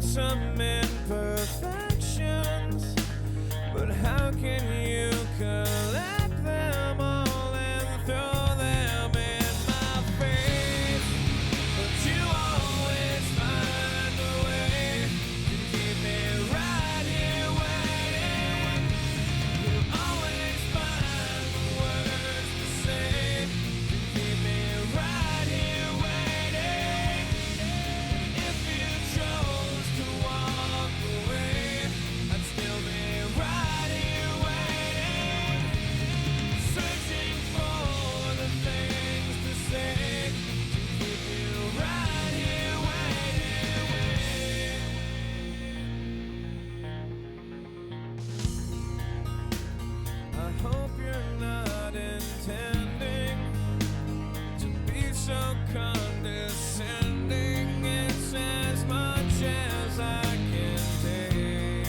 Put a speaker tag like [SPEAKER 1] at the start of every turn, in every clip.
[SPEAKER 1] got some imperfections, but how can you collect them all and throw them in my face? But you always find a way to keep me right here waiting. You always find the words to say to keep me right here waiting. If you chose to walk away, I'd still be right here waiting, searching for the things to say to keep you right here waiting. I hope you're not intending to be so condescending. It's as much as I can take.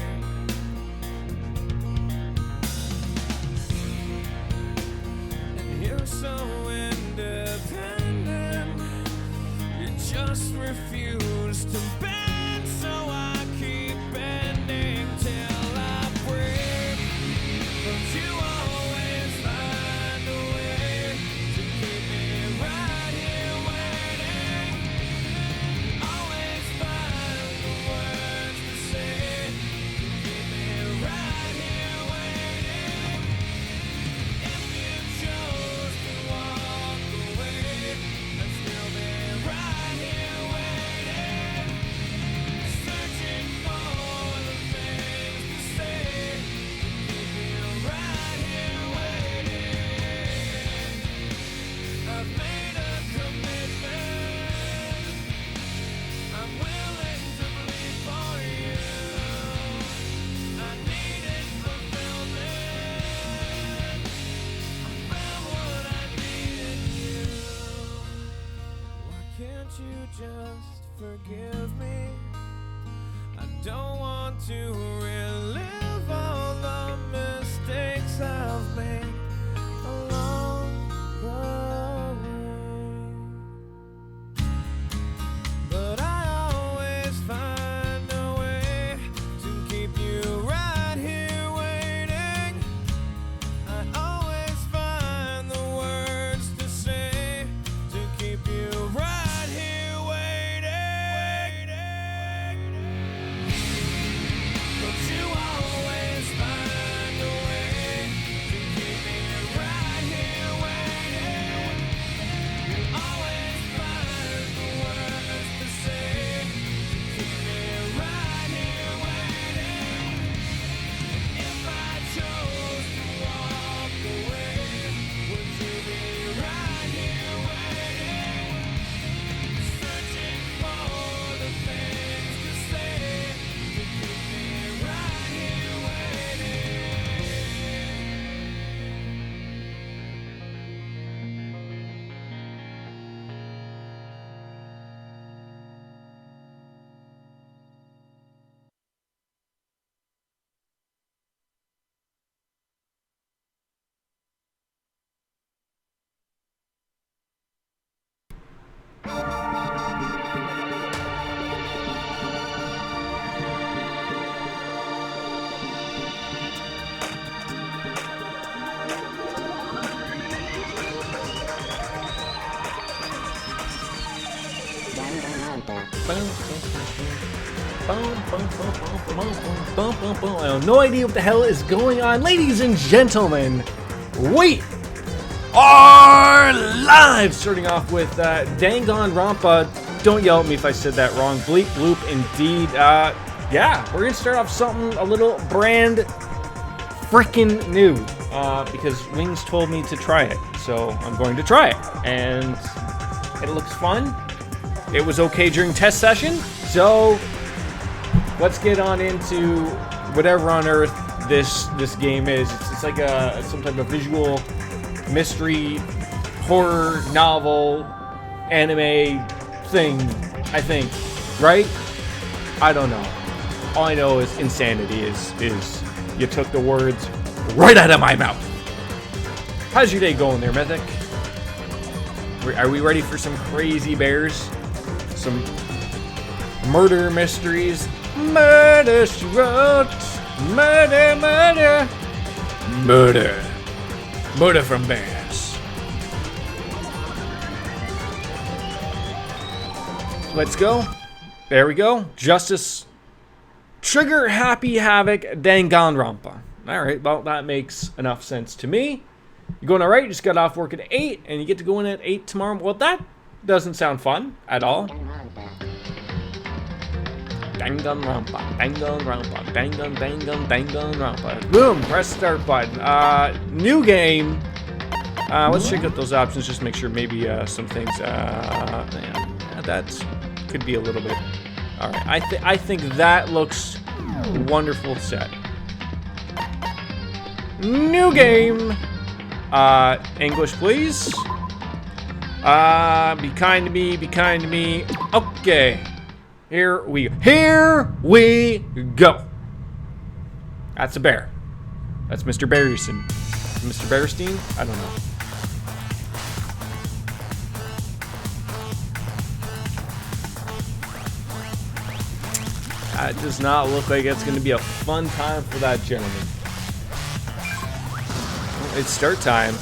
[SPEAKER 1] And you're so independent, you just refuse to bend, so I keep bending till I break. But you always find a way to keep me right here waiting. Always find the words to say to keep me right here waiting. If you chose to walk away, I'd still be right here waiting, searching for the things to say to keep you right here waiting. I've made a commitment. I'm willing to bleed for you. I needed fulfillment. I found what I needed you. Why can't you just forgive me? I don't want to relive all the mistakes I've made along the way. But I always find a way to keep you right here waiting. I always find the words to say to keep you right here waiting. But you always find a way to keep me right here waiting. You always find the words to say to keep me right here waiting. If I chose to walk away, would you be right here waiting, searching for the things to say to keep me right here waiting?
[SPEAKER 2] I have no idea what the hell is going on. Ladies and gentlemen, we are live! Starting off with Danganronpa. Don't yell at me if I said that wrong. Bleep bloop indeed. Yeah, we're going to start off something a little brand frickin' new. Because Wings told me to try it. So I'm going to try it. And it looks fun. It was okay during test session. So let's get on into whatever on earth this game is. It's like some type of visual mystery horror novel anime thing, I think, right? I don't know. All I know is insanity is you took the words right out of my mouth. How's your day going there, Mythic? Are we ready for some crazy bears? Some murder mysteries? Murder, she wrote. Murder, murder. Murder. Murder from bears. Let's go. There we go. Justice. Trigger, Happy, Havoc, Danganronpa. Alright, well, that makes enough sense to me. You're going alright, you just got off work at 8, and you get to go in at 8 tomorrow. Well, that doesn't sound fun at all. Danganronpa, Danganronpa, Danganronpa. Boom, press start button. New game. Let's check out those options, just make sure maybe some things, yeah, that could be a little bit. Alright, I think that looks wonderful set. New game. English, please. Be kind to me, be kind to me. Okay. Here we go. That's a bear. That's Mr. Barrison. Mr. Bearstein? I don't know. That does not look like it's going to be a fun time for that gentleman. It's start time.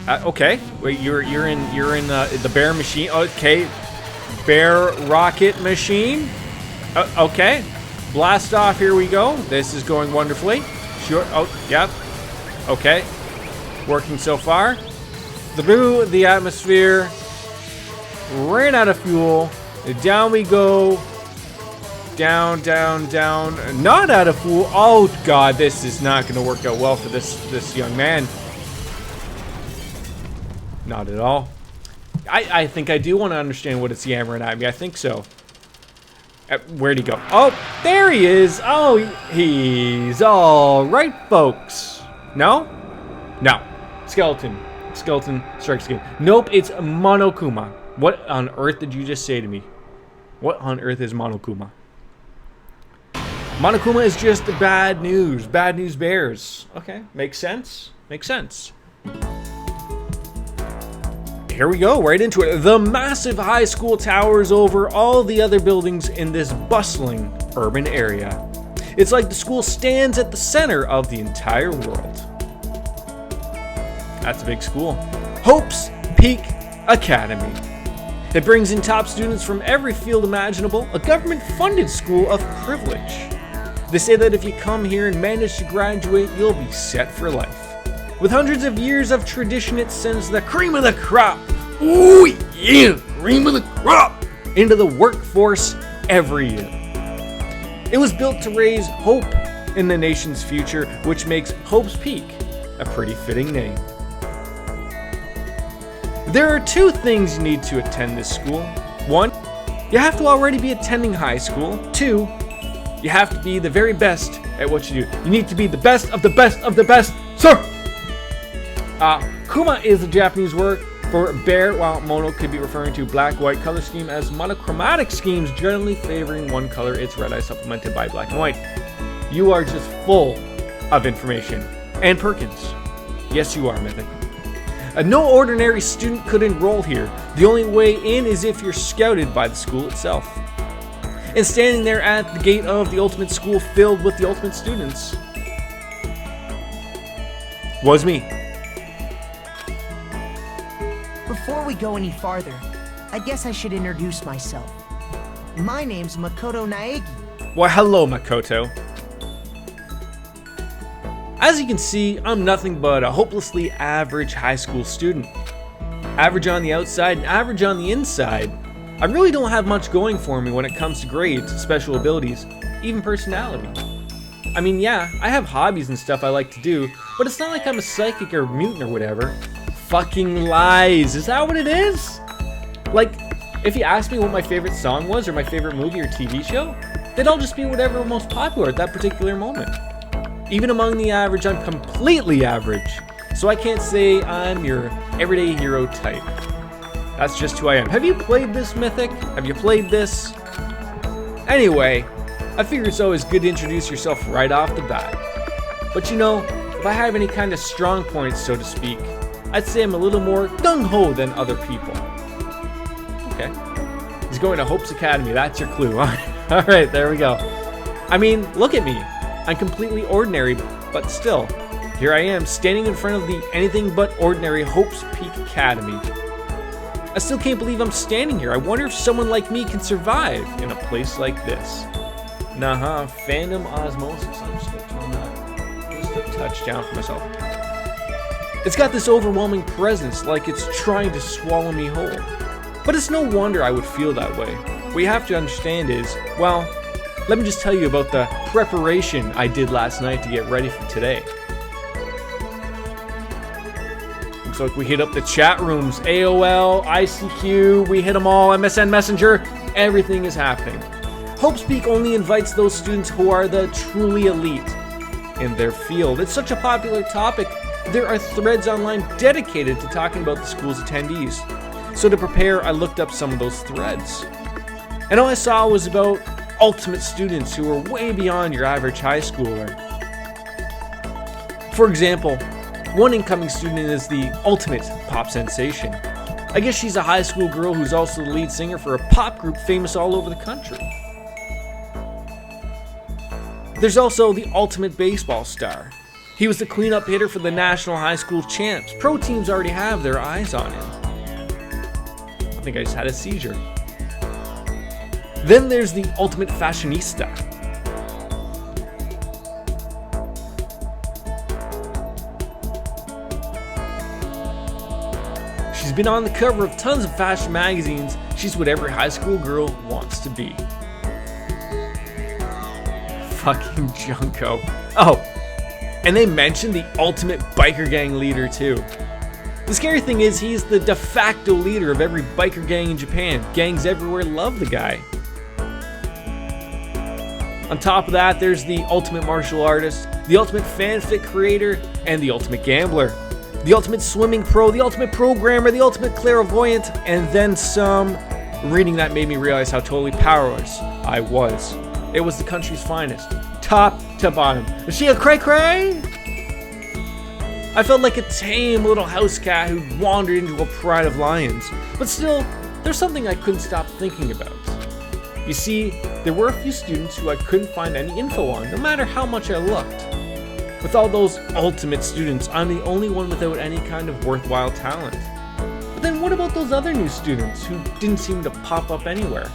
[SPEAKER 2] Okay. Wait, you're in the bear machine. Okay. Bear rocket machine. Okay. Blast off. Here we go. This is going wonderfully. Sure. Oh, yep. Okay. Working so far. Through the atmosphere. Ran out of fuel. Down we go. Down, down, down. Not out of fuel. Oh God, this is not going to work out well for this young man. Not at all. I think I do want to understand what it's yammering at me. I think so. Where'd he go? Oh, there he is. Oh, he's all right, folks. No? No. Skeleton. Skeleton strikes again. Nope, it's Monokuma. What on earth did you just say to me? What on earth is Monokuma? Monokuma is just the bad news. Bad news bears. Okay, makes sense. Makes sense. Here we go, right into it. The massive high school towers over all the other buildings in this bustling urban area. It's like the school stands at the center of the entire world. That's a big school. Hope's Peak Academy. It brings in top students from every field imaginable, a government-funded school of privilege. They say that if you come here and manage to graduate, you'll be set for life. With hundreds of years of tradition, it sends the cream of the crop, ooh yeah, cream of the crop, into the workforce every year. It was built to raise hope in the nation's future, which makes Hope's Peak a pretty fitting name. There are two things you need to attend this school. One, you have to already be attending high school. Two, you have to be the very best at what you do. You need to be the best of the best of the best, sir! Kuma is a Japanese word for bear, while mono could be referring to black-white color scheme, as monochromatic schemes generally favoring one color. It's red-eye supplemented by black and white. You are just full of information. And Perkins. Yes, you are, Mythic. No ordinary student could enroll here. The only way in is if you're scouted by the school itself. And standing there at the gate of the ultimate school filled with the ultimate students was me.
[SPEAKER 3] Before we go any farther, I guess I should introduce myself. My name's Makoto Naegi.
[SPEAKER 2] Well, hello, Makoto. As you can see, I'm nothing but a hopelessly average high school student. Average on the outside and average on the inside. I really don't have much going for me when it comes to grades, special abilities, even personality. I mean, yeah, I have hobbies and stuff I like to do, but it's not like I'm a psychic or mutant or whatever. Fucking lies. Is that what it is? Like, if you asked me what my favorite song was or my favorite movie or TV show, they'd all just be whatever was most popular at that particular moment. Even among the average, I'm completely average. So I can't say I'm your everyday hero type. That's just who I am. Have you played this, Mythic? Have you played this? Anyway, I figure it's always good to introduce yourself right off the bat. But you know, if I have any kind of strong points, so to speak, I'd say I'm a little more gung-ho than other people. Okay. He's going to Hope's Academy. That's your clue. All right, there we go. I mean, look at me. I'm completely ordinary, but still, here I am, standing in front of the anything but ordinary Hope's Peak Academy. I still can't believe I'm standing here. I wonder if someone like me can survive in a place like this. Nah, fandom osmosis. I'm just gonna turn that just a touch down for myself. It's got this overwhelming presence, like it's trying to swallow me whole. But it's no wonder I would feel that way. What you have to understand is, well, let me just tell you about the preparation I did last night to get ready for today. Looks like we hit up the chat rooms, AOL, ICQ, we hit them all, MSN Messenger, everything is happening. HopeSpeak only invites those students who are the truly elite in their field. It's such a popular topic, there are threads online dedicated to talking about the school's attendees. So to prepare, I looked up some of those threads. And all I saw was about ultimate students who are way beyond your average high schooler. For example, one incoming student is the ultimate pop sensation. I guess she's a high school girl who's also the lead singer for a pop group famous all over the country. There's also the ultimate baseball star. He was the cleanup hitter for the national high school champs. Pro teams already have their eyes on him. I think I just had a seizure. Then there's the ultimate fashionista. She's been on the cover of tons of fashion magazines. She's what every high school girl wants to be. Fucking Junko. Oh, and they mentioned the ultimate biker gang leader too. The scary thing is he's the de facto leader of every biker gang in Japan. Gangs everywhere love the guy. On top of that, there's the ultimate martial artist, the ultimate fanfic creator, and the ultimate gambler. The ultimate swimming pro, the ultimate programmer, the ultimate clairvoyant, and then some. Reading that made me realize how totally powerless I was. It was the country's finest, top to bottom. Is she a cray-cray? I felt like a tame little house cat who'd wandered into a pride of lions. But still, there's something I couldn't stop thinking about. You see, there were a few students who I couldn't find any info on, no matter how much I looked. With all those ultimate students, I'm the only one without any kind of worthwhile talent. But then what about those other new students who didn't seem to pop up anywhere?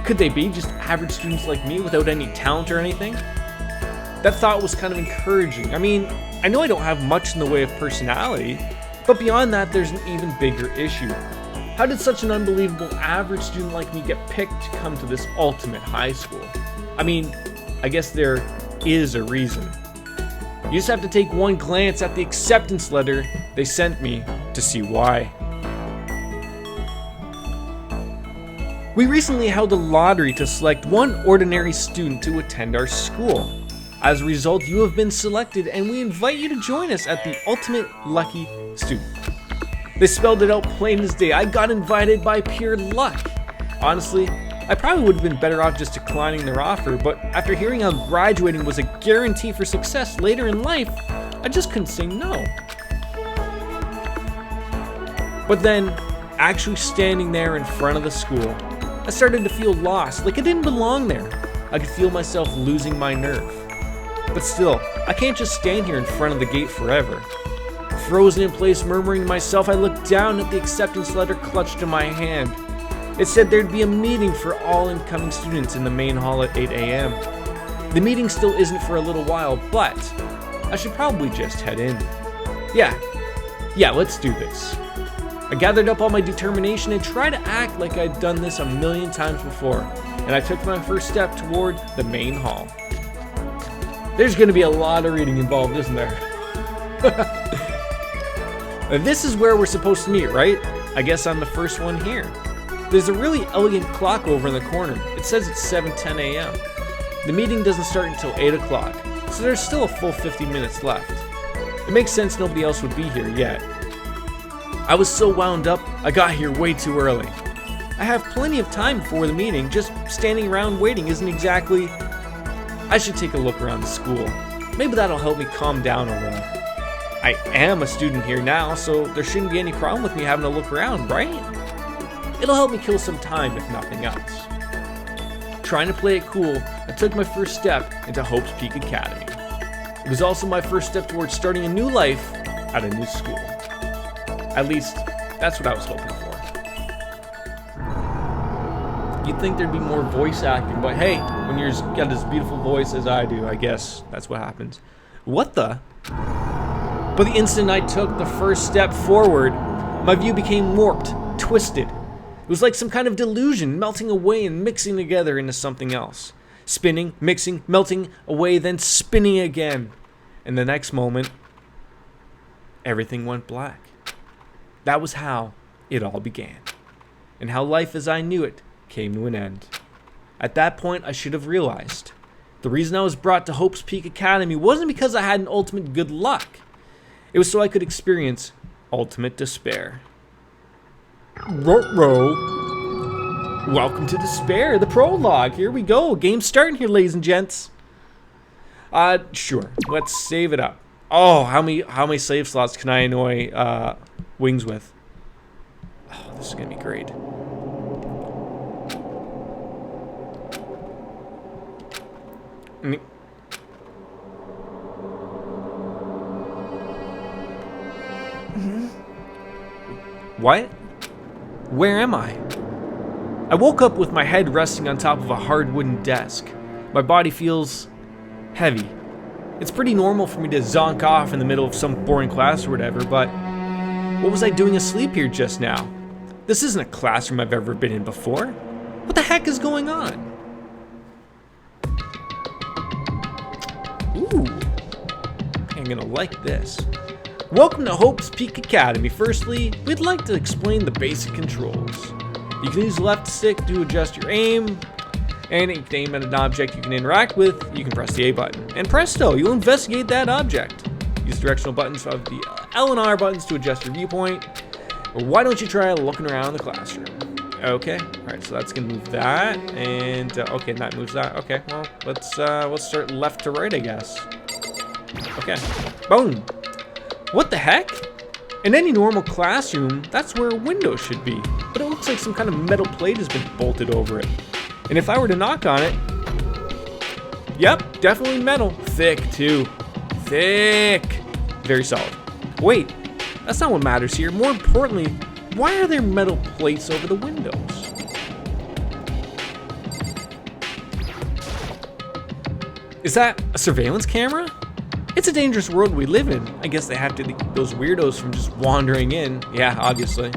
[SPEAKER 2] Could they be just average students like me without any talent or anything? That thought was kind of encouraging. I mean, I know I don't have much in the way of personality, but beyond that, there's an even bigger issue. How did such an unbelievable average student like me get picked to come to this ultimate high school? I mean, I guess there is a reason. You just have to take one glance at the acceptance letter they sent me to see why. We recently held a lottery to select one ordinary student to attend our school. As a result, you have been selected and we invite you to join us at the Ultimate Lucky Student. They spelled it out plain as day. I got invited by pure luck. Honestly, I probably would have been better off just declining their offer, but after hearing how graduating was a guarantee for success later in life, I just couldn't say no. But then, actually standing there in front of the school, I started to feel lost, like I didn't belong there. I could feel myself losing my nerve. But still, I can't just stand here in front of the gate forever. Frozen in place, murmuring to myself, I looked down at the acceptance letter clutched in my hand. It said there'd be a meeting for all incoming students in the main hall at 8 a.m. The meeting still isn't for a little while, but I should probably just head in. Yeah, let's do this. I gathered up all my determination and tried to act like I'd done this a million times before, and I took my first step toward the main hall. There's going to be a lot of reading involved, isn't there? This is where we're supposed to meet, right? I guess I'm the first one here. There's a really elegant clock over in the corner. It says it's 7:10 a.m. The meeting doesn't start until 8 o'clock, so there's still a full 50 minutes left. It makes sense nobody else would be here yet. I was so wound up, I got here way too early. I have plenty of time before the meeting, just standing around waiting isn't exactly... I should take a look around the school. Maybe that'll help me calm down a little. I am a student here now, so there shouldn't be any problem with me having a look around, right? It'll help me kill some time if nothing else. Trying to play it cool, I took my first step into Hope's Peak Academy. It was also my first step towards starting a new life at a new school. At least, that's what I was hoping for. You'd think there'd be more voice acting, but hey, when you've got this beautiful voice as I do, I guess that's what happens. What the? But the instant I took the first step forward, my view became warped, twisted. It was like some kind of delusion melting away and mixing together into something else. Spinning, mixing, melting away, then spinning again. And the next moment, everything went black. That was how it all began. And how life as I knew it came to an end. At that point, I should have realized the reason I was brought to Hope's Peak Academy wasn't because I had an ultimate good luck. It was so I could experience ultimate despair. Ruh-roh. Welcome to Despair, the prologue. Here we go. Game's starting here, ladies and gents. Sure. Let's save it up. Oh, how many save slots can I annoy Wings with? Oh, this is gonna be great. What? Where am I? I woke up with my head resting on top of a hard wooden desk. My body feels heavy. It's pretty normal for me to zonk off in the middle of some boring class or whatever, but what was I doing asleep here just now? This isn't a classroom I've ever been in before. What the heck is going on? Ooh, I'm gonna like this. Welcome to Hope's Peak Academy. Firstly, we'd like to explain the basic controls. You can use the left stick to adjust your aim, and you can aim at an object you can interact with. You can press the A button, and presto, you'll investigate that object. Use directional buttons of the L and R buttons to adjust your viewpoint. Or why don't you try looking around the classroom? Okay, all right, so that's gonna move that, and okay, that moves that. Okay, well, let's start left to right, I guess. Okay, boom. What the heck? In any normal classroom, that's where a window should be, but it looks like some kind of metal plate has been bolted over it. And if I were to knock on it, yep, definitely metal. Thick too. Thick. Very solid. Wait, that's not what matters here. More importantly, why are there metal plates over the windows? Is that a surveillance camera? It's a dangerous world we live in. I guess they have to keep those weirdos from just wandering in. Yeah, obviously.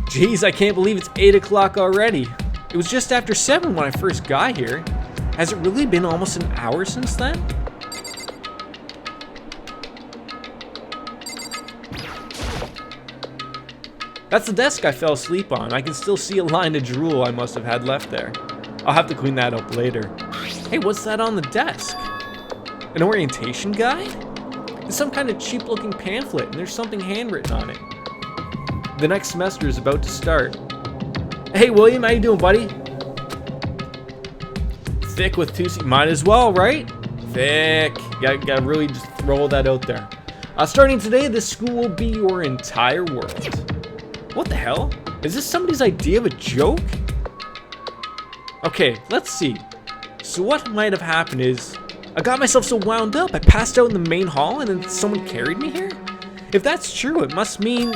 [SPEAKER 2] Jeez, I can't believe it's 8 o'clock already. It was just after 7 when I first got here. Has it really been almost an hour since then? That's the desk I fell asleep on. I can still see a line of drool I must have had left there. I'll have to clean that up later. Hey, what's that on the desk? An orientation guide? It's some kind of cheap looking pamphlet and there's something handwritten on it. The next semester is about to start. Hey William, how you doing, buddy? Thick with 2 C, might as well, right? Thick. Gotta really just roll that out there. Starting today, this school will be your entire world. What the hell? Is this somebody's idea of a joke? Okay, let's see. So what might have happened is, I got myself so wound up, I passed out in the main hall and then someone carried me here? If that's true, it must mean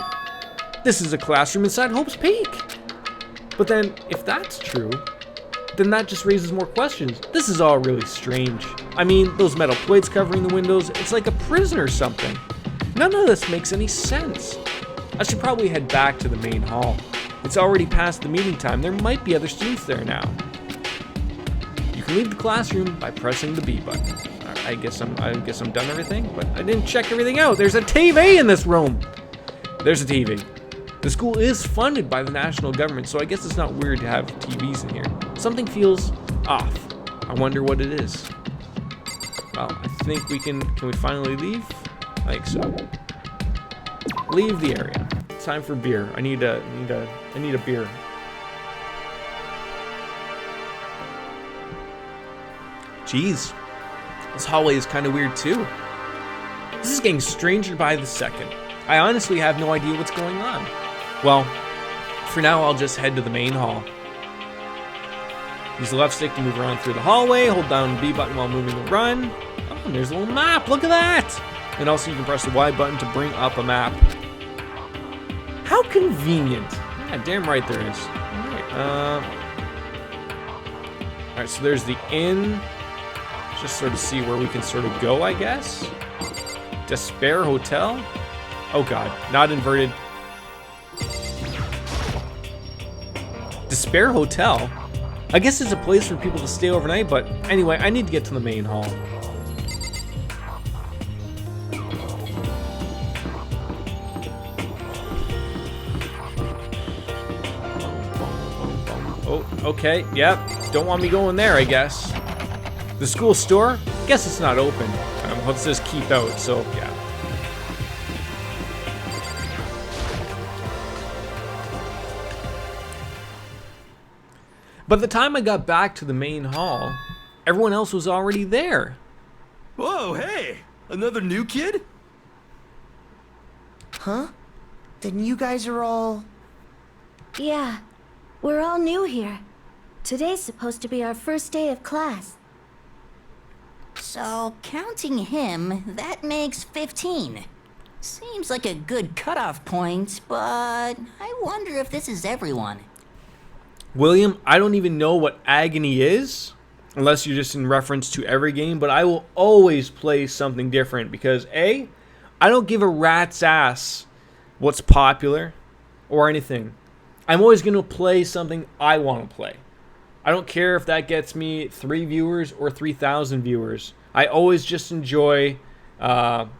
[SPEAKER 2] this is a classroom inside Hope's Peak. But then, if that's true, then that just raises more questions. This is all really strange. I mean, those metal plates covering the windows, it's like a prison or something. None of this makes any sense. I should probably head back to the main hall. It's already past the meeting time. There might be other students there now. You can leave the classroom by pressing the B button. Right, I guess I'm done everything, but I didn't check everything out. There's a TV in this room. There's a TV. The school is funded by the national government, so I guess it's not weird to have TVs in here. Something feels off. I wonder what it is. Well, I think we can we finally leave? I think so. Leave the area. Time for beer. I need a beer. Jeez. This hallway is kind of weird too. This is getting stranger by the second. I honestly have no idea what's going on. Well, for now, I'll just head to the main hall. Use the left stick to move around through the hallway. Hold down the B button while moving to run. Oh, and there's a little map. Look at that. And also you can press the Y button to bring up a map. How convenient. Yeah, damn right there is. Alright, so there's the inn. Just sort of see where we can sort of go, I guess. Despair Hotel. Oh god, not inverted. Despair Hotel? I guess it's a place for people to stay overnight, but anyway, I need to get to the main hall. Oh, okay, yep. Don't want me going there, I guess. The school store? Guess it's not open. Let's just keep out, so yeah. By the time I got back to the main hall, everyone else was already there.
[SPEAKER 4] Whoa, hey! Another new kid?
[SPEAKER 3] Huh? Then you guys are all...
[SPEAKER 5] Yeah, we're all new here. Today's supposed to be our first day of class.
[SPEAKER 6] So, counting him, that makes 15. Seems like a good cutoff point, but I wonder if this is everyone.
[SPEAKER 2] William, I don't even know what agony is, unless you're just in reference to every game, but I will always play something different because A, I don't give a rat's ass what's popular or anything. I'm always going to play something I want to play. I don't care if that gets me 3 viewers or 3,000 viewers. I always just enjoy playing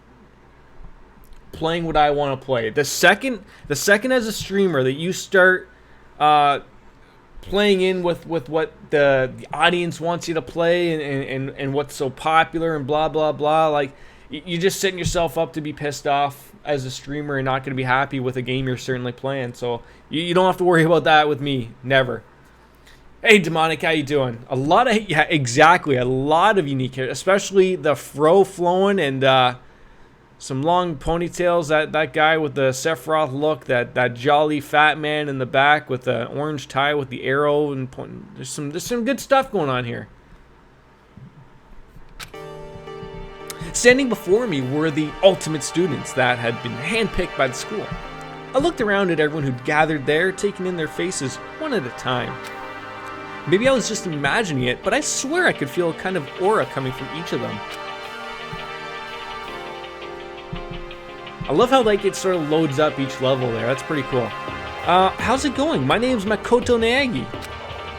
[SPEAKER 2] what I want to play. The second as a streamer that you start playing in with what the audience wants you to play and what's so popular and blah blah blah, like you're just setting yourself up to be pissed off as a streamer and not going to be happy with a game you're certainly playing. So you don't have to worry about that with me. Never. Hey Demonic, how you doing? A lot of unique characters, especially the fro flowing and some long ponytails. That guy with the Sephiroth look, that jolly fat man in the back with the orange tie with the arrow and there's some good stuff going on here. Standing before me were the ultimate students that had been handpicked by the school. I looked around at everyone who'd gathered there, taking in their faces one at a time. Maybe I was just imagining it, but I swear I could feel a kind of aura coming from each of them. I love how like it sort of loads up each level there. That's pretty cool. How's it going? My name's Makoto Naegi.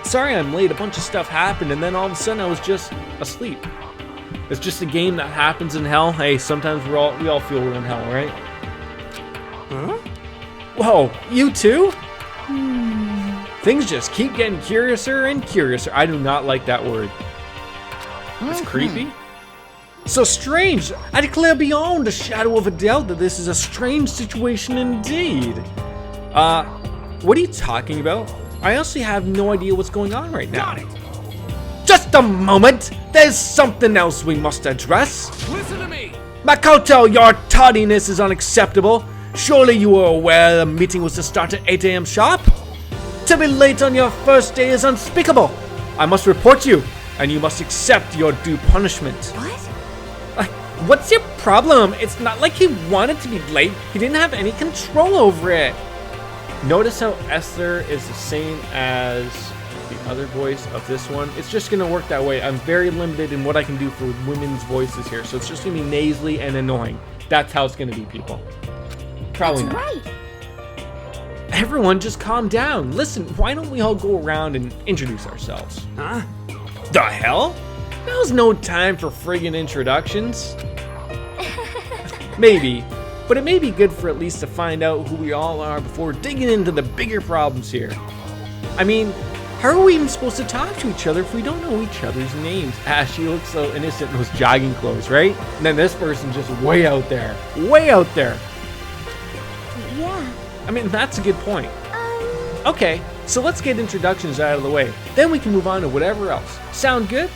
[SPEAKER 2] Sorry I'm late. A bunch of stuff happened, and then all of a sudden I was just asleep. It's just a game that happens in hell. Hey, sometimes we all feel we're in hell, right?
[SPEAKER 4] Huh?
[SPEAKER 2] Whoa, you too? Things just keep getting curiouser and curiouser. I do not like that word. It's creepy. So strange. I declare beyond a shadow of a doubt that this is a strange situation indeed. What are you talking about? I honestly have no idea what's going on right now.
[SPEAKER 4] Got it!
[SPEAKER 2] Just a moment. There's something else we must address.
[SPEAKER 1] Listen to me!
[SPEAKER 2] Makoto, your tardiness is unacceptable. Surely you were aware the meeting was to start at 8 a.m. sharp? To be late on your first day is unspeakable. I must report you, and you must accept your due punishment.
[SPEAKER 5] What?
[SPEAKER 2] What's your problem? It's not like he wanted to be late. He didn't have any control over it. Notice how Esther is the same as the other voice of this one. It's just going to work that way. I'm very limited in what I can do for women's voices here, so it's just going to be nasally and annoying. That's how it's going to be, people. Probably
[SPEAKER 5] That's
[SPEAKER 2] not.
[SPEAKER 5] right.
[SPEAKER 2] Everyone just calm down. Listen, why don't we all go around and introduce ourselves?
[SPEAKER 4] Huh?
[SPEAKER 2] The hell? Now's no time for friggin' introductions. Maybe, but it may be good for at least to find out who we all are before digging into the bigger problems here. I mean, how are we even supposed to talk to each other if we don't know each other's names? She looks so innocent in those jogging clothes, right? And then this person's just way out there. Way out there.
[SPEAKER 5] Yeah.
[SPEAKER 2] I mean, that's a good point. Okay, so let's get introductions out of the way. Then we can move on to whatever else. Sound good?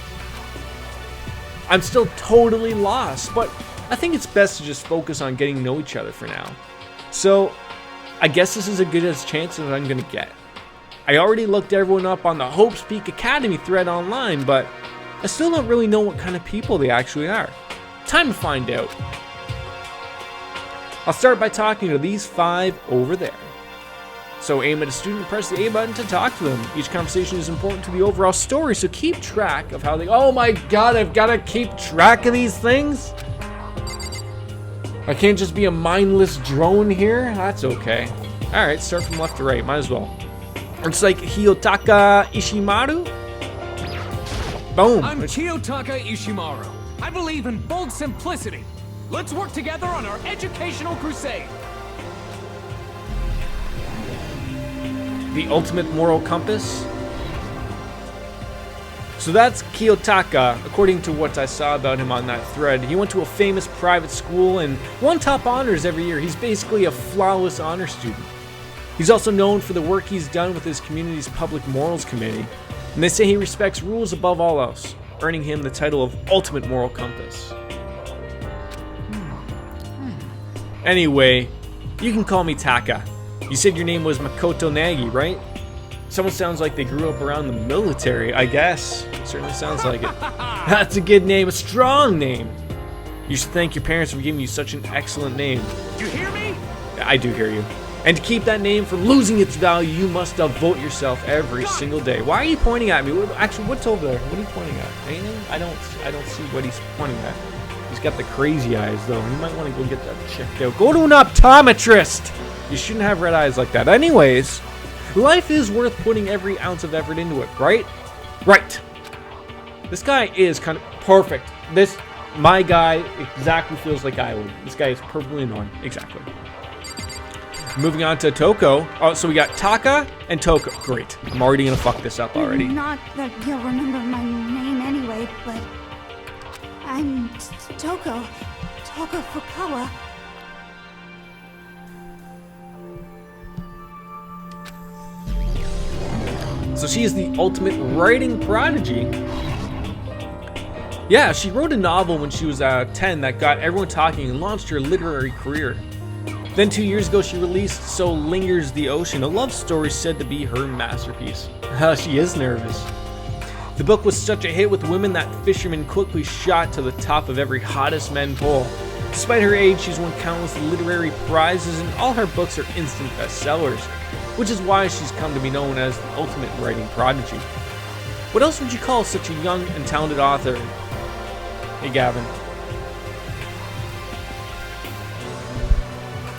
[SPEAKER 2] I'm still totally lost, but I think it's best to just focus on getting to know each other for now. So, I guess this is as good a chance as I'm gonna get. I already looked everyone up on the Hope's Peak Academy thread online, but I still don't really know what kind of people they actually are. Time to find out. I'll start by talking to these 5 over there. So aim at a student and press the A button to talk to them. Each conversation is important to the overall story, so keep track of how they... Oh my god, I've got to keep track of these things? I can't just be a mindless drone here? That's okay. Alright, start from left to right, might as well. Looks like Hiyotaka Ishimaru? Boom.
[SPEAKER 7] I'm Kiyotaka Ishimaru. I believe in bold simplicity. Let's work together on our educational crusade.
[SPEAKER 2] The ultimate moral compass? So that's Kiyotaka. According to what I saw about him on that thread, he went to a famous private school and won top honors every year. He's basically a flawless honor student. He's also known for the work he's done with his community's public morals committee, and they say he respects rules above all else, earning him the title of ultimate moral compass. Anyway, you can call me Taka. You said your name was Makoto Nagi, right? Someone sounds like they grew up around the military, I guess. Certainly sounds like it. That's a good name, a strong name. You should thank your parents for giving you such an excellent name.
[SPEAKER 7] You hear me?
[SPEAKER 2] I do hear you. And to keep that name from losing its value, you must devote yourself every single day. Why are you pointing at me? Actually, what's over there? What are you pointing at? Anything? I don't see what he's pointing at. He's got the crazy eyes, though. You might want to go get that checked out. Go to an optometrist! You shouldn't have red eyes like that. Anyways, life is worth putting every ounce of effort into it, right? Right. This guy is kind of perfect. My guy exactly feels like I would. This guy is perfectly annoying. Exactly. Moving on to Toko. Oh, so we got Taka and Toko. Great. I'm already gonna fuck this up already.
[SPEAKER 8] Not that you'll remember my name anyway, but I'm Toko Fukawa.
[SPEAKER 2] So she is the ultimate writing prodigy. Yeah, she wrote a novel when she was 10 that got everyone talking and launched her literary career. Then 2 years ago, she released So Lingers the Ocean, a love story said to be her masterpiece. She is nervous. The book was such a hit with women that fishermen quickly shot to the top of every hottest men poll. Despite her age, she's won countless literary prizes, and all her books are instant bestsellers, which is why she's come to be known as the ultimate writing prodigy. What else would you call such a young and talented author? Hey, Gavin.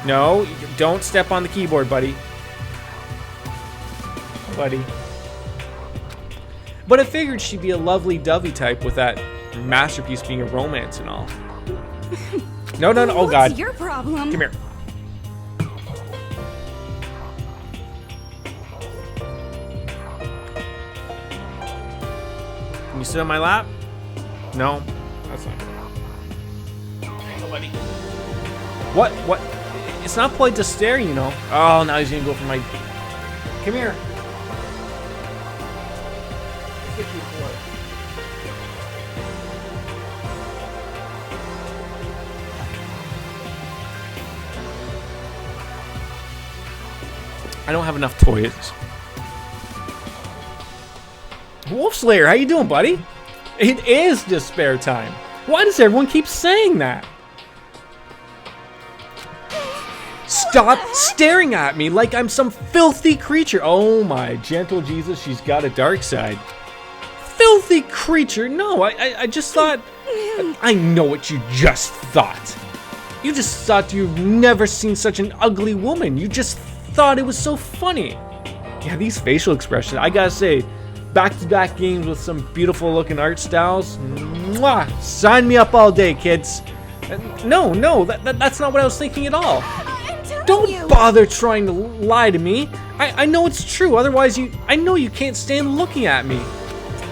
[SPEAKER 2] No, don't step on the keyboard, buddy. But I figured she'd be a lovely dovey type with that masterpiece being a romance and all. No, oh god.
[SPEAKER 8] What's your problem?
[SPEAKER 2] Come here. Can you sit on my lap? No, that's not good. There you go, buddy. What? It's not polite to stare, you know. Oh, now he's gonna go for my... Come here. Let's get you a toy. I don't have enough toys. Wolfslayer, how you doing, buddy? It is despair time. Why does everyone keep saying that? Stop staring at me like I'm some filthy creature. Oh my gentle Jesus, she's got a dark side. Filthy creature? No, I just thought... I know what you just thought. You just thought you've never seen such an ugly woman. You just thought it was so funny. Yeah, these facial expressions, I gotta say, back-to-back games with some beautiful looking art styles. Mwah! Sign me up all day, kids. No, that's not what I was thinking at all. Don't bother trying to lie to me. I know it's true, otherwise I know you can't stand looking at me.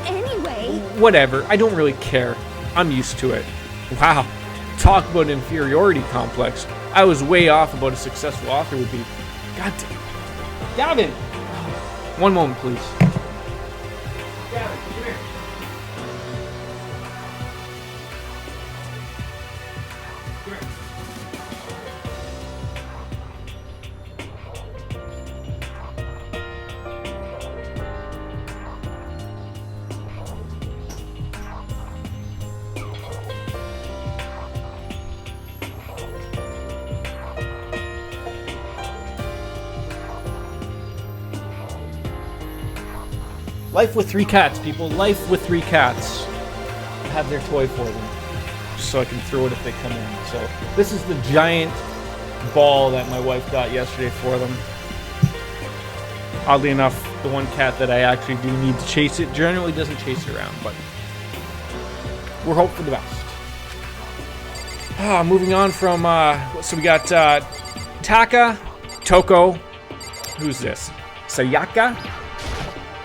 [SPEAKER 8] Anyway.
[SPEAKER 2] Whatever, I don't really care. I'm used to it. Wow, talk about an inferiority complex. I was way off about a successful author would be. God damn. Gavin! One moment, please. Gavin, come here. Come here. Life with 3 cats, people. Life with 3 cats. I have their toy for them, just so I can throw it if they come in. So this is the giant ball that my wife got yesterday for them. Oddly enough, the one cat that I actually do need to chase it generally doesn't chase it around, but we're hoping for the best. Moving on from, so we got Taka, Toko. Who's this? Sayaka?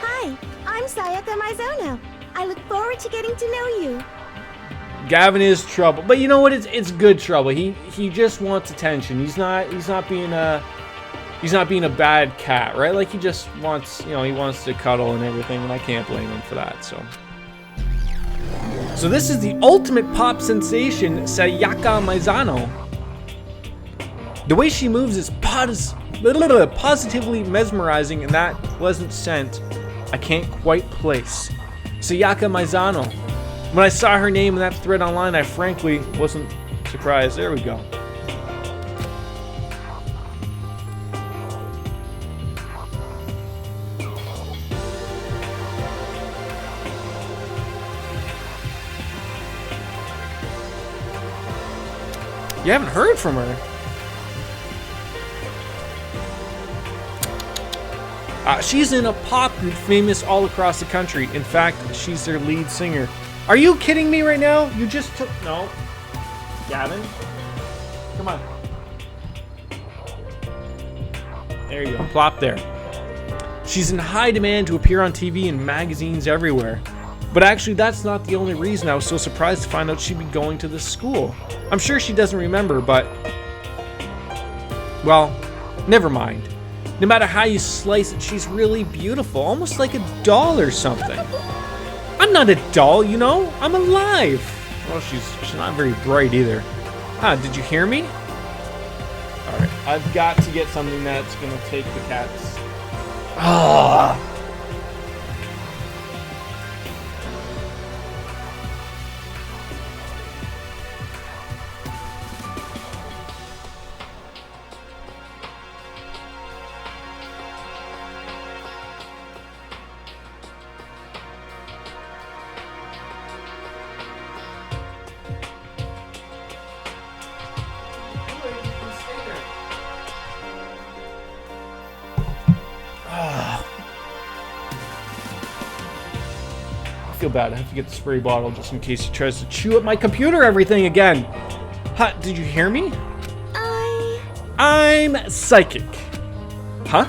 [SPEAKER 5] Hi, I'm Sayaka Mizono. I look forward to getting to know you.
[SPEAKER 2] Gavin is trouble, but you know what? It's good trouble. He just wants attention. He's not being a bad cat, right? Like he just wants, he wants to cuddle and everything, and I can't blame him for that. So this is the ultimate pop sensation, Sayaka Mizono. The way she moves is positively mesmerizing, and that pleasant scent I can't quite place. Sayaka Mizono. When I saw her name in that thread online, I frankly wasn't surprised. There we go. You haven't heard from her. She's in a pop group famous all across the country. In fact, she's their lead singer. Are you kidding me right now? You just took... No. Gavin? Come on. There you go. Plop there. She's in high demand to appear on TV and magazines everywhere. But actually, that's not the only reason I was so surprised to find out she'd be going to this school. I'm sure she doesn't remember, but... well, never mind. No matter how you slice it, she's really beautiful. Almost like a doll or something. I'm not a doll, I'm alive. Well, she's not very bright either. Did you hear me? Alright, I've got to get something that's gonna take the cats. I feel bad. I have to get the spray bottle just in case he tries to chew up my computer everything again. Did you hear me? I'm psychic. Huh?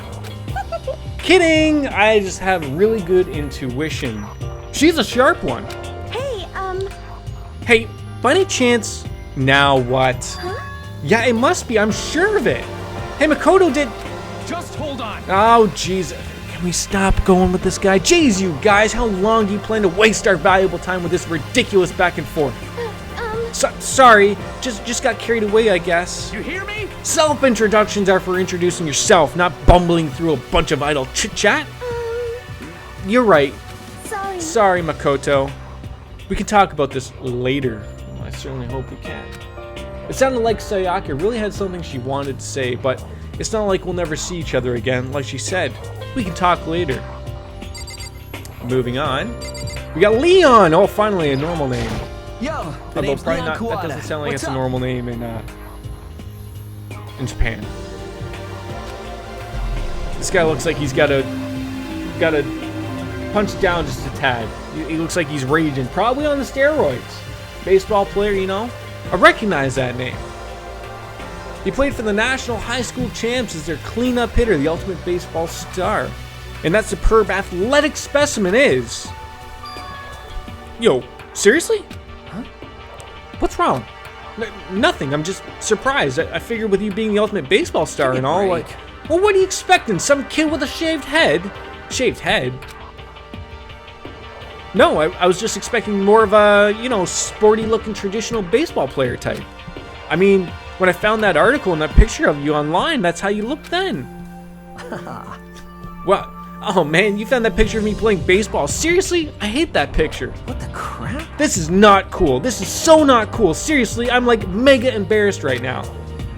[SPEAKER 2] Kidding! I just have really good intuition. She's a sharp one. Hey, by any chance... Now what?
[SPEAKER 5] Huh?
[SPEAKER 2] Yeah, it must be. I'm sure of it. Hey, Makoto did...
[SPEAKER 7] Just hold on.
[SPEAKER 2] Oh, jeez. Can we stop going with this guy? Jeez, you guys, how long do you plan to waste our valuable time with this ridiculous back and forth? Sorry, just got carried away, I guess.
[SPEAKER 7] You hear me?
[SPEAKER 2] Self-introductions are for introducing yourself, not bumbling through a bunch of idle chit-chat. You're right. Sorry, Makoto. We can talk about this later. Well, I certainly hope we can. It sounded like Sayaka really had something she wanted to say, but it's not like we'll never see each other again. Like she said, we can talk later. Moving on. We got Leon! Oh, finally, a normal name.
[SPEAKER 4] Yo, the
[SPEAKER 2] Although
[SPEAKER 4] name's
[SPEAKER 2] probably
[SPEAKER 4] Leon
[SPEAKER 2] not,
[SPEAKER 4] Kuwata.
[SPEAKER 2] that doesn't sound like
[SPEAKER 4] What's
[SPEAKER 2] it's a
[SPEAKER 4] up?
[SPEAKER 2] normal name in Japan. This guy looks like he's got to punch down just a tad. He looks like he's raging, probably on the steroids. Baseball player, I recognize that name. He played for the National High School Champs as their cleanup hitter, the ultimate baseball star. And that superb athletic specimen is... Yo, seriously? Huh? What's wrong? Nothing, I'm just surprised. I figured with you being the ultimate baseball star and all, like... Well, what are you expecting? Some kid with a shaved head? Shaved head? No, I was just expecting more of a, sporty-looking traditional baseball player type. I mean, when I found that article and that picture of you online, that's how you looked then. Well, oh man, you found that picture of me playing baseball. Seriously? I hate that picture.
[SPEAKER 3] What the crap?
[SPEAKER 2] This is not cool. This is so not cool. Seriously, I'm like mega embarrassed right now.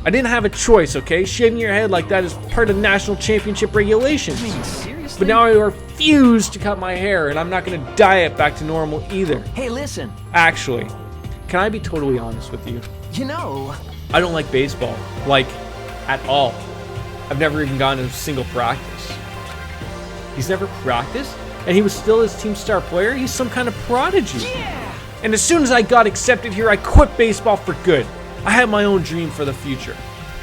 [SPEAKER 2] I didn't have a choice, okay? Shaving your head like that is part of national championship regulations.
[SPEAKER 3] I mean, seriously? Seriously?
[SPEAKER 2] But now I refuse to cut my hair, and I'm not going to dye it back to normal either.
[SPEAKER 3] Hey, listen.
[SPEAKER 2] Actually, can I be totally honest with you?
[SPEAKER 3] You know,
[SPEAKER 2] I don't like baseball, like, at all. I've never even gone to a single practice. He's never practiced, and he was still his team star player? He's some kind of prodigy.
[SPEAKER 3] yeah.
[SPEAKER 2] And as soon as I got accepted here, I quit baseball for good. I had my own dream for the future.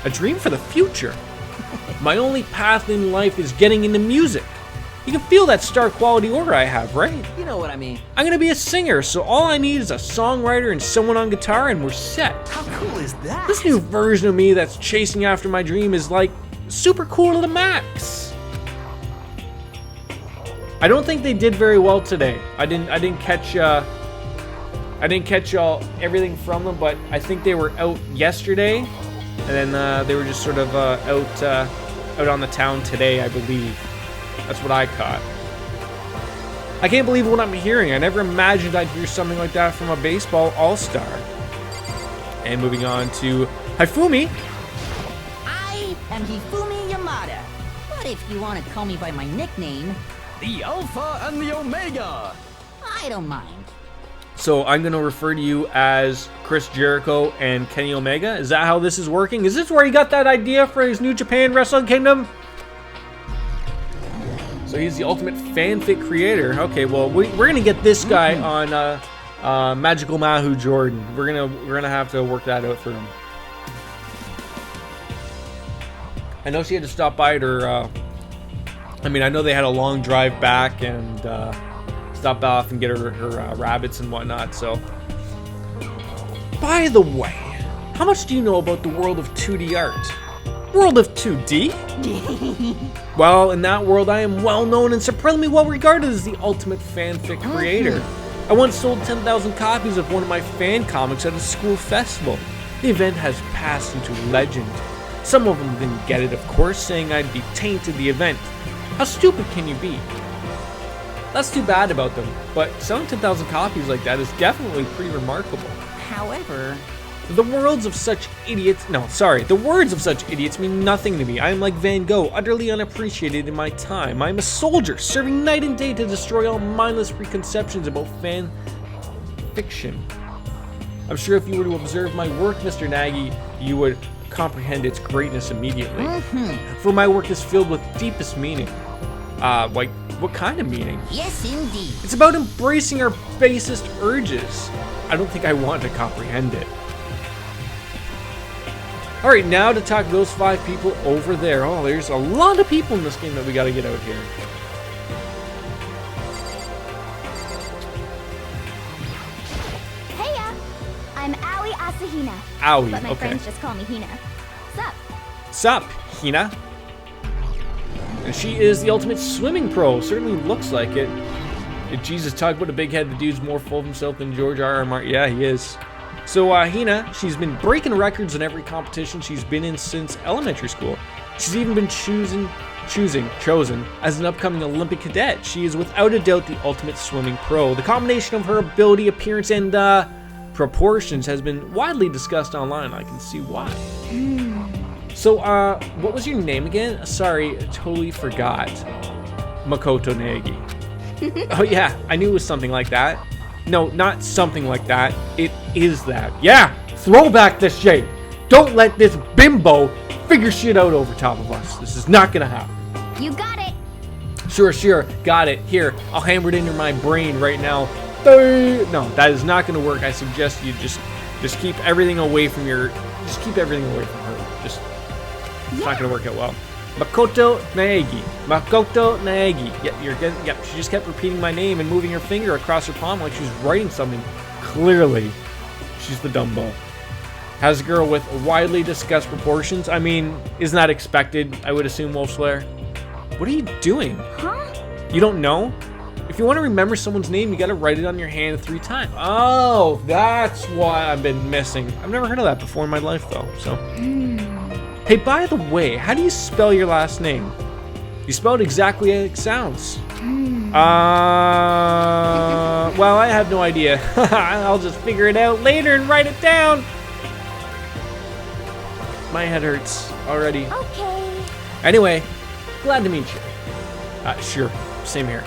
[SPEAKER 2] A dream for the future? My only path in life is getting into music. You can feel that star quality aura I have, right?
[SPEAKER 3] You know what I mean.
[SPEAKER 2] I'm gonna be a singer, so all I need is a songwriter and someone on guitar, and we're set.
[SPEAKER 3] How cool is that?
[SPEAKER 2] This new version of me that's chasing after my dream is like super cool to the max. I don't think they did very well today. I didn't catch everything from them, but I think they were out yesterday, and then they were just sort of out on the town today, I believe. That's what I caught. I can't believe what I'm hearing. I never imagined I'd hear something like that from a baseball all-star. And moving on to Hifumi.
[SPEAKER 6] I am Hifumi Yamada. But if you want to call me by my nickname,
[SPEAKER 4] The Alpha and the Omega.
[SPEAKER 6] I don't mind.
[SPEAKER 2] So I'm going to refer to you as Chris Jericho and Kenny Omega. Is that how this is working? Is this where he got that idea for his New Japan Wrestling Kingdom? So he's the ultimate fanfic creator. Okay, well we're gonna get this guy on Magical Mahu Jordan. We're gonna have to work that out for him. I know she had to stop by at her. I mean, I know they had a long drive back and stop off and get her rabbits and whatnot. So, by the way, how much do you know about the world of 2D art? World of 2D? Well, in that world, I am well known and supremely well regarded as the ultimate fanfic creator. I once sold 10,000 copies of one of my fan comics at a school festival. The event has passed into legend. Some of them didn't get it, of course, saying I'd be tainted the event. How stupid can you be? That's too bad about them, but selling 10,000 copies like that is definitely pretty remarkable.
[SPEAKER 6] However,
[SPEAKER 2] The words of such idiots mean nothing to me. I am like Van Gogh, utterly unappreciated in my time. I am a soldier, serving night and day to destroy all mindless preconceptions about fan fiction. I'm sure if you were to observe my work, Mr. Nagy, you would comprehend its greatness immediately. For my work is filled with deepest meaning. Like, what kind of meaning?
[SPEAKER 6] yes indeed.
[SPEAKER 2] It's about embracing our basest urges. I don't think I want to comprehend it. Alright, now to talk to those 5 people over there. Oh, there's a lot of people in this game that we gotta get out here.
[SPEAKER 9] Heya! I'm Aoi Asahina.
[SPEAKER 2] Owie,
[SPEAKER 9] But my
[SPEAKER 2] okay.
[SPEAKER 9] friends just call me Hina. Sup?
[SPEAKER 2] Sup, Hina? And she is the ultimate swimming pro. Certainly looks like it. Jesus, talk about a big head. The dude's more full of himself than George R.R. Martin. Yeah, he is. So, Hina, she's been breaking records in every competition she's been in since elementary school. She's even been chosen as an upcoming Olympic cadet. She is without a doubt the ultimate swimming pro. The combination of her ability, appearance, and proportions has been widely discussed online. I can see why. So, what was your name again? Sorry, I totally forgot. Makoto Negi. Oh yeah, I knew it was something like that. No, not something like that. It is that. Yeah, throw back the shade. Don't let this bimbo figure shit out over top of us. This is not gonna happen.
[SPEAKER 9] You got it!
[SPEAKER 2] Sure, got it. Here, I'll hammer it into my brain right now. No, that is not gonna work. I suggest you just keep everything away from her. It's not gonna work out well. Makoto Naegi. Yep, she just kept repeating my name and moving her finger across her palm like she was writing something. Clearly, she's the Dumbo. Has a girl with widely discussed proportions. I mean, isn't that expected? I would assume, Wolfslayer. What are you doing?
[SPEAKER 9] Huh?
[SPEAKER 2] You don't know? If you want to remember someone's name, you gotta write it on your hand 3 times. Oh, that's why I've been missing. I've never heard of that before in my life, though, so. Hey, by the way, how do you spell your last name? You spell it exactly as it sounds. Well, I have no idea. I'll just figure it out later and write it down. My head hurts already.
[SPEAKER 9] Okay.
[SPEAKER 2] Anyway, glad to meet you. Sure, same here.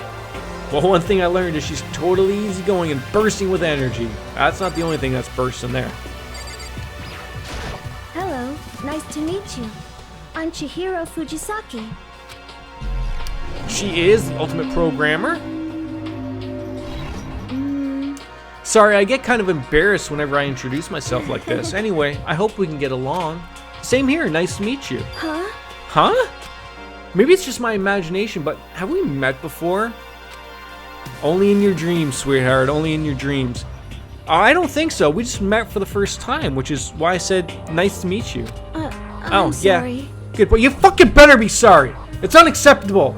[SPEAKER 2] Well, one thing I learned is she's totally easygoing and bursting with energy. That's not the only thing that's bursting there.
[SPEAKER 5] Hello, nice to meet you. I'm Chihiro Fujisaki.
[SPEAKER 2] She is the ultimate programmer? Sorry, I get kind of embarrassed whenever I introduce myself like this. Anyway, I hope we can get along. Same here, nice to meet you.
[SPEAKER 5] Huh?
[SPEAKER 2] Huh? Maybe it's just my imagination, but have we met before? Only in your dreams, sweetheart, only in your dreams. I don't think so. We just met for the first time, which is why I said nice to meet you.
[SPEAKER 5] I'm sorry.
[SPEAKER 2] Yeah. Good, but you fucking better be sorry. It's unacceptable.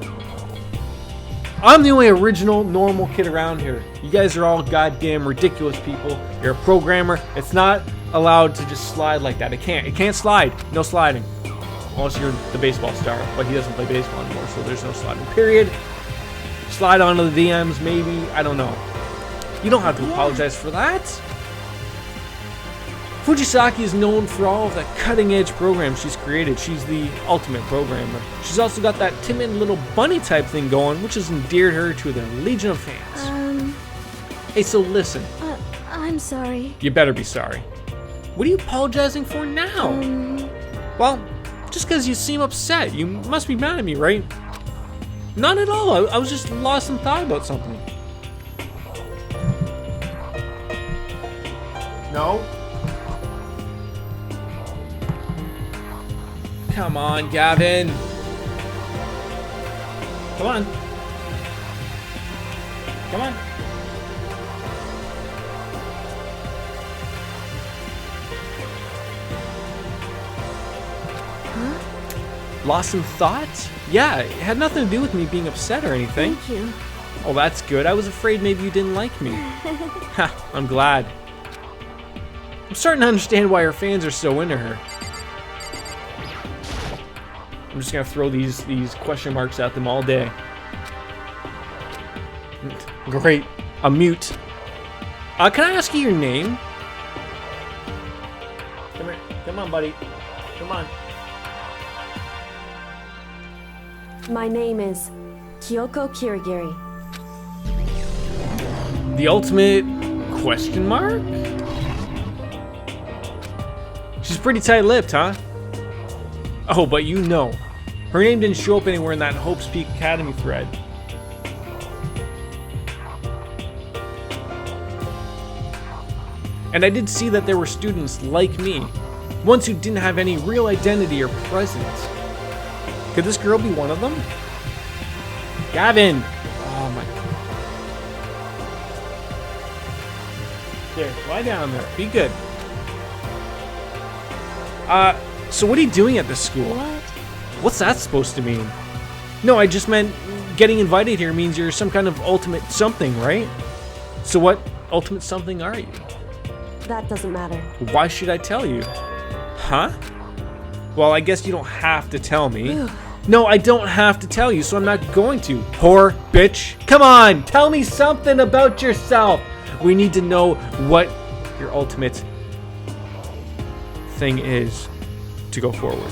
[SPEAKER 2] I'm the only original, normal kid around here. You guys are all goddamn ridiculous people. You're a programmer. It's not allowed to just slide like that. It can't slide. No sliding. Unless you're the baseball star, but he doesn't play baseball anymore, so there's no sliding. Period. Slide onto the DMs, maybe. I don't know. You don't have to apologize for that. Fujisaki is known for all of the cutting-edge programs she's created. She's the ultimate programmer. She's also got that timid little bunny type thing going, which has endeared her to the legion of fans. Hey, so listen.
[SPEAKER 5] I'm sorry.
[SPEAKER 2] You better be sorry. What are you apologizing for now? Well, just because you seem upset. You must be mad at me, right? Not at all. I was just lost in thought about something. No. Come on, Gavin. Come on. Come on. Huh? Lost in thought? Yeah, it had nothing to do with me being upset or anything.
[SPEAKER 5] Thank you.
[SPEAKER 2] Oh, that's good. I was afraid maybe you didn't like me. Ha, I'm glad. I'm starting to understand why her fans are so into her. I'm just gonna throw these question marks at them all day. Great. A mute. Can I ask you your name? Come here. Come on, buddy. Come on.
[SPEAKER 10] My name is Kyoko Kirigiri.
[SPEAKER 2] The ultimate question mark? She's pretty tight-lipped, huh? Oh, but you know. Her name didn't show up anywhere in that Hope's Peak Academy thread. And I did see that there were students like me, ones who didn't have any real identity or presence. Could this girl be one of them? Gavin! Oh my... There, lie down there. Be good. So what are you doing at this school?
[SPEAKER 5] What?
[SPEAKER 2] What's that supposed to mean? No, I just meant getting invited here means you're some kind of ultimate something, right? So what ultimate something are you?
[SPEAKER 10] That doesn't matter.
[SPEAKER 2] Why should I tell you? Huh? Well, I guess you don't have to tell me. No, I don't have to tell you, so I'm not going to. Whore, bitch. Come on, tell me something about yourself. We need to know what your ultimate thing is to go forward.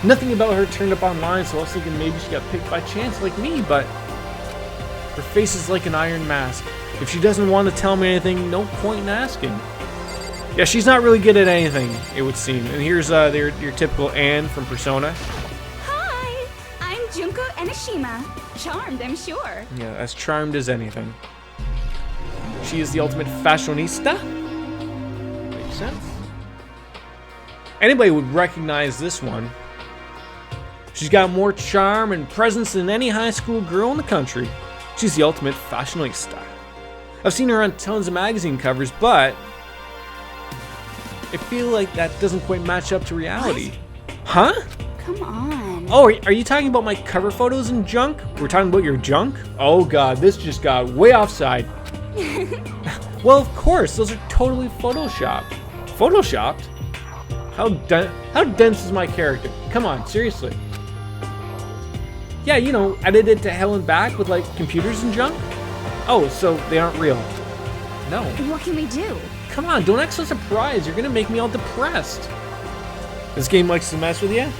[SPEAKER 2] Nothing about her turned up online, so I was thinking maybe she got picked by chance like me, but her face is like an iron mask. If she doesn't want to tell me anything, no point in asking. Yeah, she's not really good at anything, it would seem. And here's your typical Anne from Persona.
[SPEAKER 8] Hi, I'm Junko Enoshima. Charmed, I'm sure.
[SPEAKER 2] Yeah, as charmed as anything. She is the ultimate fashionista. Makes sense. Anybody would recognize this one. She's got more charm and presence than any high school girl in the country. She's the ultimate fashionista. I've seen her on tons of magazine covers, but I feel like that doesn't quite match up to reality. What? Huh?
[SPEAKER 8] Come on.
[SPEAKER 2] Oh, are you talking about my cover photos and junk? We're talking about your junk? Oh god, this just got way offside. Well, of course, those are totally photoshopped. Photoshopped? How dense is my character? Come on, seriously. Yeah, you know, edited to hell and back with like computers and junk? Oh, so they aren't real. No.
[SPEAKER 8] What can we do?
[SPEAKER 2] Come on, don't act so surprised. You're gonna make me all depressed. This game likes to mess with you?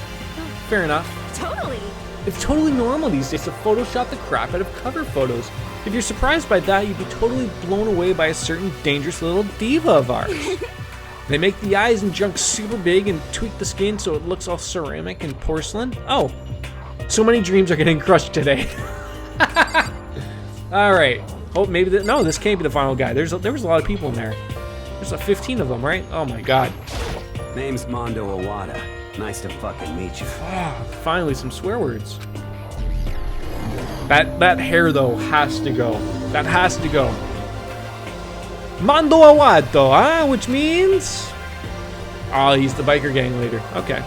[SPEAKER 2] fair enough.
[SPEAKER 9] Totally.
[SPEAKER 2] It's totally normal these days to Photoshop the crap out of cover photos. If you're surprised by that, you'd be totally blown away by a certain dangerous little diva of ours. They make the eyes and junk super big and tweak the skin so it looks all ceramic and porcelain. Oh, so many dreams are getting crushed today. All right. Oh, maybe no. This can't be the final guy. There was a lot of people in there. There's 15 of them, right? Oh my god.
[SPEAKER 11] Name's Mondo Iwata. Nice to fucking meet you.
[SPEAKER 2] Ah, finally, some swear words. That hair though has to go. That has to go. Mondo Iwata, huh? Which means, oh, he's the biker gang leader. Okay.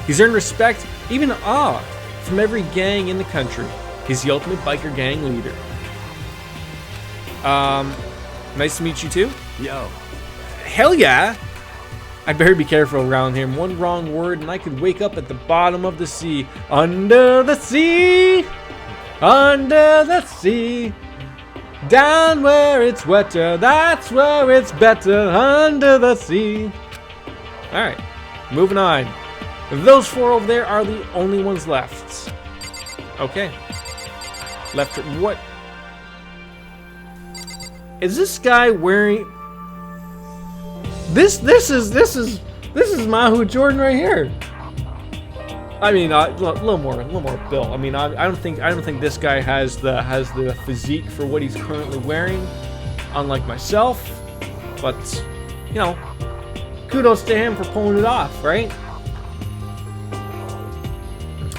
[SPEAKER 2] He's earned respect, even awe, from every gang in the country. He's the ultimate biker gang leader. Nice to meet you too.
[SPEAKER 11] Yo.
[SPEAKER 2] Hell yeah. I better be careful around him. One wrong word and I could wake up at the bottom of the sea. Under the sea. Under the sea. Down where it's wetter. That's where it's better. Under the sea. Alright. Moving on. Those 4 over there are the only ones left. Okay. Left. What? Is this guy wearing... This is Mahu Jordan right here. I mean, a little more built. I mean, I don't think this guy has the physique for what he's currently wearing, unlike myself. But you know, kudos to him for pulling it off, right?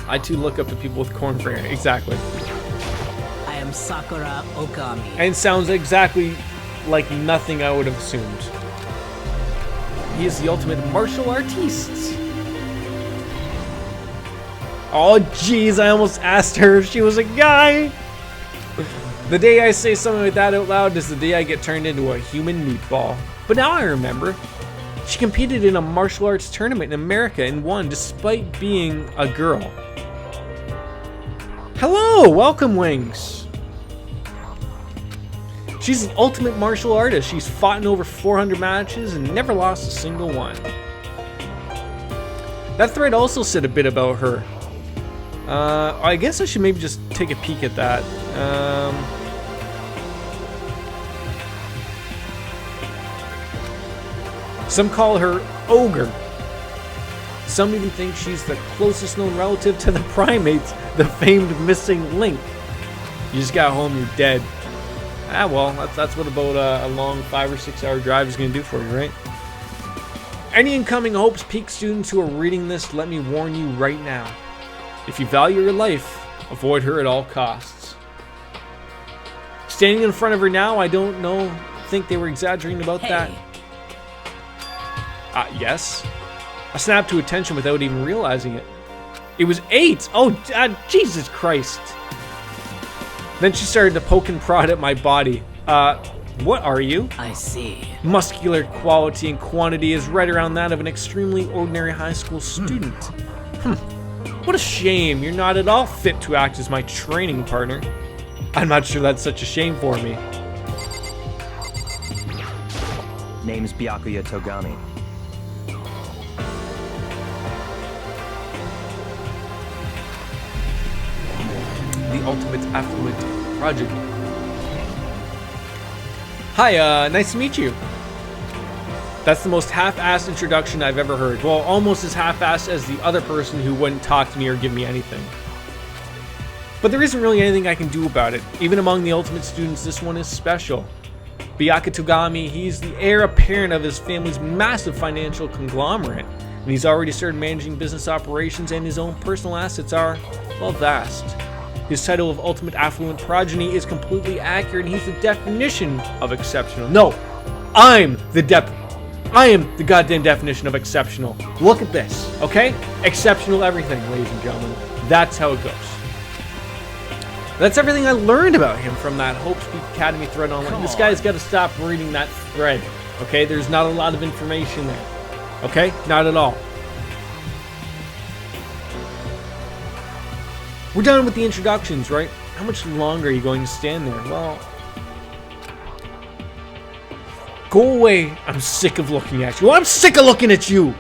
[SPEAKER 2] I too look up to people with corn for hair. Exactly.
[SPEAKER 6] I am Sakura Okami.
[SPEAKER 2] And sounds exactly like nothing I would have assumed. He is the ultimate martial artiste. Oh jeez, I almost asked her if she was a guy. The day I say something like that out loud is the day I get turned into a human meatball. But now I remember. She competed in a martial arts tournament in America and won despite being a girl. Hello, welcome Wings. She's an ultimate martial artist. She's fought in over 400 matches and never lost a single one. That thread also said a bit about her. I guess I should maybe just take a peek at that. Some call her Ogre. Some even think she's the closest known relative to the primates, the famed missing link. You just got home, you're dead. Ah, well, that's what about a long 5 or 6 hour drive is going to do for you, right? Any incoming Hopes Peak students who are reading this, let me warn you right now. If you value your life, avoid her at all costs. Standing in front of her now, I don't think they were exaggerating about that. Yes. I snapped to attention without even realizing it. It was 8! Oh, Jesus Christ. Then she started to poke and prod at my body. What are you?
[SPEAKER 6] I see.
[SPEAKER 2] Muscular quality and quantity is right around that of an extremely ordinary high school student. What a shame. You're not at all fit to act as my training partner. I'm not sure that's such a shame for me.
[SPEAKER 12] Name's Byakuya Togami.
[SPEAKER 2] The ultimate affluent project. Hi, nice to meet you. That's the most half-assed introduction I've ever heard. Well, almost as half-assed as the other person who wouldn't talk to me or give me anything. But there isn't really anything I can do about it. Even among the ultimate students, this one is special. Byakuya Togami, he's the heir apparent of his family's massive financial conglomerate. And he's already started managing business operations, and his own personal assets are, well, vast. His title of Ultimate Affluent Progeny is completely accurate, and he's the definition of exceptional. No, I am the goddamn definition of exceptional. Look at this, okay? Exceptional everything, ladies and gentlemen. That's how it goes. That's everything I learned about him from that Hope Speak Academy thread online. This guy's got to stop reading that thread, okay? There's not a lot of information there, okay? Not at all. We're done with the introductions, right? How much longer are you going to stand there? Well, go away. I'm sick of looking at you. I'm sick of looking at you.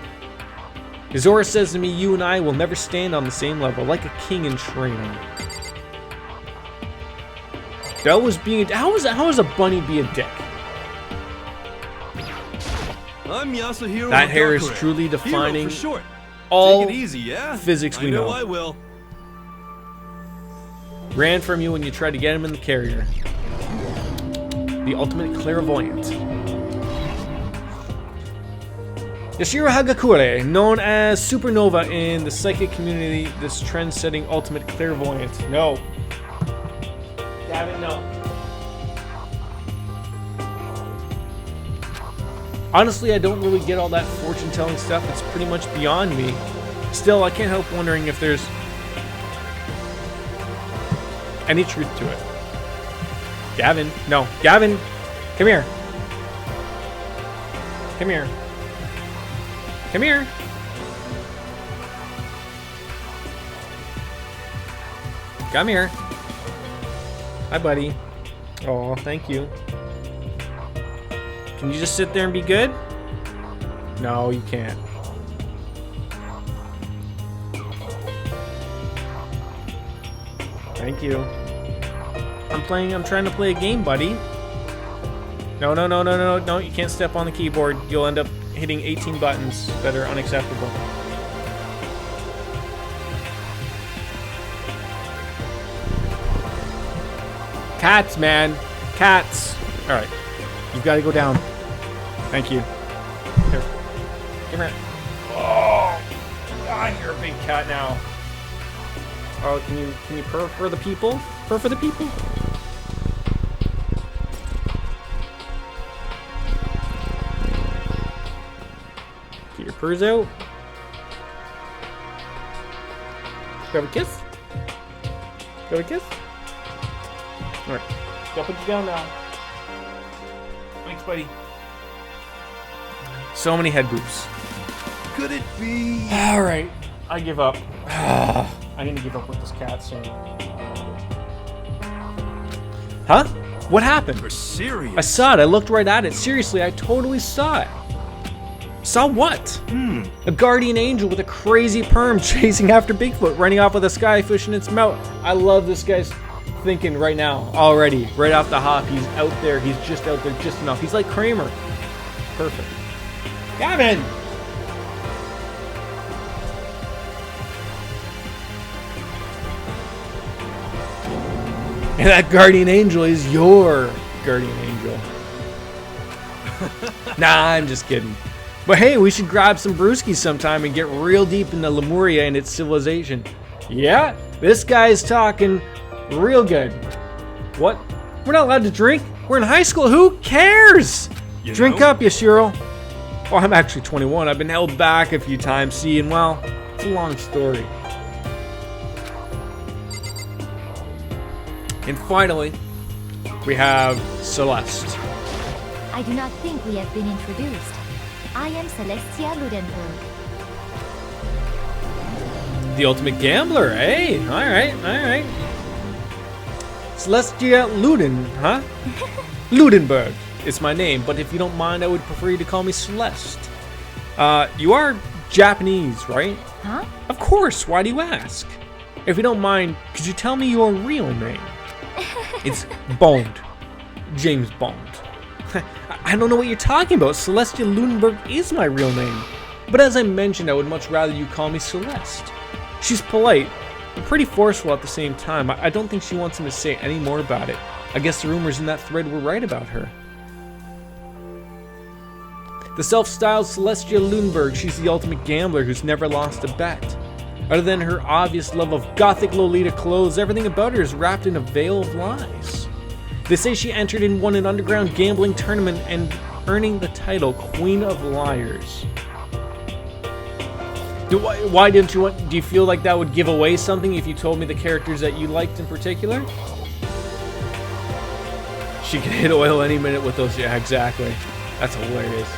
[SPEAKER 2] Izora says to me, you and I will never stand on the same level, like a king in training. That was being, how was a bunny be a dick?
[SPEAKER 13] I'm Yasuhiro
[SPEAKER 2] That hair is
[SPEAKER 13] Magakure.
[SPEAKER 2] truly defining
[SPEAKER 13] Hero for short.
[SPEAKER 2] all
[SPEAKER 13] Take it easy, yeah?
[SPEAKER 2] physics we know.
[SPEAKER 13] I will.
[SPEAKER 2] Ran from you when you tried to get him in the carrier. The ultimate clairvoyant. Yashiro Hagakure, known as Supernova in the psychic community, this trend-setting ultimate clairvoyant. No. Gavin, no. Honestly, I don't really get all that fortune-telling stuff. It's pretty much beyond me. Still, I can't help wondering if there's any truth to it. Gavin, no. Gavin, come here. Come here. Come here. Come here. Hi, buddy. Oh, thank you. Can you just sit there and be good? No, you can't. Thank you. I'm trying to play a game, buddy. No, you can't step on the keyboard. You'll end up hitting 18 buttons that are unacceptable. Cats, man. Cats. Alright. You've got to go down. Thank you. Here. Come here. Oh, God, you're a big cat now. Oh, can you purr for the people? Purr for the people? Get your purrs out. Grab a kiss? Grab a kiss? Alright. Gotta put you down now. Thanks, buddy. So many head boops.
[SPEAKER 13] Could it be?
[SPEAKER 2] Alright. I give up. I'm gonna give up with this cat soon. Huh? What happened?
[SPEAKER 13] You're serious?
[SPEAKER 2] I saw it. I looked right at it. Seriously, I totally saw it. Saw what? A guardian angel with a crazy perm chasing after Bigfoot, running off with a skyfish in its mouth. I love this guy's thinking right now, already. Right off the hop, he's out there. He's just out there just enough. He's like Kramer. Perfect. Gavin! And that guardian angel is your guardian angel. Nah, I'm just kidding. But hey, we should grab some brewskis sometime and get real deep into Lemuria and its civilization. Yeah, this guy's talking real good. What? We're not allowed to drink? We're in high school. Who cares? Drink up, Yashiro. Oh, I'm actually 21. I've been held back a few times. See, and well, it's a long story. And finally, we have Celeste.
[SPEAKER 9] I do not think we have been introduced. I am Celestia Ludenberg.
[SPEAKER 2] The ultimate gambler, eh? Alright. Celestia Luden, huh? Ludenberg is my name, but if you don't mind, I would prefer you to call me Celeste. You are Japanese, right?
[SPEAKER 9] Huh?
[SPEAKER 2] Of course, why do you ask? If you don't mind, could you tell me your real name? It's Bond. James Bond. I don't know what you're talking about. Celestia Ludenberg is my real name. But as I mentioned, I would much rather you call me Celeste. She's polite, but pretty forceful at the same time. I don't think she wants him to say any more about it. I guess the rumors in that thread were right about her. The self-styled Celestia Ludenberg, she's the ultimate gambler who's never lost a bet. Other than her obvious love of gothic Lolita clothes, everything about her is wrapped in a veil of lies. They say she entered and won an underground gambling tournament and earning the title Queen of Liars. Why didn't you want? Do you feel like that would give away something if you told me the characters that you liked in particular? She could hit oil any minute with those. Yeah, exactly. That's hilarious.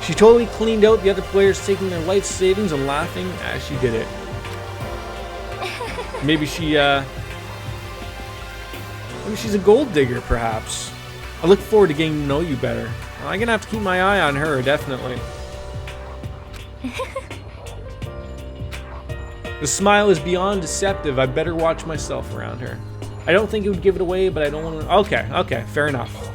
[SPEAKER 2] She totally cleaned out the other players, taking their life savings and laughing as she did it. Maybe she's a gold digger, perhaps. I look forward to getting to know you better. I'm gonna have to keep my eye on her, definitely. The smile is beyond deceptive. I better watch myself around her. I don't think it would give it away, but I don't want to... Okay, fair enough.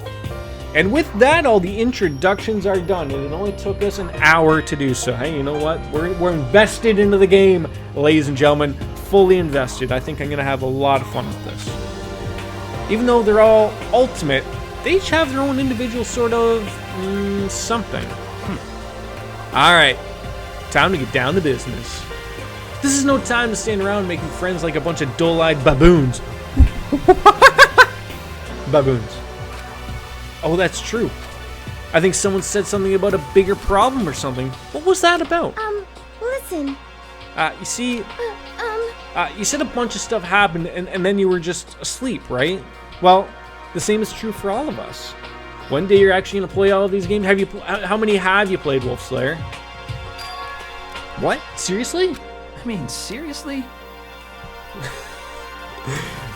[SPEAKER 2] And with that, all the introductions are done, and it only took us an hour to do so. Hey, you know what? We're invested into the game, ladies and gentlemen. Fully invested. I think I'm going to have a lot of fun with this. Even though they're all ultimate, they each have their own individual sort of something. Alright, time to get down to business. This is no time to stand around making friends like a bunch of dull-eyed baboons. Baboons. Oh, that's true. I think someone said something about a bigger problem or something. What was that about?
[SPEAKER 5] Listen.
[SPEAKER 2] You see, you said a bunch of stuff happened and then you were just asleep, right? Well, the same is true for all of us. One day you're actually gonna play all of these games. How many have you played, Wolf Slayer? What? Seriously?
[SPEAKER 4] I mean, seriously?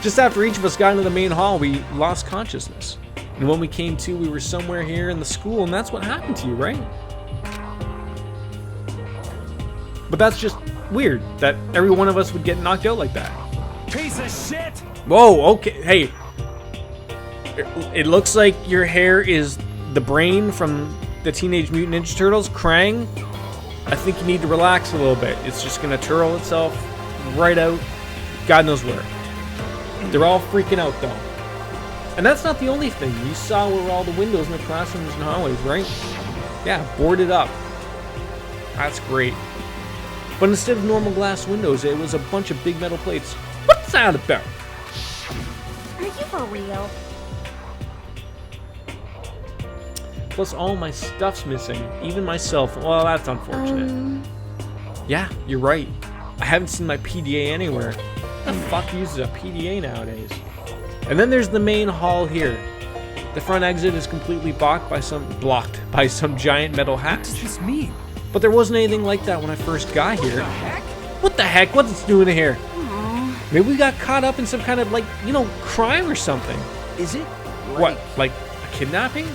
[SPEAKER 2] Just after each of us got into the main hall, we lost consciousness. And when we came to, we were somewhere here in the school, and that's what happened to you, right? But that's just weird, that every one of us would get knocked out like that.
[SPEAKER 4] Piece of shit!
[SPEAKER 2] Whoa, okay, hey. It looks like your hair is the brain from the Teenage Mutant Ninja Turtles, Krang. I think you need to relax a little bit. It's just gonna twirl itself right out, God knows where. They're all freaking out though. And that's not the only thing. You saw where all the windows in the classrooms and hallways, right? Yeah, boarded up. That's great. But instead of normal glass windows, it was a bunch of big metal plates. What's that about?
[SPEAKER 5] Are you for real?
[SPEAKER 2] Plus all my stuff's missing, even my cell phone. Well, that's unfortunate. Yeah, you're right. I haven't seen my PDA anywhere. Who the fuck uses a PDA nowadays? And then there's the main hall here. The front exit is completely blocked by some giant metal hatch.
[SPEAKER 4] What does this mean?
[SPEAKER 2] But there wasn't anything like that when I first got here.
[SPEAKER 4] What the heck?
[SPEAKER 2] What the heck? What's it doing here? Maybe we got caught up in some kind of, like, you know, crime or something.
[SPEAKER 4] Is it?
[SPEAKER 2] What? Like a kidnapping?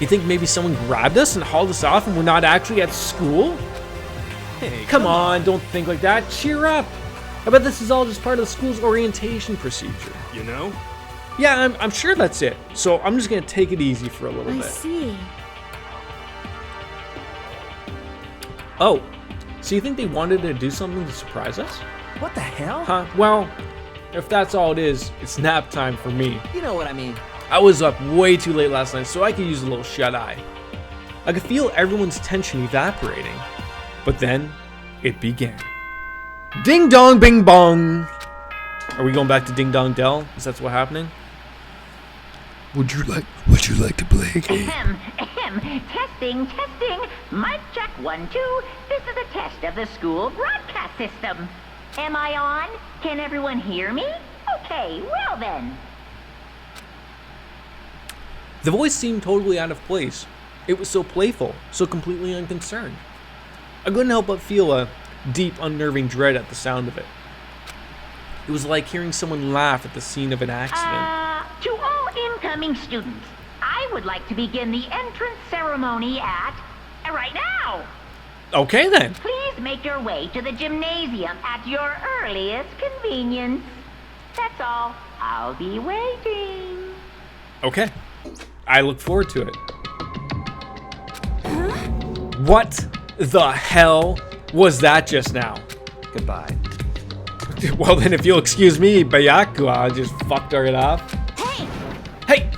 [SPEAKER 2] You think maybe someone grabbed us and hauled us off and we're not actually at school?
[SPEAKER 4] Hey,
[SPEAKER 2] Come on, don't think like that. Cheer up. I bet this is all just part of the school's orientation procedure.
[SPEAKER 13] You know?
[SPEAKER 2] Yeah, I'm sure that's it. So I'm just gonna take it easy for a little bit.
[SPEAKER 5] I see.
[SPEAKER 2] Oh, so you think they wanted to do something to surprise us?
[SPEAKER 4] What the hell?
[SPEAKER 2] Huh? Well, if that's all it is, it's nap time for me.
[SPEAKER 4] You know what I mean.
[SPEAKER 2] I was up way too late last night, so I could use a little shut-eye. I could feel everyone's tension evaporating. But then, it began. Ding dong bing bong! Are we going back to Ding Dong Dell? Is that what's happening?
[SPEAKER 13] Would you like to play a game?
[SPEAKER 14] Testing. Mic check 1, 2. This is a test of the school broadcast system. Am I on? Can everyone hear me? Okay, well then.
[SPEAKER 2] The voice seemed totally out of place. It was so playful, so completely unconcerned. I couldn't help but feel a deep, unnerving dread at the sound of it. It was like hearing someone laugh at the scene of an accident.
[SPEAKER 14] To all incoming students, I would like to begin the entrance ceremony right now.
[SPEAKER 2] Okay then.
[SPEAKER 14] Please make your way to the gymnasium at your earliest convenience. That's all. I'll be waiting.
[SPEAKER 2] Okay. I look forward to it. What the hell was that just now?
[SPEAKER 12] Goodbye.
[SPEAKER 2] Well then, if you'll excuse me, Bayaku, I just fucked her off. Hey!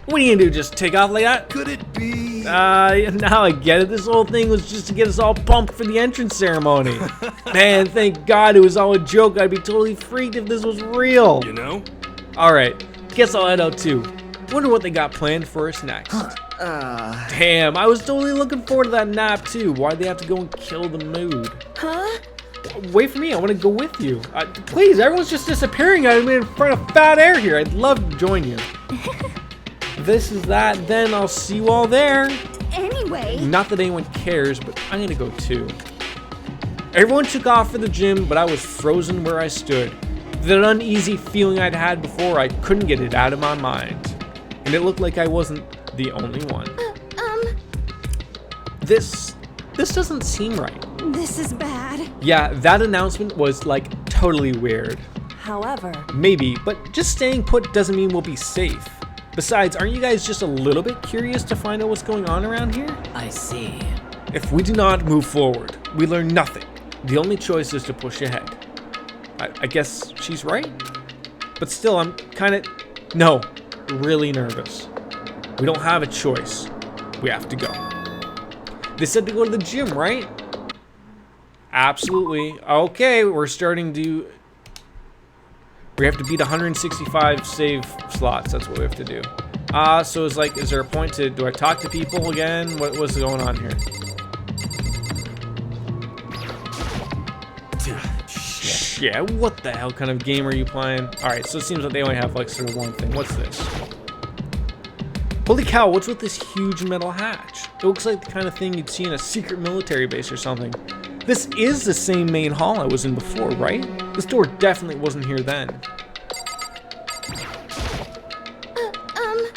[SPEAKER 2] What are you gonna do, just take off like that?
[SPEAKER 13] Could it be?
[SPEAKER 2] Now I get it. This whole thing was just to get us all pumped for the entrance ceremony. Man, thank God it was all a joke. I'd be totally freaked if this was real.
[SPEAKER 13] You know?
[SPEAKER 2] Alright, guess I'll head out too. Wonder what they got planned for us next. Damn, I was totally looking forward to that nap too. Why'd they have to go and kill the mood?
[SPEAKER 5] Huh?
[SPEAKER 2] Wait for me, I want to go with you. Please, everyone's just disappearing. I'm in front of fat air here. I'd love to join you. This is that, then I'll see you all there.
[SPEAKER 5] Anyway.
[SPEAKER 2] Not that anyone cares, but I'm gonna go too. Everyone took off for the gym, but I was frozen where I stood. That uneasy feeling I'd had before, I couldn't get it out of my mind. And it looked like I wasn't the only one. This this doesn't seem right.
[SPEAKER 8] This is bad.
[SPEAKER 2] Yeah, that announcement was like totally weird.
[SPEAKER 10] However,
[SPEAKER 2] Maybe, but just staying put doesn't mean we'll be safe. Besides, aren't you guys just a little bit curious to find out what's going on around here?
[SPEAKER 6] I see.
[SPEAKER 2] If we do not move forward, we learn nothing. The only choice is to push ahead. I guess she's right? But still, I'm really nervous. We don't have a choice. We have to go. They said to go to the gym, right? Absolutely. Okay, we're starting to... We have to beat 165 save slots. That's what we have to do. So it's like, is there a point to... Do I talk to people again? What's going on here? Yeah, what the hell kind of game are you playing? Alright, so it seems like they only have like sort of one thing. What's this? Holy cow, what's with this huge metal hatch? It looks like the kind of thing you'd see in a secret military base or something. This is the same main hall I was in before, right? This door definitely wasn't here then.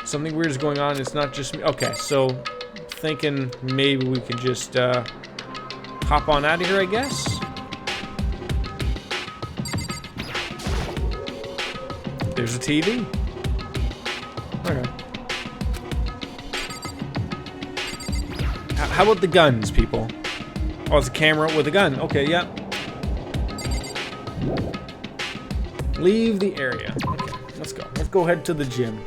[SPEAKER 2] Something weird is going on, it's not just me. Okay, so thinking maybe we can just hop on out of here, I guess. There's a TV. Okay. How about the guns, people? Oh, it's a camera with a gun. Okay, yeah. Leave the area. Okay, let's go. Let's go head to the gym.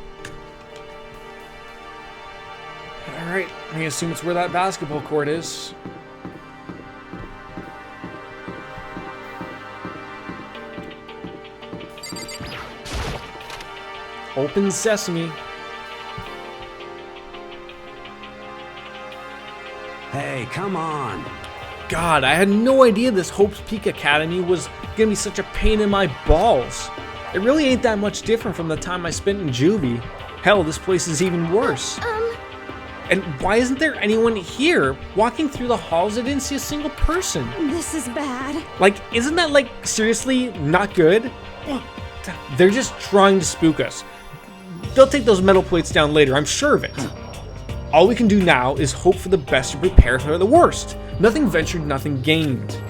[SPEAKER 2] Alright, I assume it's where that basketball court is. Open sesame.
[SPEAKER 11] Hey, come on.
[SPEAKER 2] God, I had no idea this Hope's Peak Academy was gonna be such a pain in my balls. It really ain't that much different from the time I spent in juvie. Hell, this place is even worse. And why isn't there anyone here? Walking through the halls, I didn't see a single person.
[SPEAKER 8] This is bad.
[SPEAKER 2] Like, isn't that, like, seriously not good? They're just trying to spook us. They'll take those metal plates down later, I'm sure of it. All we can do now is hope for the best and prepare for the worst. Nothing ventured, nothing gained.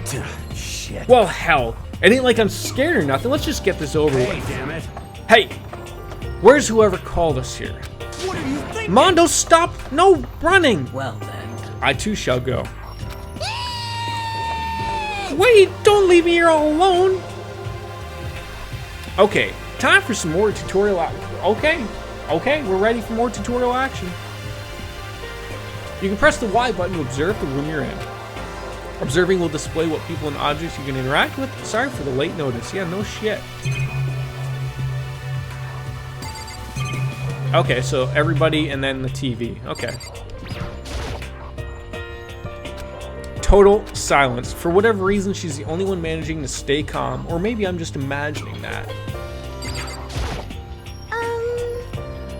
[SPEAKER 11] Shit.
[SPEAKER 2] Well, hell. It ain't like I'm scared or nothing. Let's just get this over with.
[SPEAKER 11] Hey, damn it.
[SPEAKER 2] Hey, where's whoever called us here?
[SPEAKER 11] What are you thinking?
[SPEAKER 2] Mondo, stop! No running!
[SPEAKER 6] Well then.
[SPEAKER 2] I too shall go. Wait, don't leave me here all alone. Okay, time for some more tutorial action. Okay, we're ready for more tutorial action. You can press the Y button to observe the room you're in. Observing will display what people and objects you can interact with. Sorry for the late notice. Yeah, no shit. Okay, so everybody and then the TV. Okay. Total silence. For whatever reason, she's the only one managing to stay calm. Or maybe I'm just imagining that.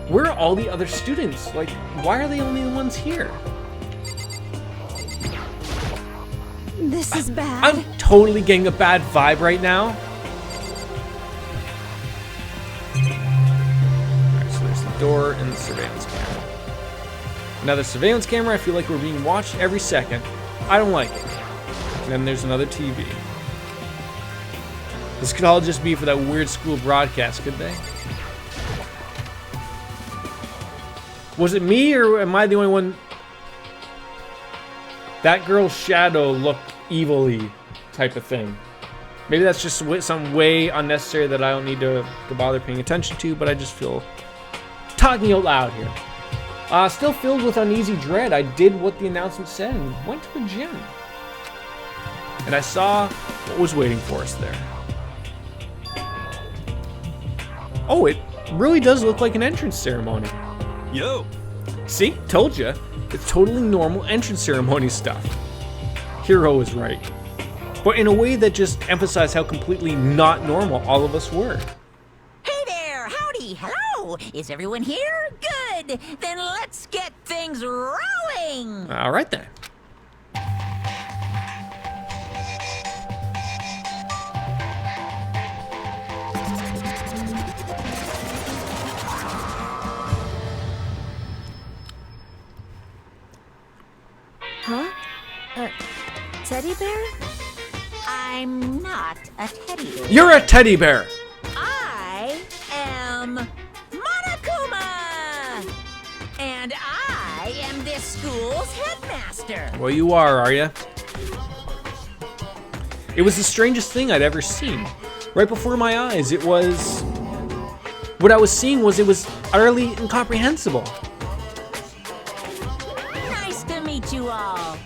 [SPEAKER 2] Where are all the other students? Like, why are they only the ones here?
[SPEAKER 8] This is bad.
[SPEAKER 2] I'm totally getting a bad vibe right now. Alright, so there's the door and the surveillance camera. Another surveillance camera. I feel like we're being watched every second. I don't like it. And then there's another TV. This could all just be for that weird school broadcast, could they? Was it me, or am I the only one? That girl's shadow looked evilly type of thing. Maybe that's just some way unnecessary that I don't need to bother paying attention to, but I just feel talking out loud here. Still filled with uneasy dread, I did what the announcement said and went to the gym. And I saw what was waiting for us there. Oh, it really does look like an entrance ceremony.
[SPEAKER 11] Yo!
[SPEAKER 2] See? Told ya. It's totally normal entrance ceremony stuff. Hero is right. But in a way that just emphasized how completely not normal all of us were.
[SPEAKER 6] Hey there! Howdy! Hello! Is everyone here? Good! Then let's get things rolling!
[SPEAKER 2] Alright then.
[SPEAKER 5] Huh? teddy bear?
[SPEAKER 6] I'm not a teddy bear.
[SPEAKER 2] You're a teddy bear!
[SPEAKER 6] I am Monokuma! And I am this school's headmaster.
[SPEAKER 2] Well, you are ya? It was the strangest thing I'd ever seen. Right before my eyes, it was... What I was seeing was, it was utterly incomprehensible.
[SPEAKER 6] Nice to meet you all.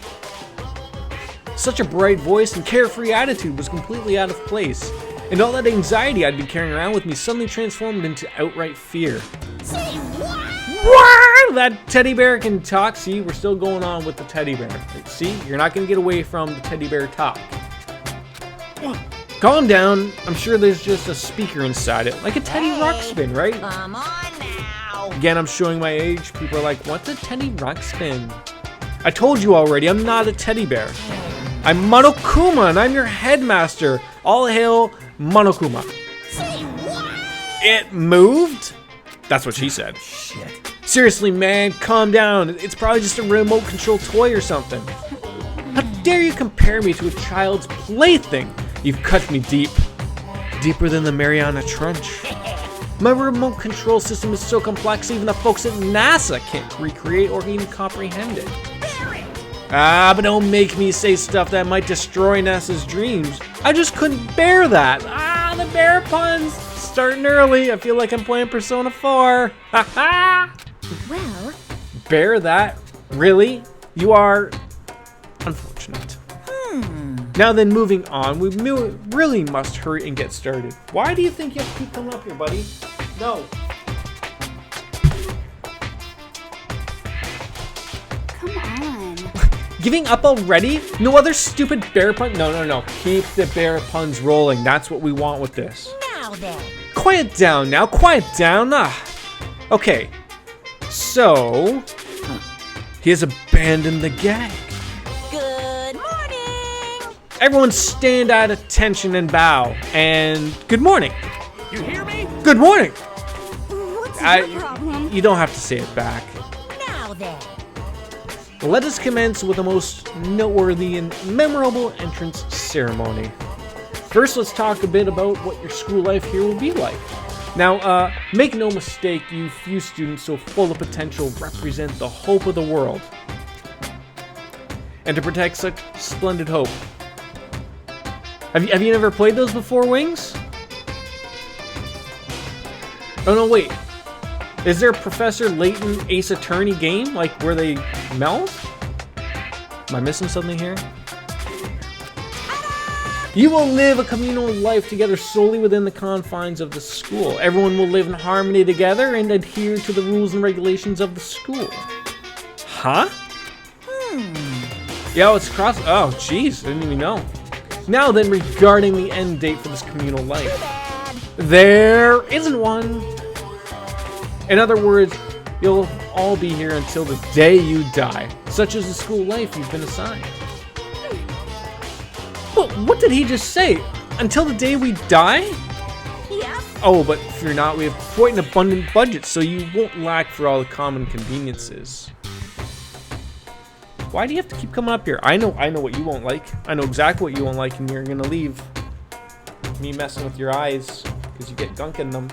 [SPEAKER 2] Such a bright voice and carefree attitude was completely out of place. And all that anxiety I'd been carrying around with me suddenly transformed into outright fear.
[SPEAKER 6] Say what?
[SPEAKER 2] What? That teddy bear can talk. See, we're still going on with the teddy bear. See, you're not going to get away from the teddy bear talk. Calm down. I'm sure there's just a speaker inside it, like a Teddy Ruxpin, right?
[SPEAKER 6] Come on now.
[SPEAKER 2] Again, I'm showing my age. People are like, what's a Teddy Ruxpin? I told you already, I'm not a teddy bear. I'm Monokuma, and I'm your headmaster. All hail Monokuma.
[SPEAKER 6] Say what?
[SPEAKER 2] It moved? That's what she said.
[SPEAKER 4] Shit.
[SPEAKER 2] Seriously, man, calm down. It's probably just a remote control toy or something. How dare you compare me to a child's plaything? You've cut me deep. Deeper than the Mariana Trench. My remote control system is so complex even the folks at NASA can't recreate or even comprehend it. But don't make me say stuff that might destroy NASA's dreams. I just couldn't bear that. The bear puns. Starting early. I feel like I'm playing Persona 4.
[SPEAKER 5] Well...
[SPEAKER 2] Bear that? Really? You are... unfortunate. Now then, moving on, we really must hurry and get started. Why do you think you have to keep coming up here, buddy? No.
[SPEAKER 8] Come on.
[SPEAKER 2] Giving up already? No other stupid bear pun? No. Keep the bear puns rolling. That's what we want with this.
[SPEAKER 6] Now then.
[SPEAKER 2] Quiet down now. Quiet down. Okay. So... he has abandoned the gang.
[SPEAKER 6] Good morning.
[SPEAKER 2] Everyone stand at attention and bow. And good morning.
[SPEAKER 7] You hear me?
[SPEAKER 2] Good morning.
[SPEAKER 8] What's your problem?
[SPEAKER 2] You don't have to say it back.
[SPEAKER 6] Now then.
[SPEAKER 2] Let us commence with the most noteworthy and memorable entrance ceremony. First, let's talk a bit about what your school life here will be like. Now, make no mistake, you few students so full of potential represent the hope of the world. And to protect such splendid hope. Have you never played those before, Wings? Oh no, wait. Is there a Professor Layton Ace Attorney game, like where they meld? Am I missing something here? You will live a communal life together solely within the confines of the school. Everyone will live in harmony together and adhere to the rules and regulations of the school. Huh? Yo, it's cross. Oh, jeez, I didn't even know. Now then, regarding the end date for this communal life. There isn't one. In other words, you'll all be here until the day you die. Such is the school life you've been assigned. Well, what did he just say? Until the day we die?
[SPEAKER 6] Yeah.
[SPEAKER 2] Oh, but fear not, we have quite an abundant budget, so you won't lack for all the common conveniences. Why do you have to keep coming up here? I know what you won't like. I know exactly what you won't like, and you're gonna leave. Me messing with your eyes, because you get gunk in them.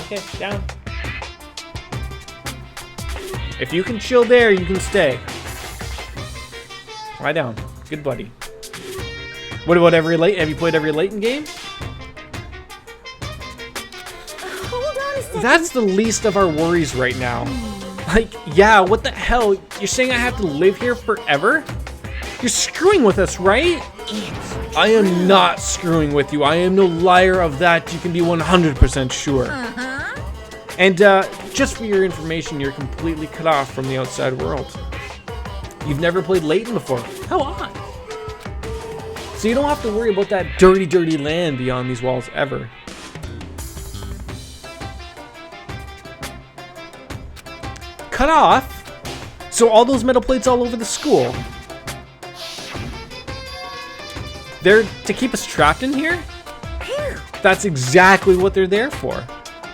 [SPEAKER 2] Okay, down. If you can chill there, you can stay. Lie down. Good buddy. What about every late? Have you played every Layton game?
[SPEAKER 5] Hold on a second.
[SPEAKER 2] That's the least of our worries right now. Like, yeah, what the hell? You're saying I have to live here forever? You're screwing with us, right? I am not screwing with you. I am no liar of that. You can be 100% sure. And just for your information, you're completely cut off from the outside world. You've never played Layton before. How odd. So you don't have to worry about that dirty, dirty land beyond these walls ever. Cut off? So all those metal plates all over the school, they're to keep us trapped in here? That's exactly what they're there for.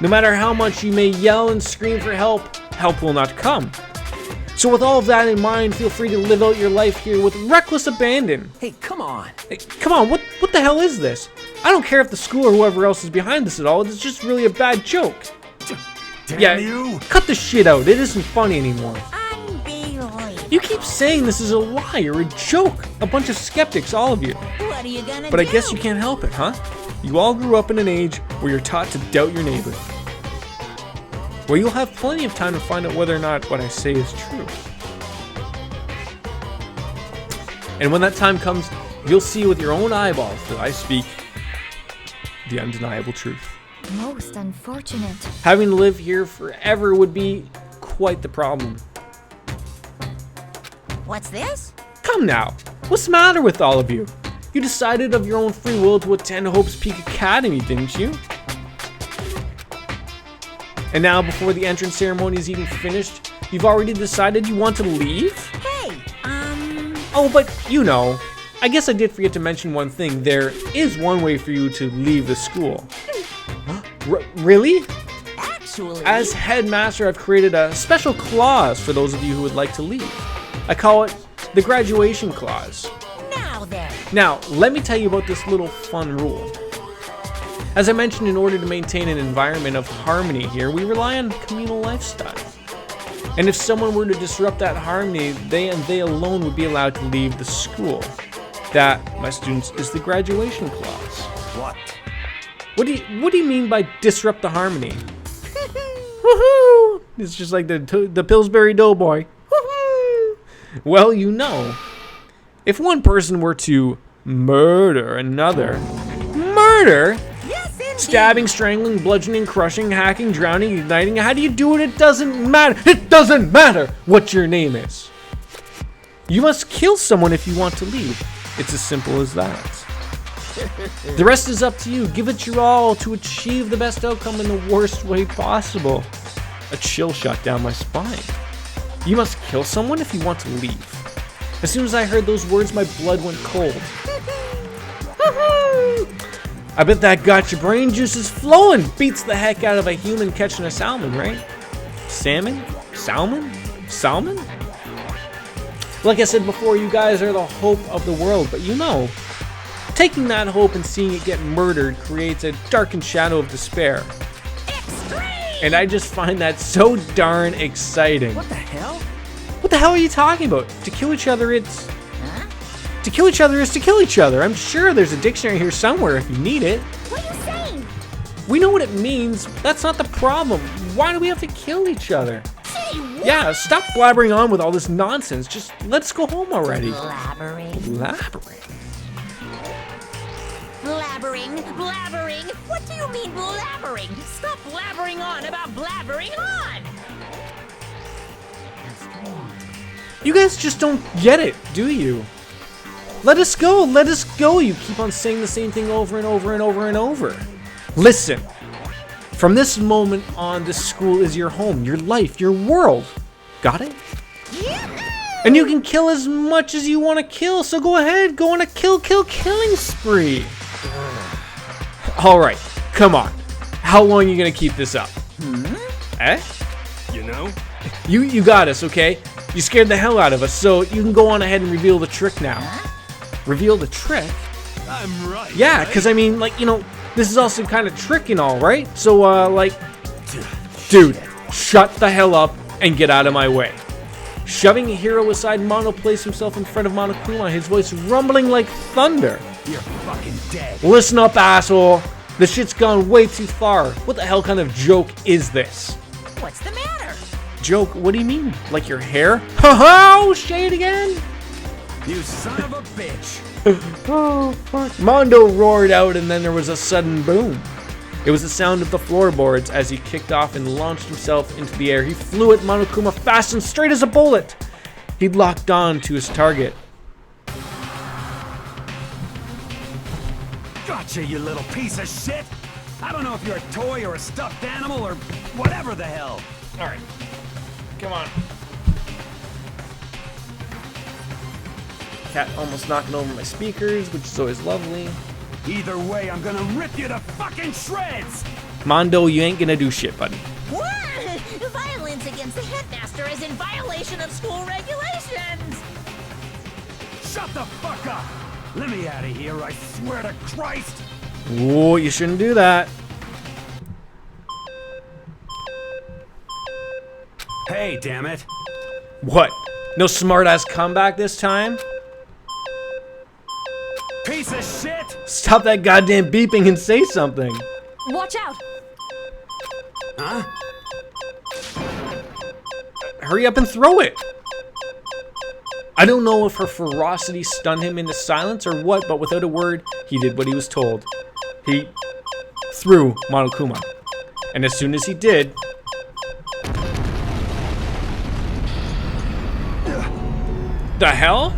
[SPEAKER 2] No matter how much you may yell and scream for help, help will not come. So with all of that in mind, feel free to live out your life here with reckless abandon.
[SPEAKER 4] Hey, come on.
[SPEAKER 2] Hey, come on, what the hell is this? I don't care if the school or whoever else is behind this at all, it's just really a bad joke.
[SPEAKER 15] Damn you!
[SPEAKER 2] Cut the shit out, it isn't funny anymore.
[SPEAKER 6] Unbelievable.
[SPEAKER 2] You keep saying this is a lie or a joke. A bunch of skeptics, all of you.
[SPEAKER 6] What are you gonna
[SPEAKER 2] But I
[SPEAKER 6] do?
[SPEAKER 2] guess you can't help it, huh? You all grew up in an age where you're taught to doubt your neighbor. Well, you'll have plenty of time to find out whether or not what I say is true. And when that time comes, you'll see with your own eyeballs that I speak the undeniable truth.
[SPEAKER 9] Most unfortunate.
[SPEAKER 2] Having to live here forever would be quite the problem.
[SPEAKER 6] What's this?
[SPEAKER 2] Come now, what's the matter with all of you? You decided of your own free will to attend Hope's Peak Academy, didn't you? And now, before the entrance ceremony is even finished, you've already decided you want to leave?
[SPEAKER 6] Hey,
[SPEAKER 2] Oh, but you know, I guess I did forget to mention one thing. There is one way for you to leave the school. Really?
[SPEAKER 6] Actually...
[SPEAKER 2] As headmaster, I've created a special clause for those of you who would like to leave. I call it the graduation clause.
[SPEAKER 6] Now then.
[SPEAKER 2] Now, let me tell you about this little fun rule. As I mentioned, in order to maintain an environment of harmony here, we rely on communal lifestyle. And if someone were to disrupt that harmony, they and they alone would be allowed to leave the school. That, my students, is the graduation clause.
[SPEAKER 15] What?
[SPEAKER 2] What do you mean by disrupt the harmony? Woohoo! It's just like the Pillsbury Doughboy. Woohoo! Well, you know, if one person were to murder another, murder?
[SPEAKER 6] Yes, indeed.
[SPEAKER 2] Stabbing, strangling, bludgeoning, crushing, hacking, drowning, igniting. How do you do it? It doesn't matter. It doesn't matter what your name is. You must kill someone if you want to leave. It's as simple as that. The rest is up to you. Give it your all to achieve the best outcome in the worst way possible. A chill shot down my spine. You must kill someone if you want to leave. As soon as I heard those words, my blood went cold. I bet that got your brain juices flowing. Beats the heck out of a human catching a salmon, right? Salmon? Salmon? Salmon? Like I said before, you guys are the hope of the world, but you know, taking that hope and seeing it get murdered creates a darkened shadow of despair.
[SPEAKER 6] Extreme!
[SPEAKER 2] And I just find that so darn exciting.
[SPEAKER 4] What the hell?
[SPEAKER 2] What the hell are you talking about? To kill each other, it's...
[SPEAKER 6] Huh?
[SPEAKER 2] To kill each other is to kill each other. I'm sure there's a dictionary here somewhere if you need it.
[SPEAKER 6] What are you saying?
[SPEAKER 2] We know what it means. That's not the problem. Why do we have to kill each other?
[SPEAKER 6] Say what?
[SPEAKER 2] Yeah, stop blabbering on with all this nonsense. Just let's go home already.
[SPEAKER 6] Blabbering.
[SPEAKER 2] Blabbering?
[SPEAKER 6] Blabbering. What do you mean blabbering? Stop blabbering on about blabbering on.
[SPEAKER 2] You guys just don't get it, do you? Let us go, let us go. You keep on saying the same thing over and over and over and over. Listen, from this moment on, this school is your home, your life, your world. Got it?
[SPEAKER 6] Yeah.
[SPEAKER 2] And you can kill as much as you want to kill, so go ahead, go on a killing spree. Alright, come on. How long are you gonna keep this up? Eh?
[SPEAKER 15] You know?
[SPEAKER 2] You got us, okay? You scared the hell out of us, so you can go on ahead and reveal the trick now. Reveal the trick?
[SPEAKER 15] I'm right.
[SPEAKER 2] Yeah, because I mean, like, you know, this is also kind of trick and all, right? So, like... Dude, shut the hell up and get out of my way. Shoving Hiro aside, Mono placed himself in front of Monokuma, his voice rumbling like thunder.
[SPEAKER 15] You're fucking dead.
[SPEAKER 2] Listen up, asshole. This shit's gone way too far. What the hell kind of joke is this?
[SPEAKER 6] What's the matter?
[SPEAKER 2] Joke? What do you mean? Like your hair? Ha-ha! Shade again?
[SPEAKER 15] You son of a bitch.
[SPEAKER 2] Oh, fuck. Mondo roared out, and then there was a sudden boom. It was the sound of the floorboards as he kicked off and launched himself into the air. He flew at Monokuma fast and straight as a bullet. He'd locked on to his target.
[SPEAKER 15] Gotcha, you little piece of shit. I don't know if you're a toy or a stuffed animal or whatever the hell.
[SPEAKER 2] All right. Come on. Cat almost knocking over my speakers, which is always lovely.
[SPEAKER 15] Either way, I'm gonna rip you to fucking shreds!
[SPEAKER 2] Mondo, you ain't gonna do shit, buddy.
[SPEAKER 6] What? Violence against the headmaster is in violation of school regulations!
[SPEAKER 15] Shut the fuck up! Let me out of here, I swear to Christ!
[SPEAKER 2] Whoa, you shouldn't do that.
[SPEAKER 15] Hey, damn it.
[SPEAKER 2] What? No smart-ass comeback this time?
[SPEAKER 15] Piece of shit!
[SPEAKER 2] Stop that goddamn beeping and say something.
[SPEAKER 8] Watch out!
[SPEAKER 15] Huh?
[SPEAKER 2] Hurry up and throw it. I don't know if her ferocity stunned him into silence or what, but without a word, he did what he was told. He threw Monokuma. And as soon as he did... The hell?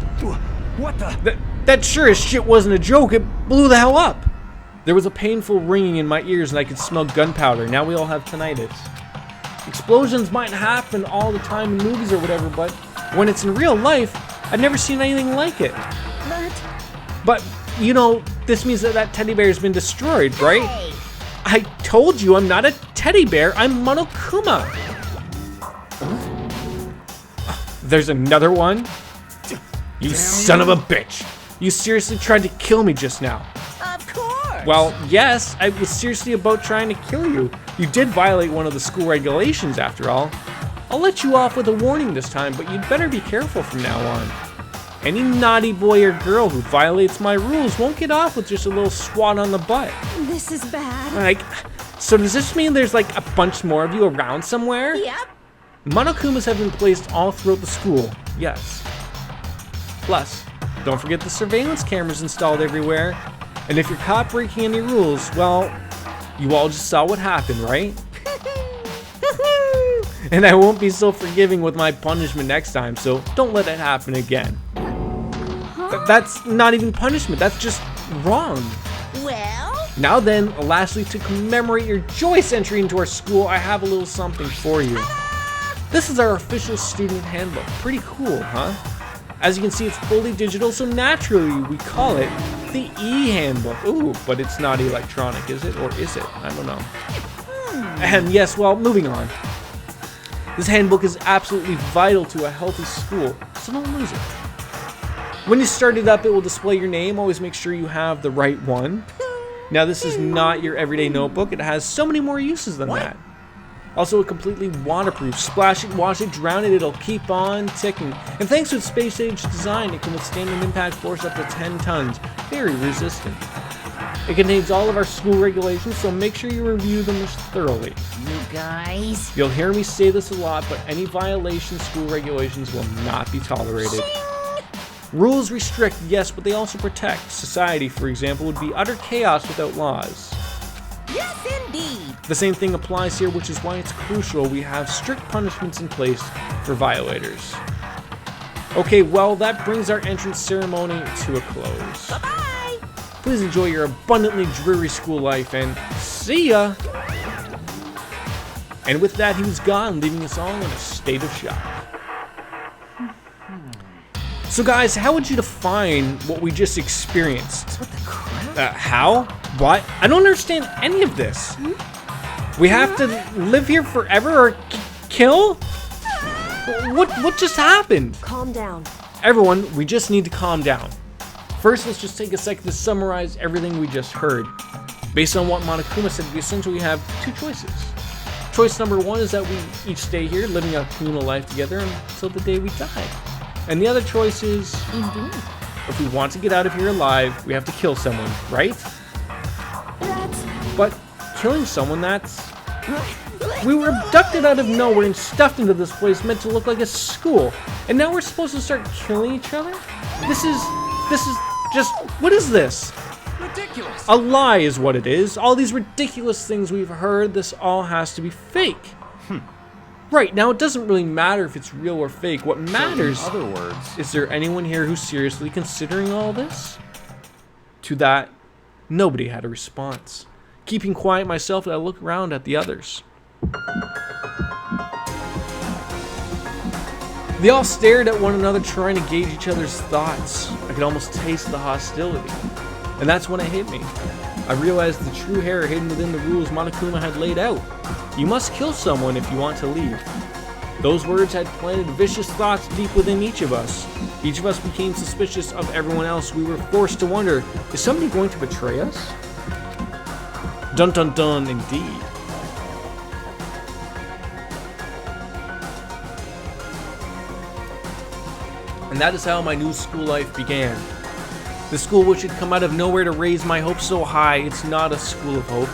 [SPEAKER 15] What the?
[SPEAKER 2] That sure as shit wasn't a joke. It blew the hell up. There was a painful ringing in my ears and I could smell gunpowder. Now we all have tinnitus. Explosions might happen all the time in movies or whatever, but when it's in real life, I've never seen anything like it. But, you know, this means that that teddy bear has been destroyed, right?
[SPEAKER 6] Hey.
[SPEAKER 2] I told you I'm not a teddy bear, I'm Monokuma. There's another one? You son of a bitch. You seriously tried to kill me just now.
[SPEAKER 6] Of course!
[SPEAKER 2] Well, yes, I was seriously about trying to kill you. You did violate one of the school regulations after all. I'll let you off with a warning this time, but you'd better be careful from now on. Any naughty boy or girl who violates my rules won't get off with just a little swat on the butt.
[SPEAKER 8] This is bad.
[SPEAKER 2] Like, so does this mean there's like a bunch more of you around somewhere?
[SPEAKER 6] Yep.
[SPEAKER 2] Monokumas have been placed all throughout the school, yes. Plus, don't forget the surveillance cameras installed everywhere. And if you're caught breaking any rules, well, you all just saw what happened, right? And I won't be so forgiving with my punishment next time, so don't let it happen again. That's not even punishment, that's just wrong.
[SPEAKER 6] Well?
[SPEAKER 2] Now then, lastly, to commemorate your joyous entry into our school, I have a little something for you. This is our official student handbook. Pretty cool, huh? As you can see, it's fully digital, so naturally we call it the e-handbook. Ooh, but it's not electronic, is it? Or is it? I don't know. And yes, well, moving on. This handbook is absolutely vital to a healthy school, so don't lose it. When you start it up, it will display your name. Always make sure you have the right one. Now, this is not your everyday notebook. It has so many more uses than that. Also, completely waterproof. Splash it, wash it, drown it, it'll keep on ticking. And thanks to its space-age design, it can withstand an impact force up to 10 tons. Very resistant. It contains all of our school regulations, so make sure you review them thoroughly.
[SPEAKER 6] You guys?
[SPEAKER 2] You'll hear me say this a lot, but any violation of school regulations will not be tolerated. Rules restrict, yes, but they also protect. Society, for example, would be utter chaos without laws.
[SPEAKER 6] Yes, indeed.
[SPEAKER 2] The same thing applies here, which is why it's crucial we have strict punishments in place for violators. Okay, well, that brings our entrance ceremony to a close.
[SPEAKER 6] Bye-bye.
[SPEAKER 2] Please enjoy your abundantly dreary school life, and see ya! And with that, he was gone, leaving us all in a state of shock. So guys, how would you define what we just experienced?
[SPEAKER 3] What the crap?
[SPEAKER 2] How? What? I don't understand any of this. We have to live here forever or kill? What just happened?
[SPEAKER 10] Calm down.
[SPEAKER 2] Everyone, we just need to calm down. First, let's just take a second to summarize everything we just heard. Based on what Monokuma said, we essentially have two choices. Choice number one is that we each stay here, living a communal life together until the day we die. And the other choice is, if we want to get out of here alive, we have to kill someone, right? But killing someone, that's... We were abducted out of nowhere and stuffed into this place meant to look like a school. And now we're supposed to start killing each other? This is just, what is this?
[SPEAKER 7] Ridiculous.
[SPEAKER 2] A lie is what it is. All these ridiculous things we've heard, this all has to be fake. Right, now it doesn't really matter if it's real or fake. What matters,
[SPEAKER 12] So in other words,
[SPEAKER 2] is there anyone here who's seriously considering all this? To that, nobody had a response. Keeping quiet myself, I look around at the others. They all stared at one another, trying to gauge each other's thoughts. I could almost taste the hostility. And that's when it hit me. I realized the true horror hidden within the rules Monokuma had laid out. You must kill someone if you want to leave. Those words had planted vicious thoughts deep within each of us. Each of us became suspicious of everyone else. We were forced to wonder, is somebody going to betray us? Dun dun dun, indeed. And that is how my new school life began. The school which had come out of nowhere to raise my hopes so high. It's not a school of hope.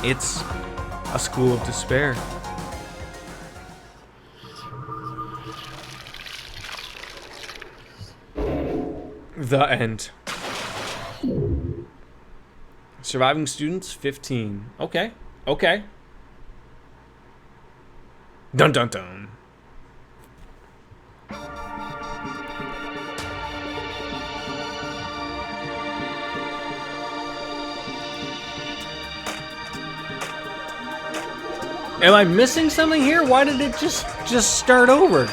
[SPEAKER 2] It's a school of despair. The end. Surviving students, 15. Okay. Okay. Dun dun dun. Am I missing something here? Why did it just start over?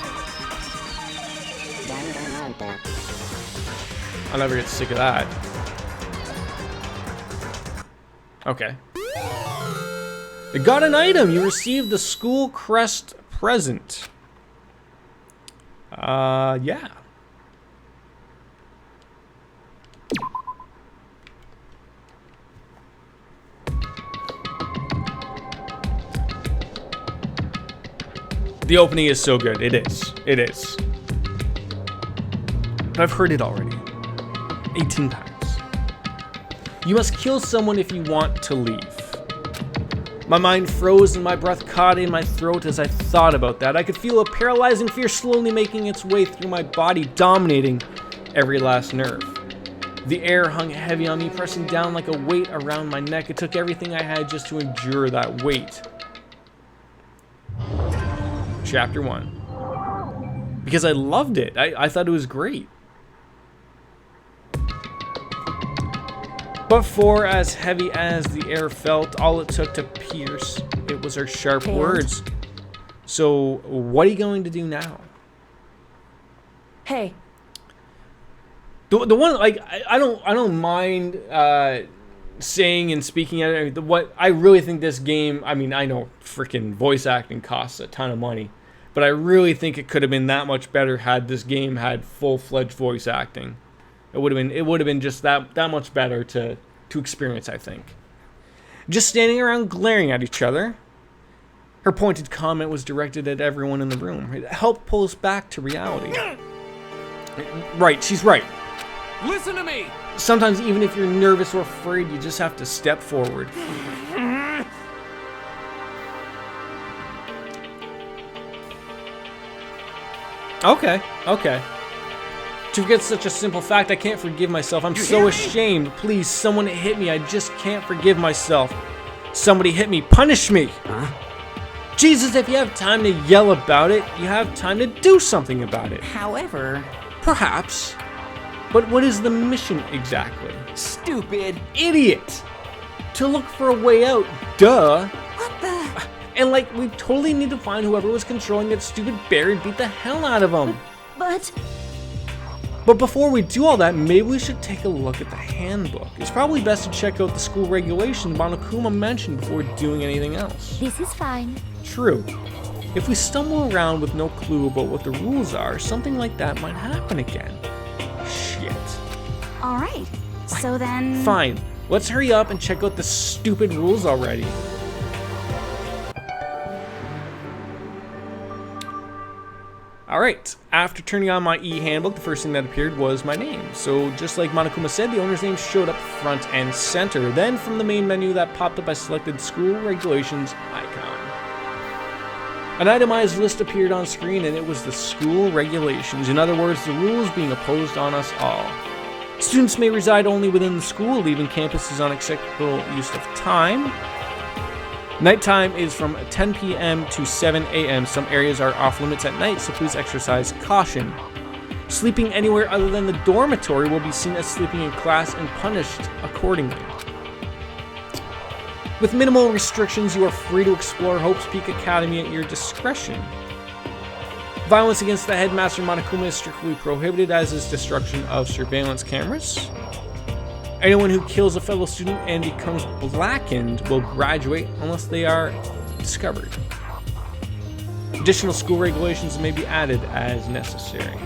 [SPEAKER 2] I'll never get sick of that. Okay. You got an item. You received the school crest present. Yeah. The opening is so good. It is. It is. But I've heard it already. 18 times. You must kill someone if you want to leave. My mind froze and my breath caught in my throat as I thought about that. I could feel a paralyzing fear slowly making its way through my body, dominating every last nerve. The air hung heavy on me, pressing down like a weight around my neck. It took everything I had just to endure that weight. Chapter 1. Because I loved it. I thought it was great. But for as heavy as the air felt, all it took to pierce, it was her sharp words. So, what are you going to do now?
[SPEAKER 10] Hey.
[SPEAKER 2] The one, like, I don't mind saying and speaking at it. What I really think this game, I mean, I know freaking voice acting costs a ton of money, but I really think it could have been that much better had this game had full-fledged voice acting. It would have been just that much better to experience, I think. Just standing around glaring at each other. Her pointed comment was directed at everyone in the room. It helped pull us back to reality. Right, she's right.
[SPEAKER 7] Listen to me!
[SPEAKER 2] Sometimes even if you're nervous or afraid, you just have to step forward. Okay, okay. To forget such a simple fact, I can't forgive myself. I'm so ashamed. Please, someone hit me. I just can't forgive myself. Somebody hit me. Punish me. Huh? Jesus, if you have time to yell about it, you have time to do something about it.
[SPEAKER 6] However...
[SPEAKER 2] Perhaps. But what is the mission exactly?
[SPEAKER 4] Stupid
[SPEAKER 2] idiot. To look for a way out. Duh.
[SPEAKER 6] What the?
[SPEAKER 2] And like, we totally need to find whoever was controlling that stupid bear and beat the hell out of him. But before we do all that, maybe we should take a look at the handbook. It's probably best to check out the school regulations Monokuma mentioned before doing anything else.
[SPEAKER 9] This is fine.
[SPEAKER 2] True. If we stumble around with no clue about what the rules are, something like that might happen again. Shit.
[SPEAKER 8] Alright, so then...
[SPEAKER 2] Fine. Let's hurry up and check out the stupid rules already. Alright, after turning on my e-handbook, the first thing that appeared was my name. So just like Monokuma said, the owner's name showed up front and center. Then from the main menu that popped up, I selected the school regulations icon. An itemized list appeared on screen and it was the school regulations. In other words, the rules being imposed on us all. Students may reside only within the school, leaving campus is unacceptable use of time. Nighttime is from 10 p.m. to 7 a.m. Some areas are off limits at night, so please exercise caution. Sleeping anywhere other than the dormitory will be seen as sleeping in class and punished accordingly. With minimal restrictions, you are free to explore Hope's Peak Academy at your discretion. Violence against the headmaster Monokuma is strictly prohibited, as is destruction of surveillance cameras. Anyone who kills a fellow student and becomes blackened will graduate unless they are discovered. Additional school regulations may be added as necessary.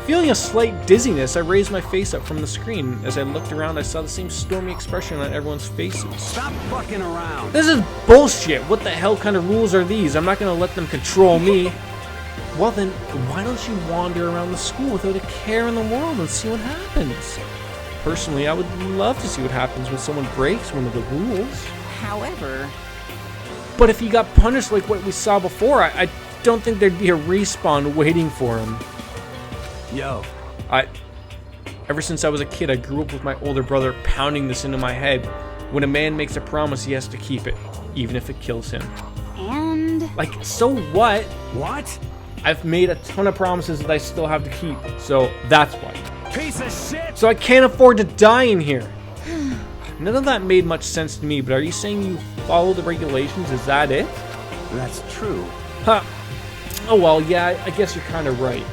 [SPEAKER 2] Feeling a slight dizziness, I raised my face up from the screen. As I looked around, I saw the same stormy expression on everyone's faces.
[SPEAKER 15] Stop fucking around.
[SPEAKER 2] This is bullshit. What the hell kind of rules are these? I'm not gonna let them control me. Well then, why don't you wander around the school without a care in the world and see what happens? Personally, I would love to see what happens when someone breaks one of the rules.
[SPEAKER 6] However...
[SPEAKER 2] But if he got punished like what we saw before, I don't think there'd be a respawn waiting for him.
[SPEAKER 15] Yo.
[SPEAKER 2] Ever since I was a kid, I grew up with my older brother pounding this into my head. When a man makes a promise, he has to keep it, even if it kills him.
[SPEAKER 8] And?
[SPEAKER 2] Like, so what?
[SPEAKER 15] What?
[SPEAKER 2] I've made a ton of promises that I still have to keep, so that's why.
[SPEAKER 15] Piece of shit!
[SPEAKER 2] So I can't afford to die in here. None of that made much sense to me, but are you saying you follow the regulations? Is that it?
[SPEAKER 15] That's true.
[SPEAKER 2] Huh. Oh well, yeah, I guess you're kind of right.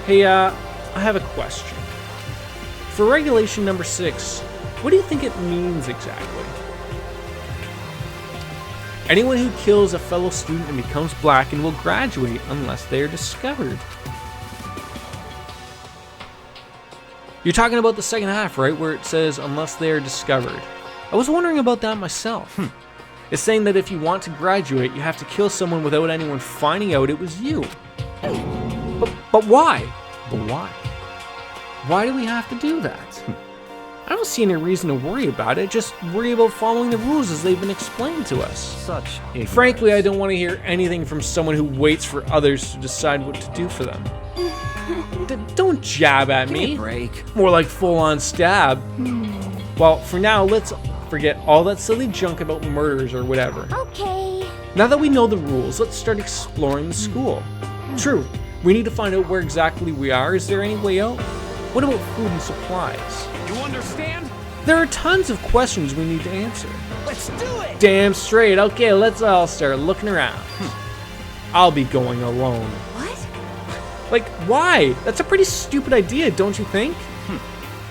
[SPEAKER 2] Hey, I have a question. For regulation number 6, what do you think it means exactly? Anyone who kills a fellow student and becomes blackened will graduate unless they are discovered. You're talking about the second half, right? Where it says, unless they are discovered. I was wondering about that myself. It's saying that if you want to graduate, you have to kill someone without anyone finding out it was you. But why? But why? Why do we have to do that? I don't see any reason to worry about it. Just worry about following the rules as they've been explained to us.
[SPEAKER 12] Such ignorance.
[SPEAKER 2] Frankly, I don't want to hear anything from someone who waits for others to decide what to do for them. Don't jab at me.
[SPEAKER 15] Give me a break.
[SPEAKER 2] More like full-on stab. Well, for now, let's forget all that silly junk about murders or whatever.
[SPEAKER 5] Okay.
[SPEAKER 2] Now that we know the rules, let's start exploring the school. True, we need to find out where exactly we are. Is there any way out? What about food and supplies?
[SPEAKER 7] You understand?
[SPEAKER 2] There are tons of questions we need to answer.
[SPEAKER 15] Let's do it!
[SPEAKER 2] Damn straight. Okay, let's all start looking around. I'll be going alone.
[SPEAKER 5] What?
[SPEAKER 2] Like, why? That's a pretty stupid idea, don't you think?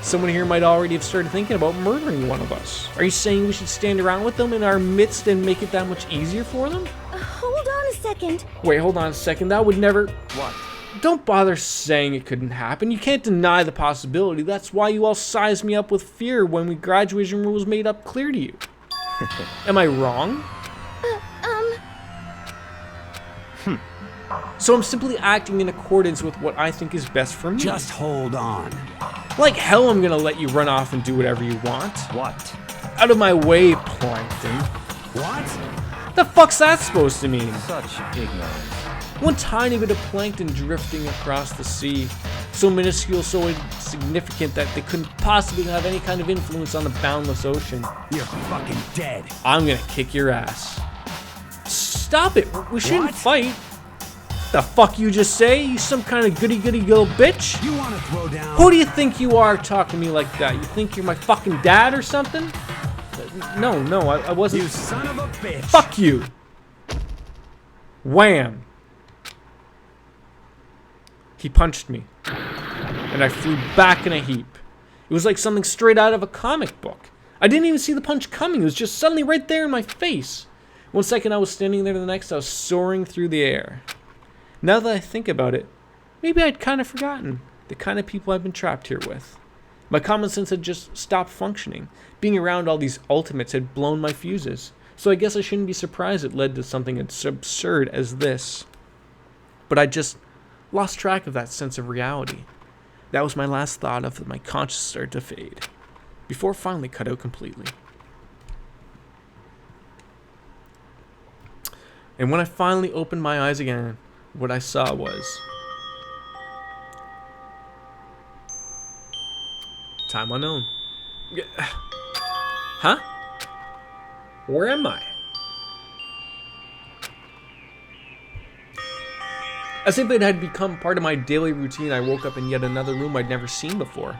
[SPEAKER 2] Someone here might already have started thinking about murdering one of us. Are you saying we should stand around with them in our midst and make it that much easier for them?
[SPEAKER 5] Hold on a second.
[SPEAKER 2] Wait, hold on a second. That would never...
[SPEAKER 12] What?
[SPEAKER 2] Don't bother saying it couldn't happen. You can't deny the possibility. That's why you all sized me up with fear when we graduation rules made up clear to you. Am I wrong? So I'm simply acting in accordance with what I think is best for me.
[SPEAKER 15] Just hold on.
[SPEAKER 2] Like hell I'm gonna let you run off and do whatever you want.
[SPEAKER 12] What?
[SPEAKER 2] Out of my way, Plankton.
[SPEAKER 15] What?
[SPEAKER 2] The fuck's that supposed to mean?
[SPEAKER 12] Such ignorance.
[SPEAKER 2] One tiny bit of plankton drifting across the sea. So minuscule, so insignificant that they couldn't possibly have any kind of influence on the boundless ocean.
[SPEAKER 15] You're fucking dead.
[SPEAKER 2] I'm gonna kick your ass. Stop it! We shouldn't fight. The fuck you just say? You some kind of goody little bitch?
[SPEAKER 15] You wanna throw down?
[SPEAKER 2] Who do you think you are talking to me like that? You think you're my fucking dad or something? No, I wasn't.
[SPEAKER 15] You son of a bitch.
[SPEAKER 2] Fuck you. Wham. He punched me, and I flew back in a heap. It was like something straight out of a comic book. I didn't even see the punch coming. It was just suddenly right there in my face. One second I was standing there, the next I was soaring through the air. Now that I think about it, maybe I'd kind of forgotten the kind of people I've been trapped here with. My common sense had just stopped functioning. Being around all these ultimates had blown my fuses. So I guess I shouldn't be surprised it led to something as absurd as this. But I just lost track of that sense of reality. That was my last thought of my conscience started to fade, before it finally cut out completely. And when I finally opened my eyes again, what I saw was... time unknown. Huh? Where am I? As if it had become part of my daily routine, I woke up in yet another room I'd never seen before.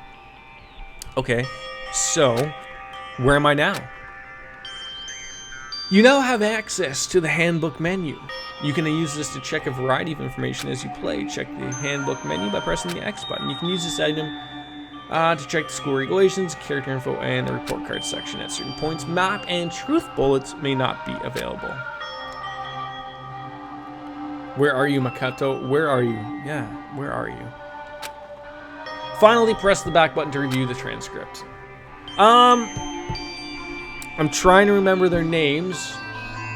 [SPEAKER 2] Okay, so, where am I now? You now have access to the handbook menu. You can use this to check a variety of information as you play. Check the handbook menu by pressing the X button. You can use this item To check the school regulations, character info, and the report card section. At certain points, map and truth bullets may not be available. Where are you, Makoto? Where are you? Yeah, where are you? Finally, press the back button to review the transcript. I'm trying to remember their names.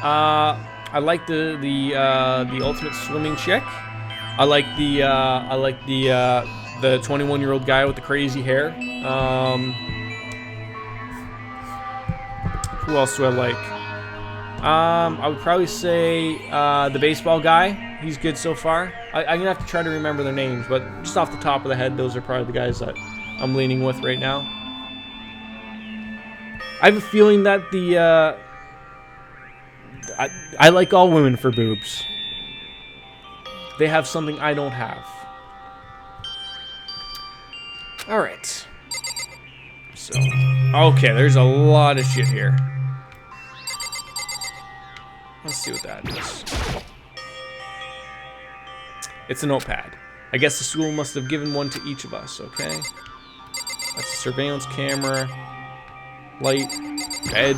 [SPEAKER 2] I like the ultimate swimming chick. I like the 21-year-old guy with the crazy hair. Who else do I like? I would probably say the baseball guy. He's good so far. I'm gonna have to try to remember their names, but just off the top of the head, those are probably the guys that I'm leaning with right now. I have a feeling that I like all women for boobs. They have something I don't have. Alright. So, okay, there's a lot of shit here. Let's see what that is. It's a notepad. I guess the school must have given one to each of us, okay? That's a surveillance camera. Light. Bed.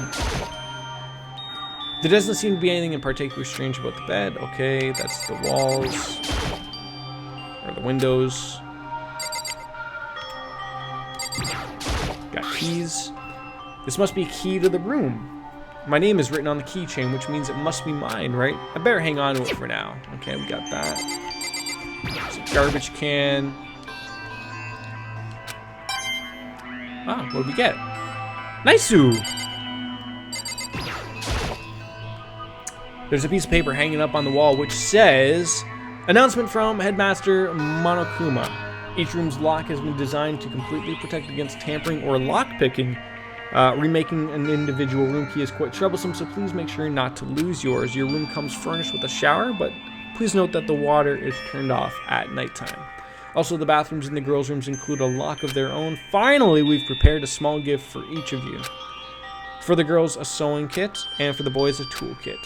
[SPEAKER 2] There doesn't seem to be anything in particular strange about the bed. Okay, that's the walls. Or the windows. Got keys. This must be a key to the room. My name is written on the keychain, which means it must be mine, right? I better hang on to it for now. Okay, we got that. There's a garbage can. Ah, what do we get? Nice-oo! There's a piece of paper hanging up on the wall which says, announcement from Headmaster Monokuma. Each room's lock has been designed to completely protect against tampering or lockpicking. Remaking an individual room key is quite troublesome, so please make sure not to lose yours. Your room comes furnished with a shower, but please note that the water is turned off at nighttime. Also, the bathrooms in the girls' rooms include a lock of their own. Finally, we've prepared a small gift for each of you. For the girls, a sewing kit, and for the boys, a tool kit.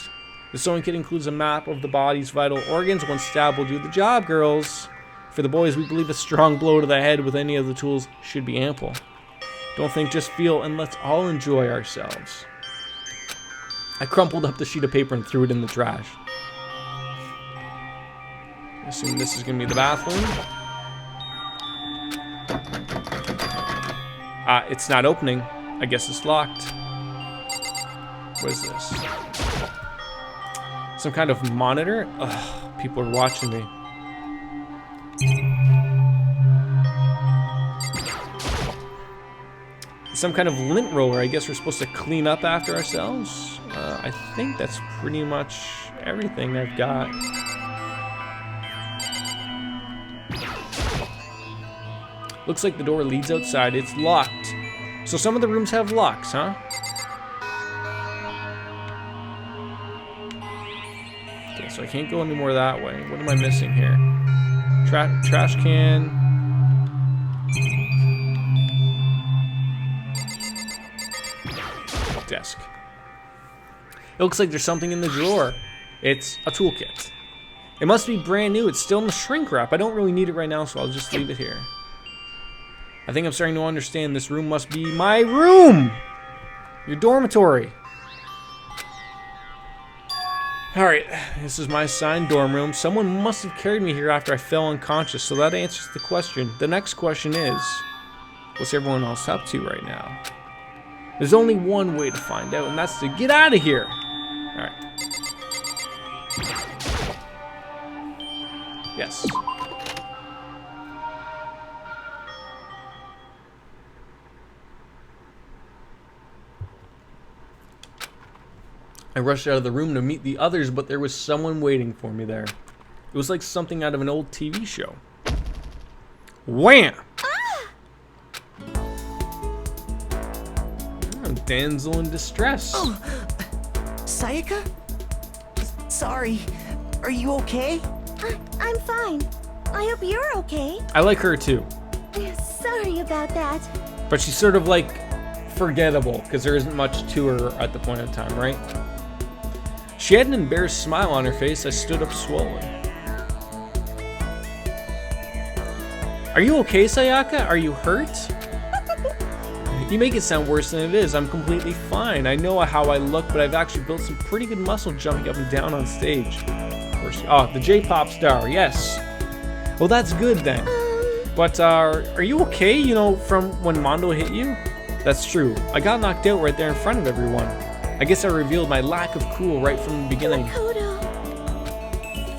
[SPEAKER 2] The sewing kit includes a map of the body's vital organs. One stab will do the job, girls. For the boys, we believe a strong blow to the head with any of the tools should be ample. Don't think, just feel, and let's all enjoy ourselves. I crumpled up the sheet of paper and threw it in the trash. I assume this is going to be the bathroom. It's not opening. I guess it's locked. What is this? Some kind of monitor? Ugh, people are watching me. Some kind of lint roller. I guess we're supposed to clean up after ourselves. I think that's pretty much everything I've got. Looks like the door leads outside. It's locked. So some of the rooms have locks, huh? Okay, so I can't go any more that way. What am I missing here? Trash can. Desk. It looks like there's something in the drawer. It's a toolkit. It must be brand new. It's still in the shrink wrap. I don't really need it right now, so I'll just leave it here. I think I'm starting to understand. This room must be my room! Your dormitory. Alright, this is my assigned dorm room. Someone must have carried me here after I fell unconscious, so that answers the question. The next question is, what's everyone else up to right now? There's only one way to find out, and that's to get out of here. Alright. Yes. I rushed out of the room to meet the others, but there was someone waiting for me there. It was like something out of an old TV show. Wham! I'm damsel in distress.
[SPEAKER 3] Oh, Sayaka? Sorry. Are you okay?
[SPEAKER 5] I'm fine. I hope you're okay.
[SPEAKER 2] I like her too.
[SPEAKER 5] Sorry about that.
[SPEAKER 2] But she's sort of like forgettable because there isn't much to her at the point in time, right? She had an embarrassed smile on her face. I stood up swollen. Are you okay, Sayaka? Are you hurt? You make it sound worse than it is. I'm completely fine. I know how I look, but I've actually built some pretty good muscle jumping up and down on stage. Oh, the J-pop star, yes. Well, that's good then. But are you okay, you know, from when Mondo hit you? That's true. I got knocked out right there in front of everyone. I guess I revealed my lack of cool right from the beginning.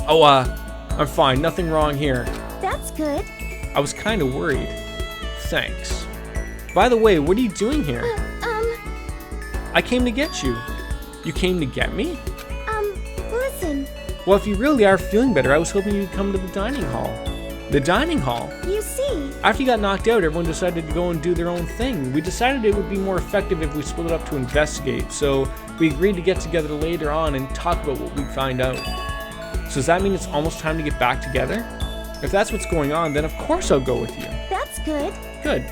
[SPEAKER 2] Oh, I'm fine. Nothing wrong here.
[SPEAKER 5] That's good.
[SPEAKER 2] I was kind of worried. Thanks. By the way, what are you doing here? I came to get you. You came to get me?
[SPEAKER 5] Listen.
[SPEAKER 2] Well, if you really are feeling better, I was hoping you'd come to the dining hall. The dining hall?
[SPEAKER 5] You see.
[SPEAKER 2] After you got knocked out, everyone decided to go and do their own thing. We decided it would be more effective if we split it up to investigate, so we agreed to get together later on and talk about what we'd find out. So does that mean it's almost time to get back together? If that's what's going on, then of course I'll go with you.
[SPEAKER 5] That's good.
[SPEAKER 2] Good.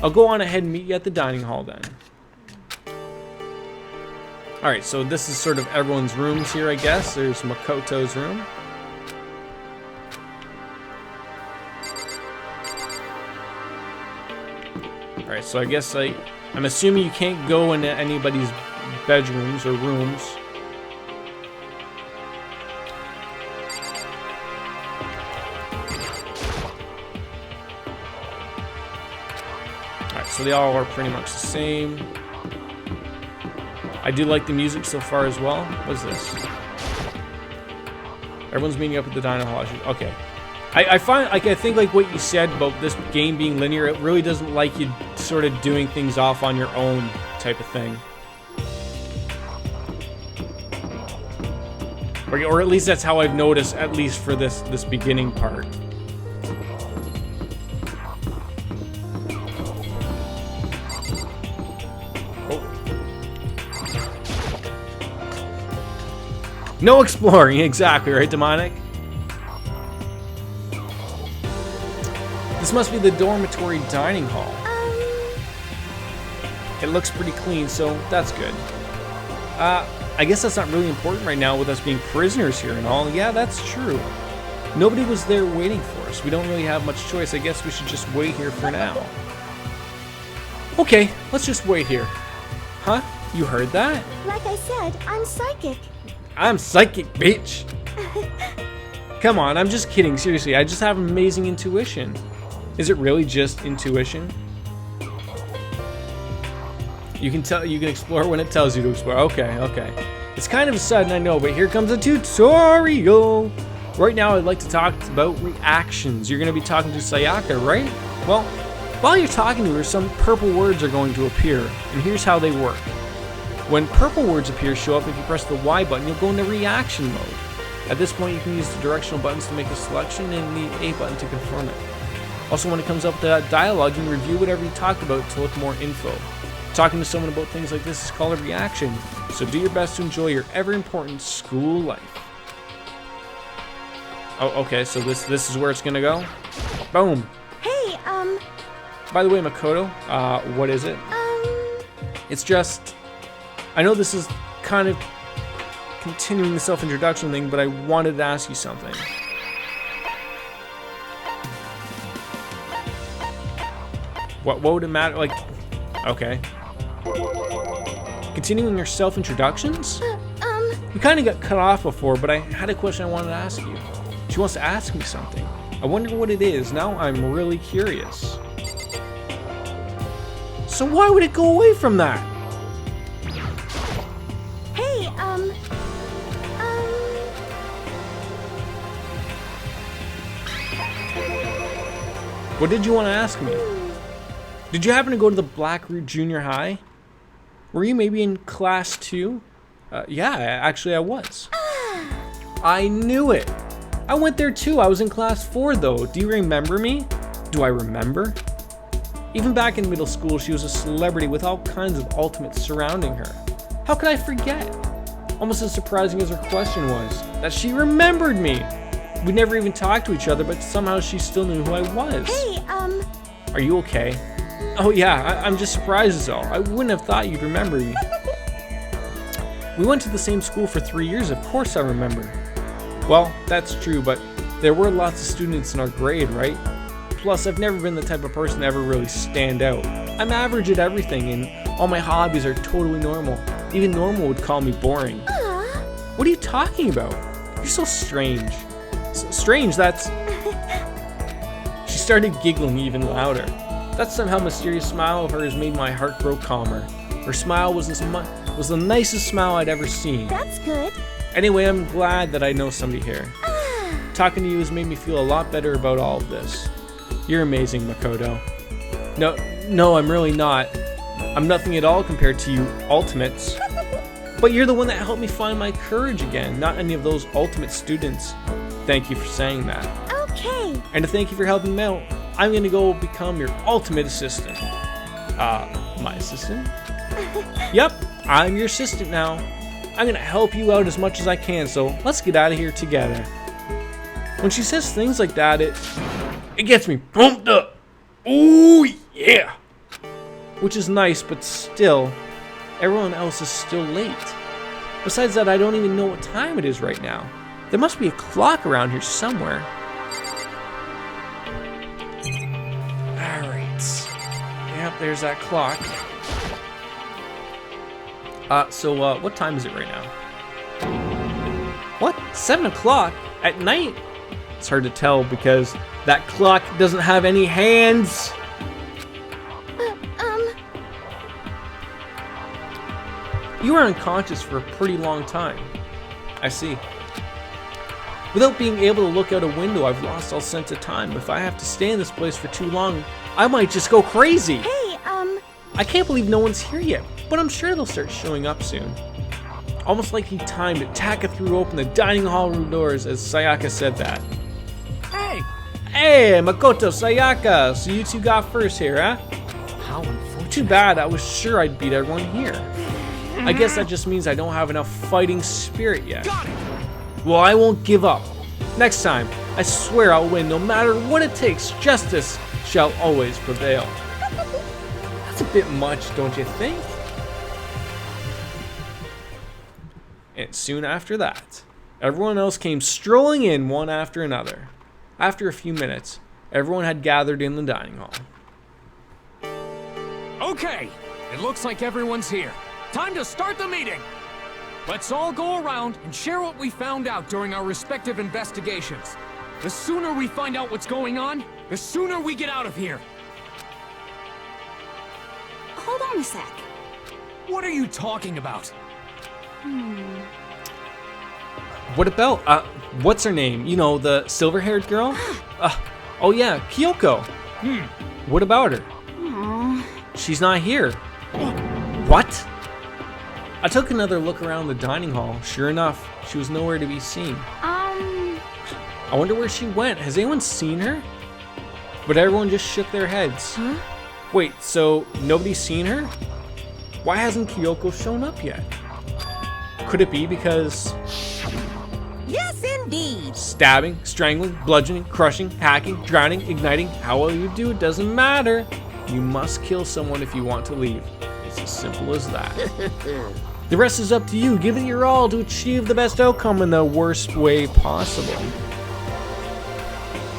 [SPEAKER 2] I'll go on ahead and meet you at the dining hall then. Alright, so this is sort of everyone's rooms here, I guess. There's Makoto's room. Alright, so I guess I'm assuming you can't go into anybody's bedrooms or rooms. Alright, so they all are pretty much the same. I do like the music so far as well. What is this? Everyone's meeting up at the dining hall. Okay. I find, like, I think, like, what you said about this game being linear, it really doesn't like you sort of doing things off on your own type of thing. Or at least that's how I've noticed, at least for this beginning part. No exploring, exactly, right, Demonic? This must be the dormitory dining hall. It looks pretty clean, so that's good. I guess that's not really important right now with us being prisoners here and all. Yeah, that's true. Nobody was there waiting for us. We don't really have much choice. I guess we should just wait here for now. Okay, let's just wait here. Huh? You heard that?
[SPEAKER 5] Like I said, I'm psychic.
[SPEAKER 2] I'm psychic, bitch. Come on, I'm just kidding. Seriously, I just have amazing intuition. Is it really just intuition? You can explore when it tells you to explore. Okay, okay. It's kind of sudden, I know, but here comes a tutorial. Right now, I'd like to talk about reactions. You're going to be talking to Sayaka, right? Well, while you're talking to her, some purple words are going to appear, and here's how they work. When purple words appear, show up, if you press the Y button, you'll go into reaction mode. At this point, you can use the directional buttons to make a selection and the A button to confirm it. Also, when it comes up to that dialogue, you can review whatever you talked about to look more info. Talking to someone about things like this is called a reaction, so do your best to enjoy your ever-important school life. Oh, okay, so this is where it's gonna go? Boom!
[SPEAKER 5] Hey,
[SPEAKER 2] By the way, Makoto, what is it? It's just... I know this is kind of continuing the self-introduction thing, but I wanted to ask you something. What would it matter? Like, okay. Continuing your self-introductions? We kind of got cut off before, but I had a question I wanted to ask you. She wants to ask me something. I wonder what it is. Now I'm really curious. So why would it go away from that?
[SPEAKER 5] Hey,
[SPEAKER 2] What did you want to ask me? Did you happen to go to the Blackroot Junior High? Were you maybe in class 2? Yeah, actually I was. I knew it. I went there too. I was in class 4 though. Do you remember me? Do I remember? Even back in middle school, she was a celebrity with all kinds of ultimates surrounding her. How could I forget? Almost as surprising as her question was, that she remembered me. We never even talked to each other, but somehow she still knew who I was.
[SPEAKER 5] Hey,
[SPEAKER 2] Are you okay? Oh yeah, I'm just surprised as all. I wouldn't have thought you'd remember me. We went to the same school for 3 years, of course I remember. Well, that's true, but there were lots of students in our grade, right? Plus, I've never been the type of person to ever really stand out. I'm average at everything, and all my hobbies are totally normal. Even normal would call me boring. What are you talking about? You're so strange. So strange, that's... She started giggling even louder. That somehow mysterious smile of hers made my heart grow calmer. Her smile was the nicest smile I'd ever seen.
[SPEAKER 5] That's good.
[SPEAKER 2] Anyway, I'm glad that I know somebody here. Talking to you has made me feel a lot better about all of this. You're amazing, Makoto. No, I'm really not. I'm nothing at all compared to you Ultimates. But you're the one that helped me find my courage again, not any of those Ultimate students. Thank you for saying that.
[SPEAKER 5] Okay.
[SPEAKER 2] And to thank you for helping me out, I'm gonna go become your ultimate assistant. My assistant? Yep, I'm your assistant now. I'm gonna help you out as much as I can, so let's get out of here together. When she says things like that, it gets me pumped up. Ooh, yeah. Which is nice, but still, everyone else is still late. Besides that, I don't even know what time it is right now. There must be a clock around here somewhere. Alright. Yep, there's that clock. So what time is it right now? What? 7 o'clock? At night? It's hard to tell because that clock doesn't have any hands. You were unconscious for a pretty long time. I see. Without being able to look out a window, I've lost all sense of time. If I have to stay in this place for too long, I might just go crazy.
[SPEAKER 5] Hey,
[SPEAKER 2] I can't believe no one's here yet, but I'm sure they'll start showing up soon. Almost like he timed it, Taka threw open the dining hall room doors as Sayaka said that.
[SPEAKER 7] Hey!
[SPEAKER 2] Hey, Makoto, Sayaka! So you two got first here, huh?
[SPEAKER 4] How unfortunate.
[SPEAKER 2] Too bad, I was sure I'd beat everyone here. I guess that just means I don't have enough fighting spirit yet.
[SPEAKER 7] Got it!
[SPEAKER 2] Well, I won't give up. Next time, I swear I'll win no matter what it takes. Justice shall always prevail. That's a bit much, don't you think? And soon after that, everyone else came strolling in one after another. After a few minutes, everyone had gathered in the dining hall.
[SPEAKER 7] Okay, it looks like everyone's here. Time to start the meeting! Let's all go around and share what we found out during our respective investigations. The sooner we find out what's going on, the sooner we get out of here.
[SPEAKER 8] Hold on a sec.
[SPEAKER 7] What are you talking about?
[SPEAKER 2] What about, what's her name? You know, the silver-haired girl? Oh yeah, Kyoko. What about her?
[SPEAKER 8] Aww.
[SPEAKER 2] She's not here. What? I took another look around the dining hall. Sure enough, she was nowhere to be seen. I wonder where she went. Has anyone seen her? But everyone just shook their heads.
[SPEAKER 5] Huh?
[SPEAKER 2] Wait, so nobody's seen her? Why hasn't Kyoko shown up yet? Could it be because...
[SPEAKER 6] Yes, indeed.
[SPEAKER 2] Stabbing, strangling, bludgeoning, crushing, hacking, drowning, igniting, how well you do it doesn't matter. You must kill someone if you want to leave. It's as simple as that. The rest is up to you. Give it your all to achieve the best outcome in the worst way possible.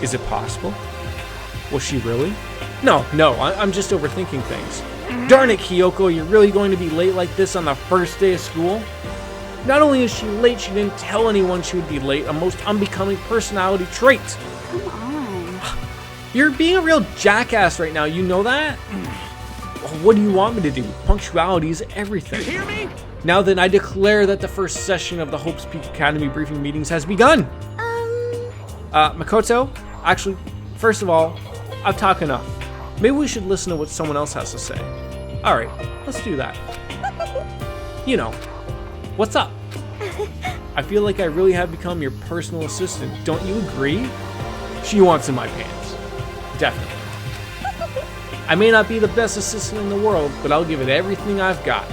[SPEAKER 2] Is it possible? Was she really? No, I'm just overthinking things. Darn it, Kyoko, you're really going to be late like this on the first day of school? Not only is she late, she didn't tell anyone she would be late, a most unbecoming personality trait.
[SPEAKER 8] Come on.
[SPEAKER 2] You're being a real jackass right now, you know that? What do you want me to do? Punctuality is everything.
[SPEAKER 7] You hear me?
[SPEAKER 2] Now then, I declare that the first session of the Hope's Peak Academy briefing meetings has begun. Makoto, actually, first of all, I've talked enough. Maybe we should listen to what someone else has to say. Alright, let's do that. You know, what's up? I feel like I really have become your personal assistant. Don't you agree? She wants in my pants. Definitely. I may not be the best assistant in the world, but I'll give it everything I've got.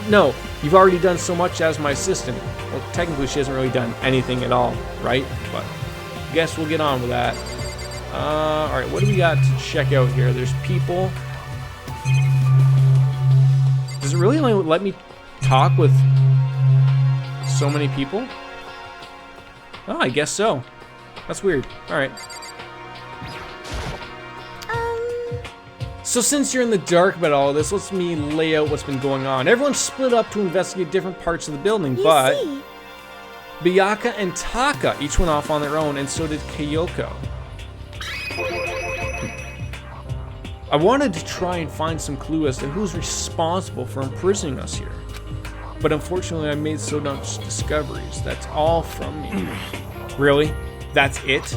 [SPEAKER 2] No, you've already done so much as my assistant. Well, technically she hasn't really done anything at all, right? But I guess we'll get on with that. Alright, what do we got to check out here? There's people. Does it really only let me talk with so many people? Oh, I guess so. That's weird. Alright. So since you're in the dark about all this, let's me lay out what's been going on. Everyone's split up to investigate different parts of the building, but Byakuya and Taka each went off on their own, and so did Kyoko. I wanted to try and find some clue as to who's responsible for imprisoning us here. But unfortunately, I made so much discoveries. That's all from me. Really? That's it?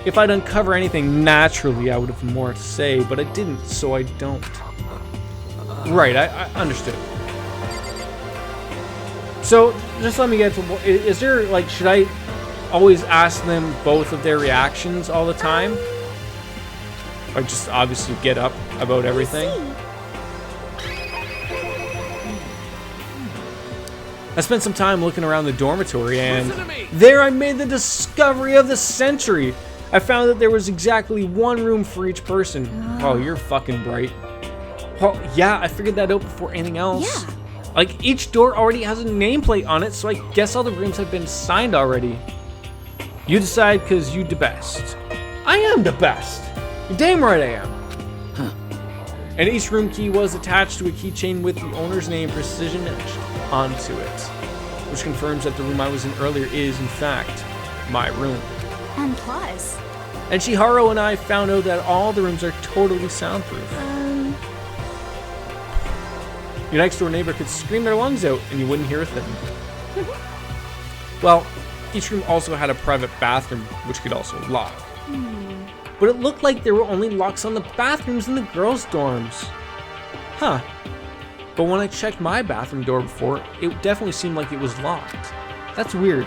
[SPEAKER 2] If I'd uncover anything naturally, I would have more to say, but I didn't, so I don't. Right, I understood. So, just let me get to... Is there, like, should I always ask them both of their reactions all the time? Or just obviously get up about everything? I spent some time looking around the dormitory, and there I made the discovery of the century. I found that there was exactly one room for each person. Oh, you're fucking bright. Well, yeah, I figured that out before anything else. Yeah. Like, each door already has a nameplate on it, so I guess all the rooms have been assigned already. You decide, because you the best. I am the best. You're damn right I am. And each room key was attached to a keychain with the owner's name precision etched onto it, which confirms that the room I was in earlier is, in fact, my room.
[SPEAKER 8] And plus...
[SPEAKER 2] And Shiharu and I found out that all the rooms are totally soundproof. Your next door neighbor could scream their lungs out and you wouldn't hear a thing. Well, each room also had a private bathroom, which could also lock. But it looked like there were only locks on the bathrooms in the girls' dorms. Huh. But when I checked my bathroom door before, it definitely seemed like it was locked. That's weird.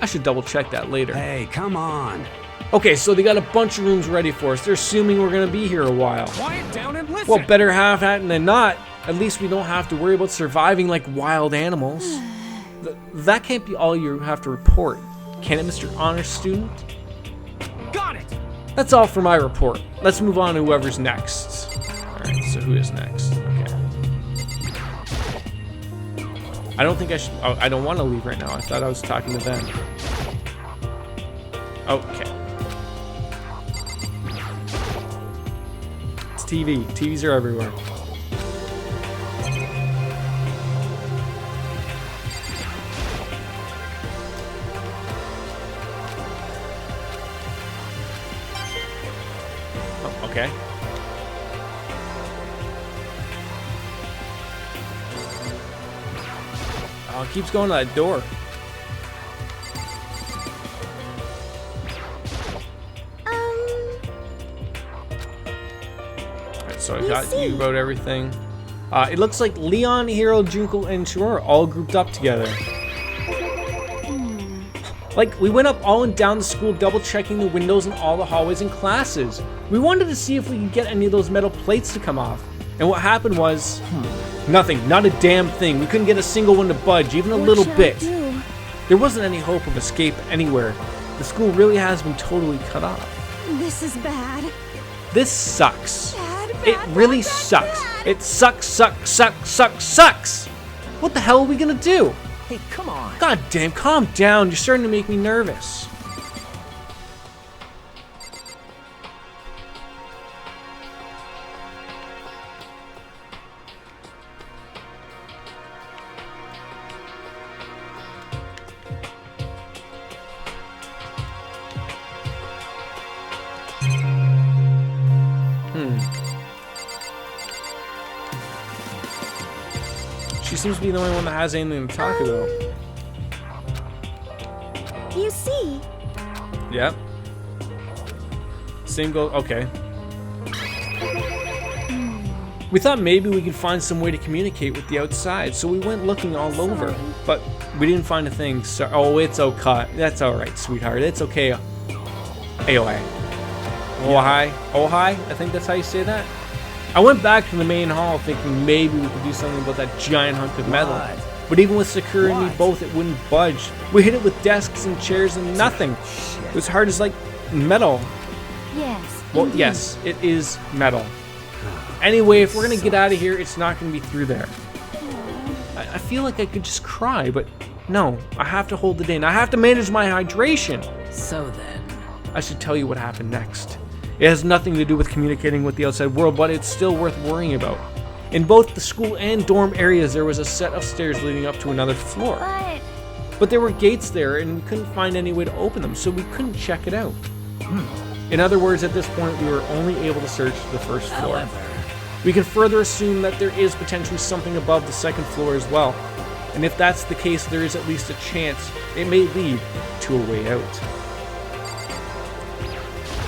[SPEAKER 2] I should double check that later.
[SPEAKER 15] Hey, come on.
[SPEAKER 2] Okay, so they got a bunch of rooms ready for us. They're assuming we're gonna be here a while.
[SPEAKER 7] Quiet down and listen.
[SPEAKER 2] Well, better half-hat than not. At least we don't have to worry about surviving like wild animals. That can't be all you have to report. Can it, Mr. Honor Student?
[SPEAKER 7] Got it!
[SPEAKER 2] That's all for my report. Let's move on to whoever's next. Alright, so who is next? Okay. I don't think I should... Oh, I don't want to leave right now. I thought I was talking to them. Okay. It's TV. TVs are everywhere. Oh, okay. Oh, it keeps going to that door. Alright, so I got you about everything. It looks like Leon, Hiro, Junko, and Shiro are all grouped up together. Like, we went up all and down the school, double checking the windows in all the hallways and classes. We wanted to see if we could get any of those metal plates to come off. And what happened was, nothing, not a damn thing. We couldn't get a single one to budge, even a little bit. There wasn't any hope of escape anywhere. The school really has been totally cut off.
[SPEAKER 8] This is bad.
[SPEAKER 2] This sucks.
[SPEAKER 8] Bad,
[SPEAKER 2] It really sucks. It sucks. What the hell are we gonna do?
[SPEAKER 3] Hey, come on.
[SPEAKER 2] God damn, calm down. You're starting to make me nervous. She seems to be the only one that has anything to talk about.
[SPEAKER 8] You see?
[SPEAKER 2] Yep. Same goal. Okay. We thought maybe we could find some way to communicate with the outside, so we went looking all over, but we didn't find a thing. So, oh, it's okay. That's all right, sweetheart. It's okay. AOI. Ohai. Ohai? I think that's how you say that. I went back to the main hall thinking maybe we could do something about that giant hunk of metal. But even with Sakura and me both, it wouldn't budge. We hit it with desks and chairs and nothing. It was hard as like metal.
[SPEAKER 9] Yes.
[SPEAKER 2] Well, yes, it is metal. Anyway, if we're gonna get out of here, it's not gonna be through there. I feel like I could just cry, but no, I have to hold it in. I have to manage my hydration.
[SPEAKER 4] So then,
[SPEAKER 2] I should tell you what happened next. It has nothing to do with communicating with the outside world, but it's still worth worrying about. In both the school and dorm areas, there was a set of stairs leading up to another floor. But there were gates there, and we couldn't find any way to open them, so we couldn't check it out. In other words, at this point, we were only able to search the first floor. We can further assume that there is potentially something above the second floor as well. And if that's the case, there is at least a chance it may lead to a way out.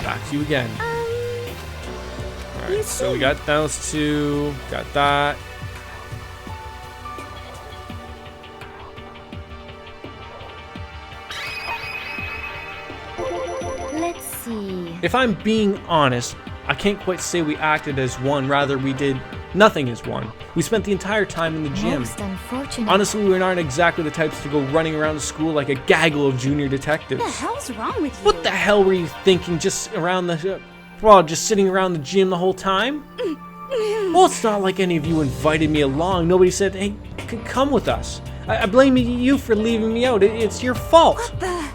[SPEAKER 2] Back to you again. Alright, so we got those two, got that.
[SPEAKER 9] Let's see.
[SPEAKER 2] If I'm being honest, I can't quite say we acted as one, rather we did nothing as one. We spent the entire time in the gym.
[SPEAKER 9] Most unfortunate.
[SPEAKER 2] Honestly, we aren't exactly the types to go running around school like a gaggle of junior detectives.
[SPEAKER 8] What the hell's wrong with you?
[SPEAKER 2] What the hell were you thinking just around the... well, just sitting around the gym the whole time? Well, it's not like any of you invited me along. Nobody said, hey, come with us. I blame you for leaving me out. It's your fault.
[SPEAKER 8] What the...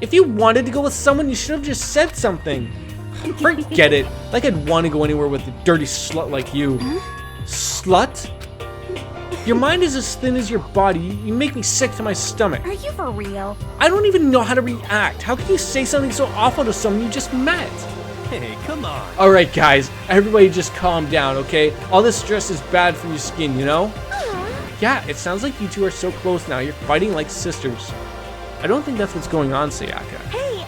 [SPEAKER 2] If you wanted to go with someone, you should have just said something. Forget it. Like I'd want to go anywhere with a dirty slut like you. Slut? Your mind is as thin as your body. You make me sick to my stomach.
[SPEAKER 8] Are you for real?
[SPEAKER 2] I don't even know how to react. How can you say something so awful to someone you just met?
[SPEAKER 12] Hey, come on.
[SPEAKER 2] Alright guys, everybody just calm down, okay? All this stress is bad for your skin, you know? Yeah, it sounds like you two are so close now. You're fighting like sisters. I don't think that's what's going on, Sayaka.
[SPEAKER 8] Hey,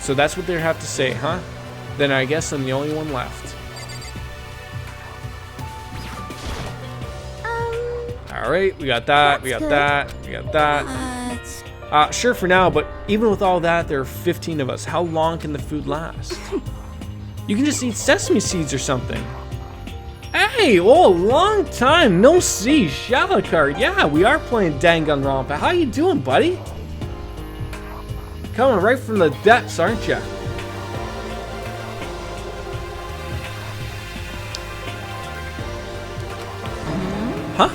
[SPEAKER 2] So that's what they have to say, huh? Then I guess I'm the only one left. Alright, we got that, we got that, we got that. Sure for now, but even with all that, there are 15 of us. How long can the food last? You can just eat sesame seeds or something. Hey, oh, long time no see. Shalakard, yeah, we are playing Danganronpa. How you doing, buddy? Coming right from the depths, aren't you? Huh?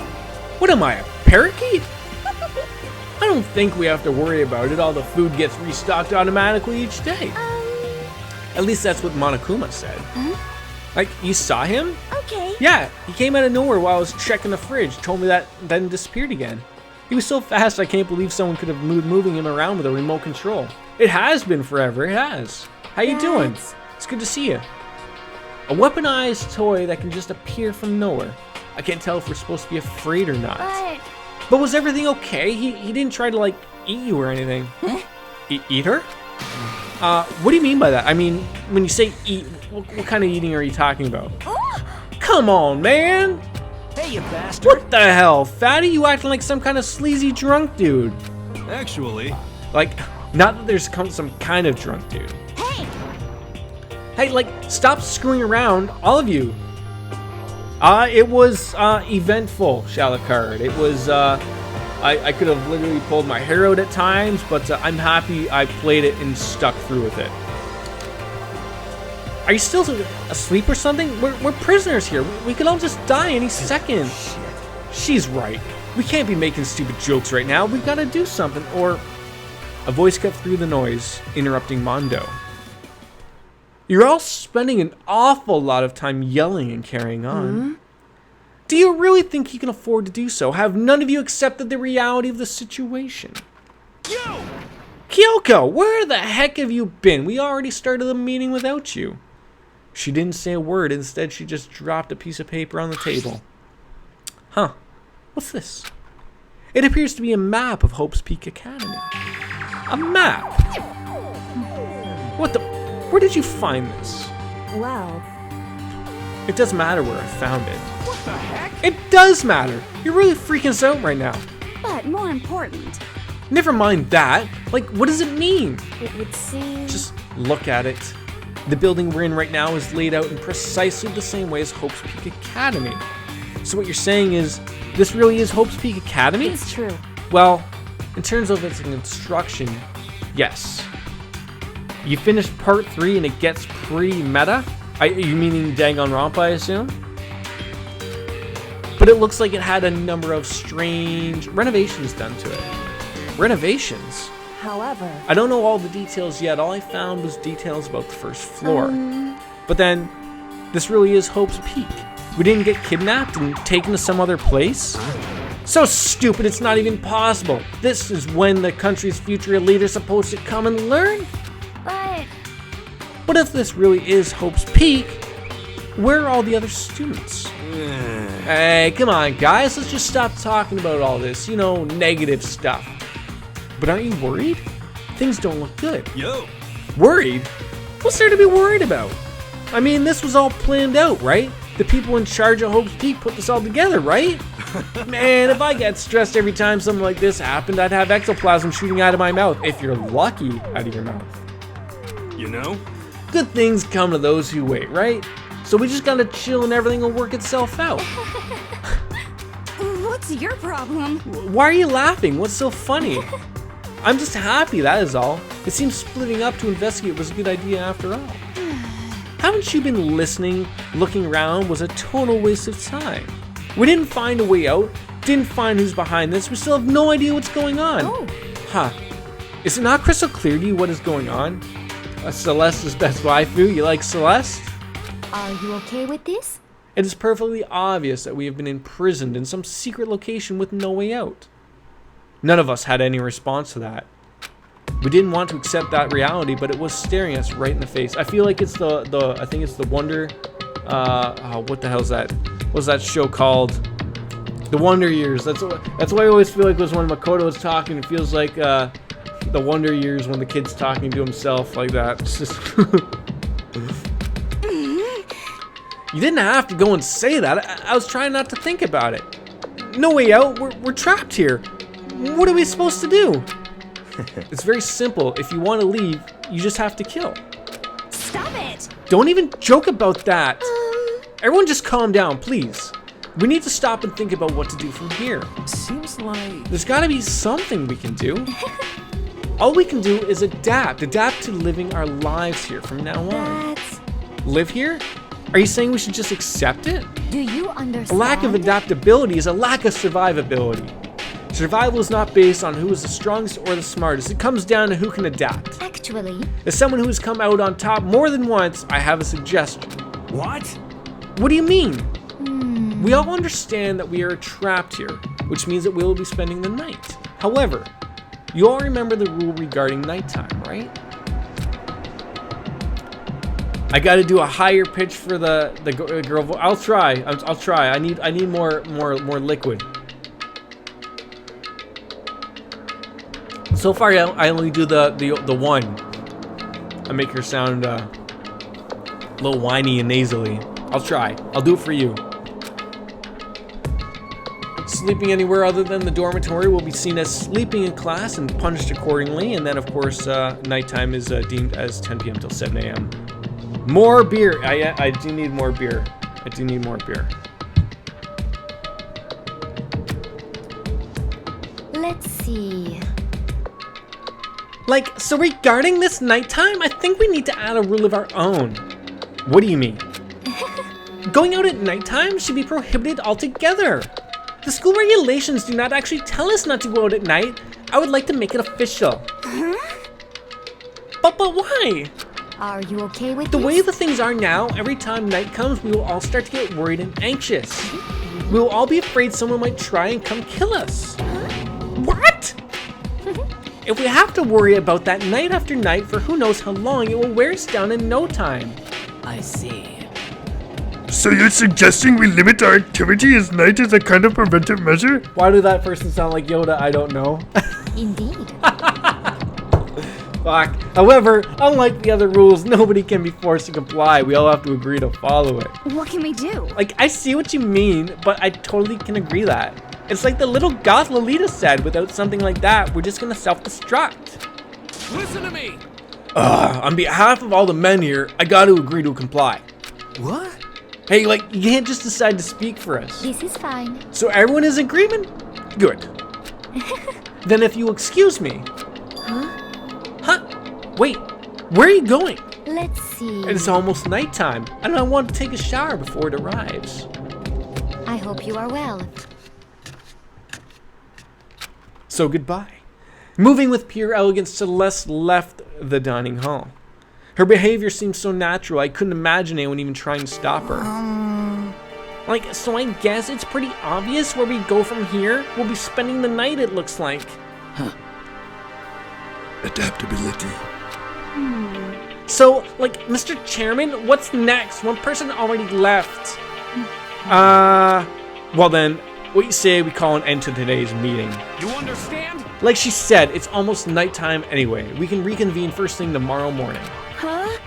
[SPEAKER 2] What am I, a parakeet? I don't think we have to worry about it. All the food gets restocked automatically each day. At least that's what Monokuma said. Like, you saw him?
[SPEAKER 8] Okay.
[SPEAKER 2] Yeah, he came out of nowhere while I was checking the fridge, told me that, then disappeared again. He was so fast I can't believe someone could have moving him around with a remote control. It has been forever, it has. How you doing? It's good to see you. A weaponized toy that can just appear from nowhere. I can't tell if we're supposed to be afraid or not. But was everything okay? He didn't try to, like, eat you or anything. Eat her? What do you mean by that? I mean, when you say eat, what kind of eating are you talking about? Come on, man!
[SPEAKER 12] Hey, you bastard!
[SPEAKER 2] What the hell, fatty? You acting like some kind of sleazy drunk dude.
[SPEAKER 13] Actually...
[SPEAKER 2] Like, not that there's some kind of drunk dude.
[SPEAKER 8] Hey!
[SPEAKER 2] Hey, like, stop screwing around, all of you. It was, eventful, Shalakard. It was, I could have literally pulled my hair out at times, but I'm happy I played it and stuck through with it. Are you still asleep or something? We're prisoners here. We could all just die any second. Shit. She's right. We can't be making stupid jokes right now. We've got to do something, or... A voice cut through the noise, interrupting Mondo. You're all spending an awful lot of time yelling and carrying on. Do you really think you can afford to do so? Have none of you accepted the reality of the situation? Kyoko, where the heck have you been? We already started the meeting without you. She didn't say a word. Instead, she just dropped a piece of paper on the table. Huh. What's this? It appears to be a map of Hope's Peak Academy. A map? What the... Where did you find this?
[SPEAKER 10] Well...
[SPEAKER 2] It doesn't matter where I found it. What the heck? It does matter! You're really freaking us out right now.
[SPEAKER 8] But more important...
[SPEAKER 2] Never mind that. Like, what does it mean?
[SPEAKER 10] It would seem...
[SPEAKER 2] Just look at it. The building we're in right now is laid out in precisely the same way as Hope's Peak Academy. So what you're saying is, this really is Hope's Peak Academy?
[SPEAKER 10] It's true.
[SPEAKER 2] Well, in terms of its construction, yes. You finished part 3 and it gets pretty meta? You meaning Danganronpa, I assume? But it looks like it had a number of strange renovations done to it. Renovations?
[SPEAKER 10] However...
[SPEAKER 2] I don't know all the details yet. All I found was details about the first floor. But then, this really is Hope's Peak. We didn't get kidnapped and taken to some other place? So stupid, it's not even possible. This is when the country's future elite are supposed to come and learn? But if this really is Hope's Peak, where are all the other students? Hey, come on, guys. Let's just stop talking about all this, negative stuff. But aren't you worried? Things don't look good.
[SPEAKER 12] Yo.
[SPEAKER 2] Worried? What's there to be worried about? I mean, this was all planned out, right? The people in charge of Hope's Peak put this all together, right? Man, if I get stressed every time something like this happened, I'd have ectoplasm shooting out of my mouth. If you're lucky, out of your mouth.
[SPEAKER 12] You know?
[SPEAKER 2] Good things come to those who wait, right? So we just gotta chill and everything will work itself out.
[SPEAKER 8] What's your problem?
[SPEAKER 2] Why are you laughing? What's so funny? I'm just happy, that is all. It seems splitting up to investigate was a good idea after all. Haven't you been listening? Looking around was a total waste of time. We didn't find a way out, didn't find who's behind this, we still have no idea what's going on.
[SPEAKER 9] Oh.
[SPEAKER 2] Huh. Is it not crystal clear to you what is going on? Celeste's best waifu, you like Celeste?
[SPEAKER 9] Are you okay with this?
[SPEAKER 2] It is perfectly obvious that we have been imprisoned in some secret location with no way out. None of us had any response to that. We didn't want to accept that reality, but it was staring us right in the face. I feel like it's I think it's the Wonder, what the hell is that? What's that show called? The Wonder Years. That's why I always feel like it was when Makoto was talking. It feels like the Wonder Years when the kid's talking to himself like that. It's just You didn't have to go and say that. I was trying not to think about it. No way out. We're trapped here. What are we supposed to do? It's very simple. If you want to leave, you just have to kill.
[SPEAKER 8] Stop it!
[SPEAKER 2] Don't even joke about that. Everyone just calm down, please. We need to stop and think about what to do from here.
[SPEAKER 4] Seems like...
[SPEAKER 2] There's got to be something we can do. All we can do is adapt to living our lives here from now on. Live here? Are you saying we should just accept it?
[SPEAKER 9] Do you
[SPEAKER 2] A
[SPEAKER 9] understand?
[SPEAKER 2] lack of adaptability is a lack of survivability. Survival is not based on who is the strongest or the smartest. It comes down to who can adapt.
[SPEAKER 9] Actually,
[SPEAKER 2] As someone who has come out on top more than once, I have a suggestion.
[SPEAKER 15] What?
[SPEAKER 2] What do you mean? We all understand that we are trapped here, which means that we will be spending the night. However, you all remember the rule regarding nighttime, right? I got to do a higher pitch for the girl voice. I'll try. I'll try. I need more liquid. So far, I only do the one. I make her sound a little whiny and nasally. I'll try. I'll do it for you. Sleeping anywhere other than the dormitory will be seen as sleeping in class and punished accordingly. And then, of course, nighttime is deemed as 10 p.m. till 7 a.m. More beer. I do need more beer. I do need more beer.
[SPEAKER 9] let's see.
[SPEAKER 2] Like, so regarding this nighttime, I think we need to add a rule of our own. What do you mean? Going out at nighttime should be prohibited altogether. The school regulations do not actually tell us not to go out at night. I would like to make it official. But why?
[SPEAKER 9] Are you okay with
[SPEAKER 2] The
[SPEAKER 9] this?
[SPEAKER 2] way the things are now, every time night comes, we will all start to get worried and anxious. We will all be afraid someone might try and come kill us. What? If we have to worry about that night after night for who knows how long, it will wear us down in no time.
[SPEAKER 4] I see.
[SPEAKER 13] So you're suggesting we limit our activity as night as a kind of preventive measure?
[SPEAKER 2] Why did that person sound like Yoda? I don't know.
[SPEAKER 9] Indeed.
[SPEAKER 2] Fuck. However, unlike the other rules, nobody can be forced to comply. We all have to agree to follow it.
[SPEAKER 8] What can we do?
[SPEAKER 2] Like, I see what you mean, but I totally can agree that. It's like the little goth Lolita said, without something like that, we're just gonna self-destruct.
[SPEAKER 7] Listen to me!
[SPEAKER 2] On behalf of all the men here, I gotta agree to comply.
[SPEAKER 4] What?
[SPEAKER 2] Hey, like, you can't just decide to speak for us.
[SPEAKER 9] This is fine.
[SPEAKER 2] So everyone is in agreement? Good. Then if you excuse me. Huh? Wait, where are you going?
[SPEAKER 9] Let's see.
[SPEAKER 2] It's almost nighttime, and I want to take a shower before it arrives.
[SPEAKER 9] I hope you are well.
[SPEAKER 2] So goodbye. Moving with pure elegance, Celeste left the dining hall. Her behavior seems so natural, I couldn't imagine anyone even trying to stop her. Like, so I guess it's pretty obvious where we go from here. We'll be spending the night, it looks like.
[SPEAKER 13] Huh. Adaptability.
[SPEAKER 2] So, like, Mr. Chairman, what's next? One person already left. Well then, what you say we call an end to today's meeting?
[SPEAKER 7] You understand?
[SPEAKER 2] Like she said, it's almost nighttime anyway. We can reconvene first thing tomorrow morning.
[SPEAKER 8] Huh?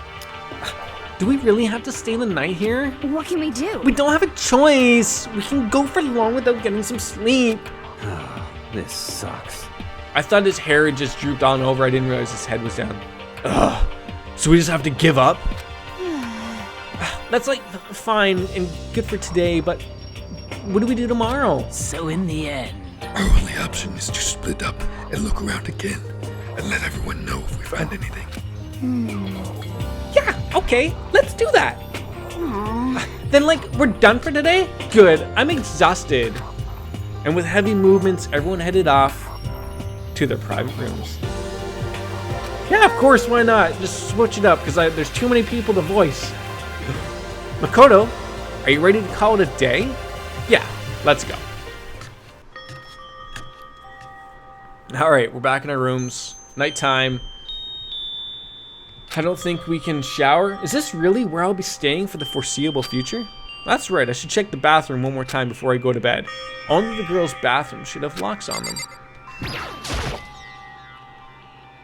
[SPEAKER 2] Do we really have to stay the night here?
[SPEAKER 8] What can we do?
[SPEAKER 2] We don't have a choice. We can go for long without getting some sleep.
[SPEAKER 11] This sucks.
[SPEAKER 2] I thought his hair had just drooped on over. I didn't realize his head was down. Ugh. So we just have to give up? That's like fine and good for today, but what do we do tomorrow?
[SPEAKER 4] So in the end,
[SPEAKER 13] our only option is to split up and look around again and let everyone know if we find anything.
[SPEAKER 2] Yeah, okay, let's do that.
[SPEAKER 8] Aww.
[SPEAKER 2] Then, like, we're done for today? Good, I'm exhausted. And with heavy movements, everyone headed off to their private rooms. Yeah, of course, why not? Just switch it up, because there's too many people to voice. Makoto, are you ready to call it a day? Yeah, let's go. Alright, we're back in our rooms. Nighttime. I don't think we can shower. Is this really where I'll be staying for the foreseeable future? That's right, I should check the bathroom one more time before I go to bed. Only the girls' bathroom should have locks on them.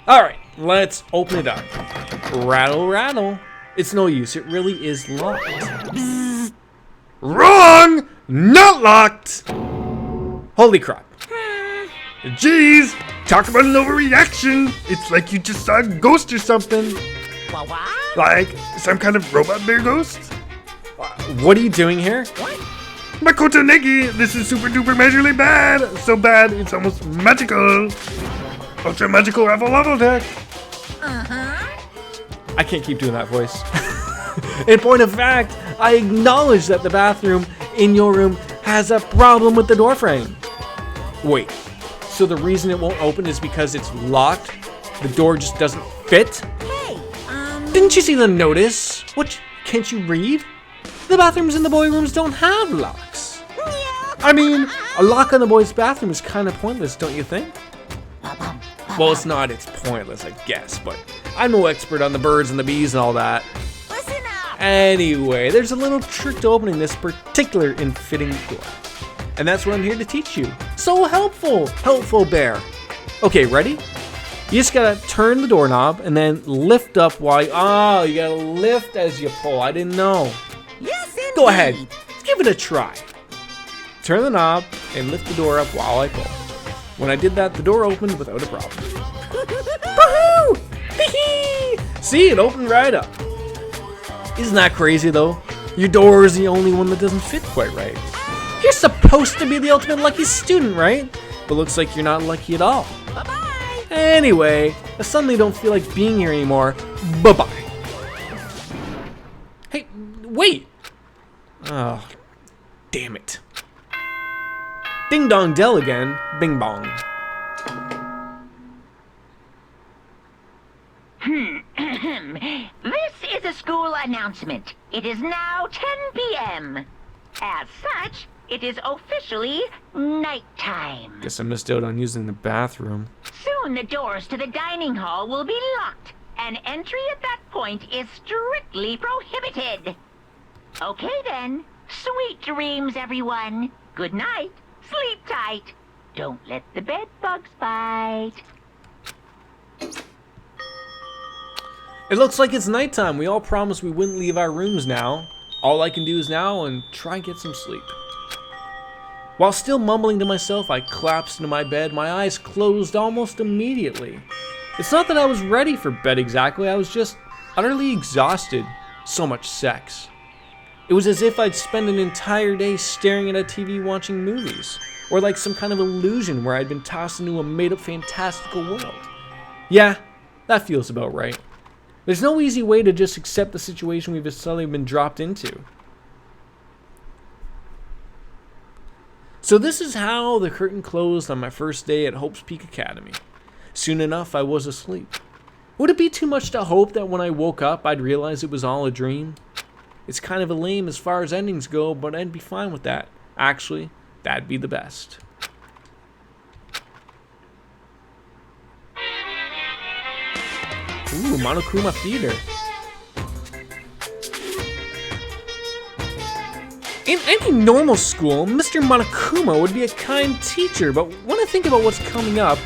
[SPEAKER 2] Alright, let's open it up. Rattle, rattle. It's no use, it really is locked. Bzzz. Wrong! Not locked! Holy crap.
[SPEAKER 13] Jeez! Talk about an overreaction! It's like you just saw a ghost or something. Like some kind of robot bear ghost?
[SPEAKER 2] What are you doing here?
[SPEAKER 13] Makoto Negi, this is super duper majorly bad! So bad, it's almost magical! Ultra magical raffle level deck!
[SPEAKER 2] I can't keep doing that voice. In point of fact, I acknowledge that the bathroom in your room has a problem with the door frame. Wait, so the reason it won't open is because it's locked? The door just doesn't fit?
[SPEAKER 6] Hey,
[SPEAKER 2] Didn't you see the notice? What, can't you read? The bathrooms in the boy rooms don't have locks. I mean, a lock on the boys' bathroom is kind of pointless, don't you think? Well, it's not, it's pointless, I guess, but I'm no expert on the birds and the bees and all that.
[SPEAKER 6] Listen up!
[SPEAKER 2] Anyway, there's a little trick to opening this particular and fitting door. And that's what I'm here to teach you. So helpful! Helpful bear. Okay, ready? You just gotta turn the doorknob and then lift up while you gotta lift as you pull. I didn't know.
[SPEAKER 6] Yes, indeed.
[SPEAKER 2] Go ahead, give it a try. Turn the knob and lift the door up while I pull. When I did that, the door opened without a problem. Woohoo! See, it opened right up. Isn't that crazy though? Your door is the only one that doesn't fit quite right. You're supposed to be the ultimate lucky student, right? But looks like you're not lucky at all.
[SPEAKER 6] Bye-bye!
[SPEAKER 2] Anyway, I suddenly don't feel like being here anymore. Bye-bye. Hey, wait! Oh, damn it. Ding dong dell again. Bing bong.
[SPEAKER 14] This is a school announcement. It is now 10 p.m. As such, it is officially nighttime.
[SPEAKER 2] Guess I missed out on using the bathroom.
[SPEAKER 14] Soon the doors to the dining hall will be locked, and entry at that point is strictly prohibited. Okay then. Sweet dreams, everyone. Good night. Sleep tight. Don't let the bed bugs bite.
[SPEAKER 2] It looks like it's nighttime. We all promised we wouldn't leave our rooms now. All I can do is now and try and get some sleep. While still mumbling to myself, I collapsed into my bed, my eyes closed almost immediately. It's not that I was ready for bed exactly, I was just utterly exhausted. So much sex. It was as if I'd spent an entire day staring at a TV watching movies, or like some kind of illusion where I'd been tossed into a made-up fantastical world. Yeah, that feels about right. There's no easy way to just accept the situation we've suddenly been dropped into. So this is how the curtain closed on my first day at Hope's Peak Academy. Soon enough, I was asleep. Would it be too much to hope that when I woke up, I'd realize it was all a dream? It's kind of a lame as far as endings go, but I'd be fine with that. Actually, that'd be the best. Ooh, Monokuma Theater. In any normal school, Mr. Monokuma would be a kind teacher, but when I think about what's coming up,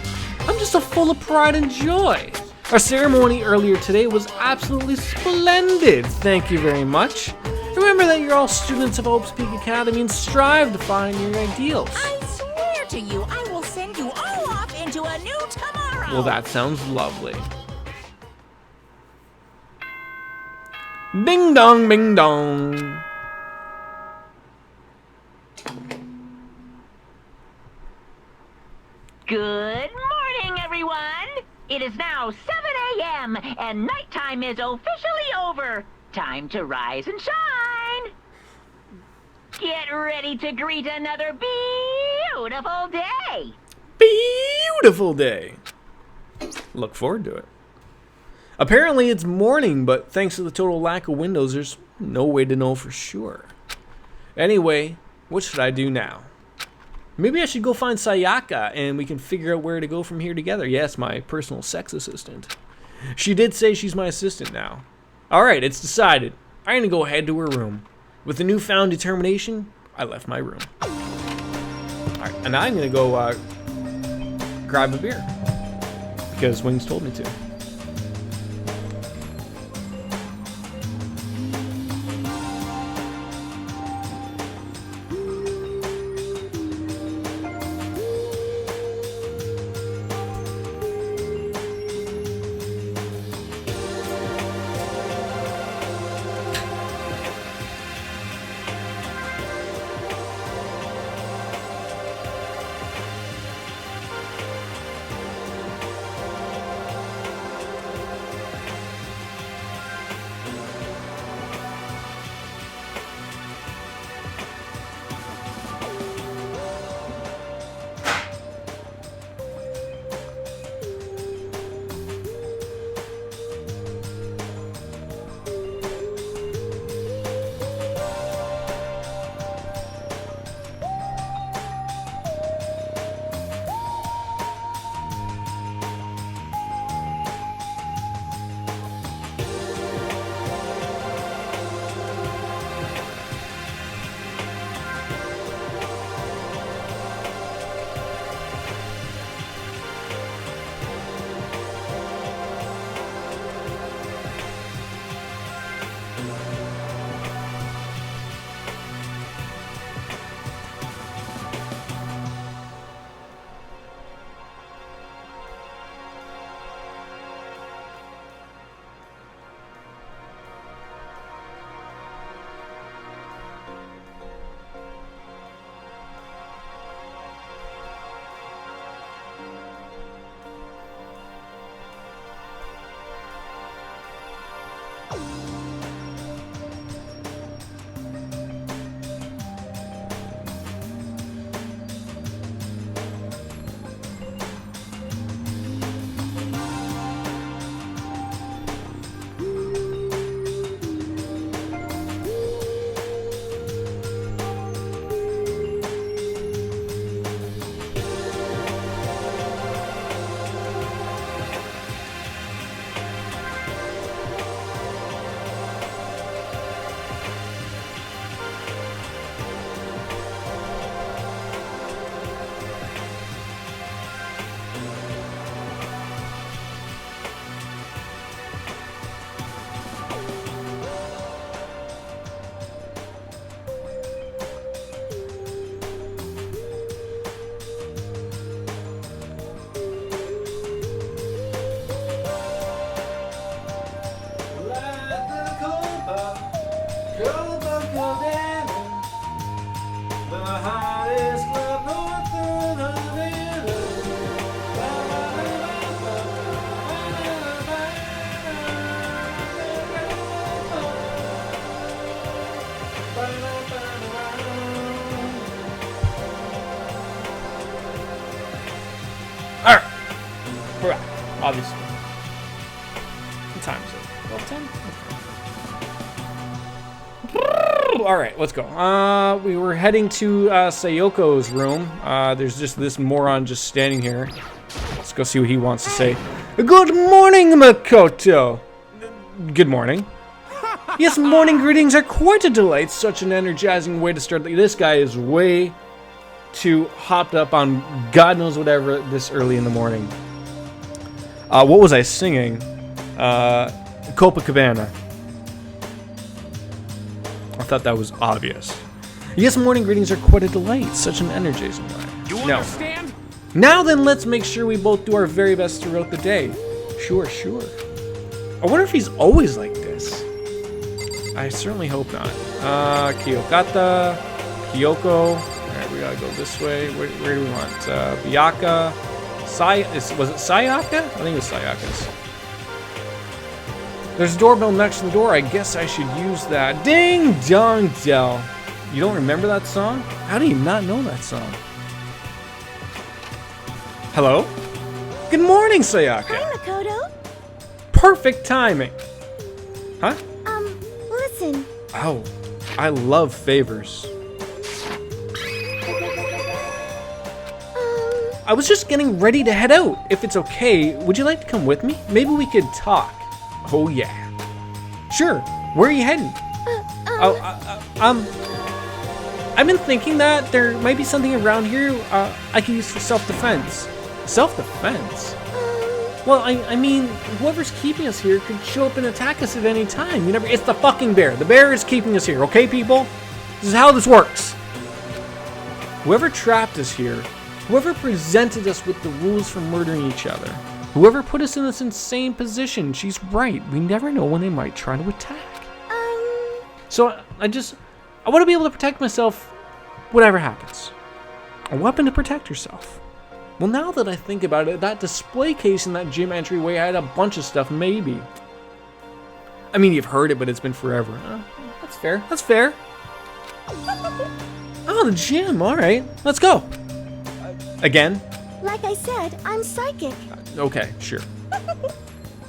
[SPEAKER 2] I'm just so full of pride and joy. Our ceremony earlier today was absolutely splendid. Thank you very much. Remember that you're all students of Hope's Peak Academy and strive to find your ideals.
[SPEAKER 14] I swear to you, I will send you all off into a new tomorrow.
[SPEAKER 2] Well, that sounds lovely. Ding dong, bing dong.
[SPEAKER 14] Good morning, everyone. It is now 7 a.m. and nighttime is officially over. Time to rise and shine. Get ready to greet another beautiful day.
[SPEAKER 2] Beautiful day. Look forward to it. Apparently it's morning, but thanks to the total lack of windows, there's no way to know for sure. Anyway, what should I do now? Maybe I should go find Sayaka and we can figure out where to go from here together. Yes, my personal sex assistant. She did say she's my assistant now. Alright, it's decided. I'm gonna go head to her room. With the newfound determination, I left my room. Alright, and I'm gonna go grab a beer. Because Wings told me to. Obviously. What time is it? 12:10? Alright, let's go. We were heading to Sayoko's room. There's just this moron just standing here. Let's go see what he wants to say. Good morning, Makoto! Good morning. Yes, morning greetings are quite a delight. Such an energizing way to start. This guy is way too hopped up on God knows whatever this early in the morning. What was I singing? Copacabana. I thought that was obvious. Yes, morning greetings are quite a delight. Such an energizing way.
[SPEAKER 7] You understand?
[SPEAKER 2] Now then, let's make sure we both do our very best throughout the day. Sure. I wonder if he's always like this. I certainly hope not. Kyokata, Kyoko. Alright, we gotta go this way. Where do we want? Byakuya. Was it Sayaka? I think it was Sayaka's. There's a doorbell next to the door. I guess I should use that. Ding dong dell. You don't remember that song? How do you not know that song? Hello? Good morning, Sayaka.
[SPEAKER 5] Hi, Makoto.
[SPEAKER 2] Perfect timing. Huh?
[SPEAKER 5] Listen.
[SPEAKER 2] Oh, I love favors. I was just getting ready to head out. If it's okay, would you like to come with me? Maybe we could talk. Oh, yeah. Sure. Where are you heading? I've been thinking that there might be something around here I can use for self-defense. Self-defense? Well, I mean, whoever's keeping us here could show up and attack us at any time. You never. It's the fucking bear. The bear is keeping us here, okay, people? This is how this works. Whoever trapped us here, whoever presented us with the rules for murdering each other, whoever put us in this insane position, she's right. We never know when they might try to attack. So I want to be able to protect myself, whatever happens. A weapon to protect yourself. Well, now that I think about it, that display case in that gym entryway had a bunch of stuff, maybe. I mean, you've heard it, but it's been forever. That's fair. That's fair. Oh, the gym. All right. Let's go. Again?
[SPEAKER 5] Like I said, I'm psychic.
[SPEAKER 2] Okay, sure.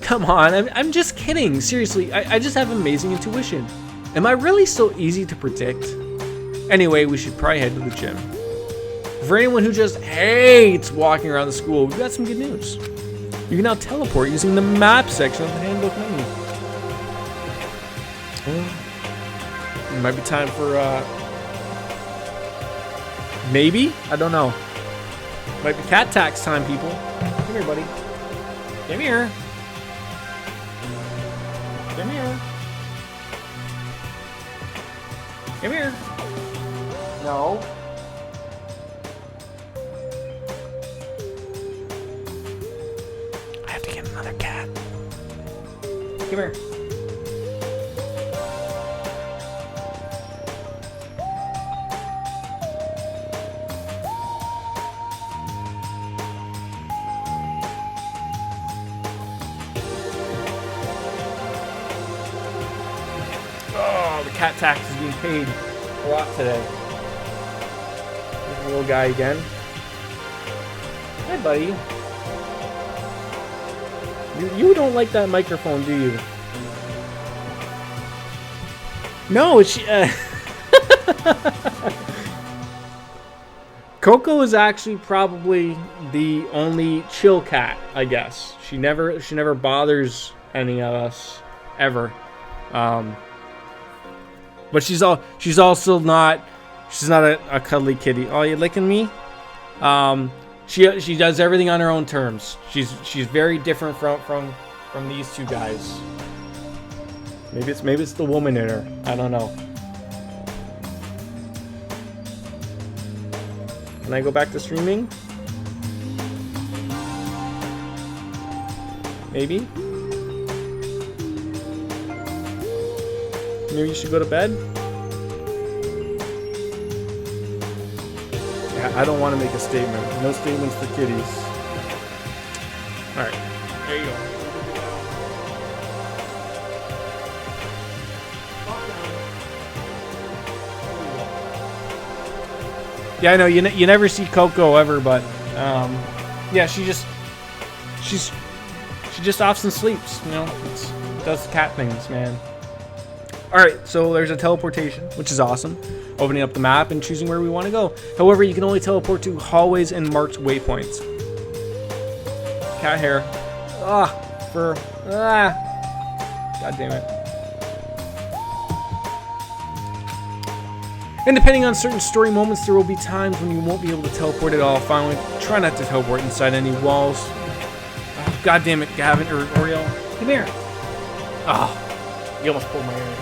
[SPEAKER 2] Come on. I'm just kidding. Seriously, I just have amazing intuition. Am I really so easy to predict? Anyway, we should probably head to the gym. For anyone who just hates walking around the school, we've got some good news. You can now teleport using the map section of the handbook menu. Well, it might be time for, maybe? I don't know. Might be cat tax time, people. Come here, buddy. Come here. Come here. Come here. No. I have to get another cat. Come here. Oh, the cat tax is being paid a lot today. There's the little guy again. Hi, buddy. You don't like that microphone, do you? No, it's Coco is actually probably the only chill cat, I guess. She never bothers any of us ever. But she's also not a cuddly kitty. Oh, you licking me? She does everything on her own terms. She's very different from these two guys. Maybe it's the woman in her. I don't know. Can I go back to streaming? Maybe? Maybe you should go to bed? Yeah, I don't want to make a statement. No statements for kitties. Alright, there you go. Yeah, I know, you never see Coco ever, but, yeah, she just often sleeps, you know, does cat things, man. Alright, so there's a teleportation, which is awesome. Opening up the map and choosing where we want to go. However, you can only teleport to hallways and marked waypoints. Cat hair. Fur. God damn it. And depending on certain story moments, there will be times when you won't be able to teleport at all. Finally, try not to teleport inside any walls. Oh, God damn it, Gavin, or Oriel. Come here. You almost pulled my ear.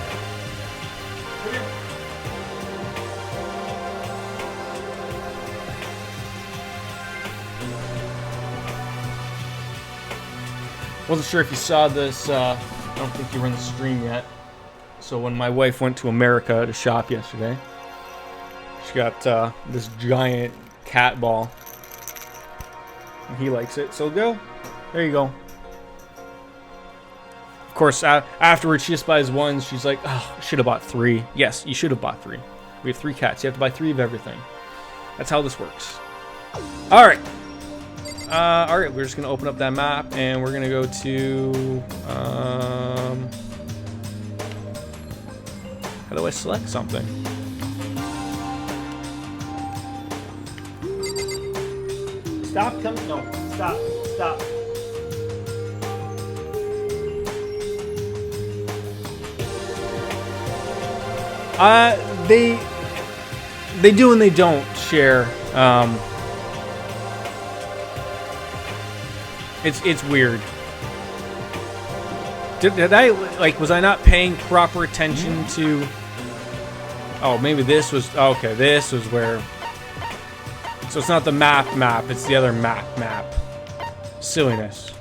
[SPEAKER 2] Wasn't sure if you saw this. I don't think you were in the stream yet. So when my wife went to America to shop yesterday, she got this giant cat ball. And he likes it, so go. There you go. Of course, afterwards she just buys one. She's like, oh, I should have bought 3. Yes, you should have bought 3. We have 3 cats. You have to buy 3 of everything. That's how this works. All right. Alright, we're just going to open up that map, and we're going to go to, how do I select something? Stop coming, no, stop. They do and they don't share, It's weird. Did I, like, was I not paying proper attention to... Oh, maybe this was... Okay, this was where... So it's not the map, it's the other map. Silliness.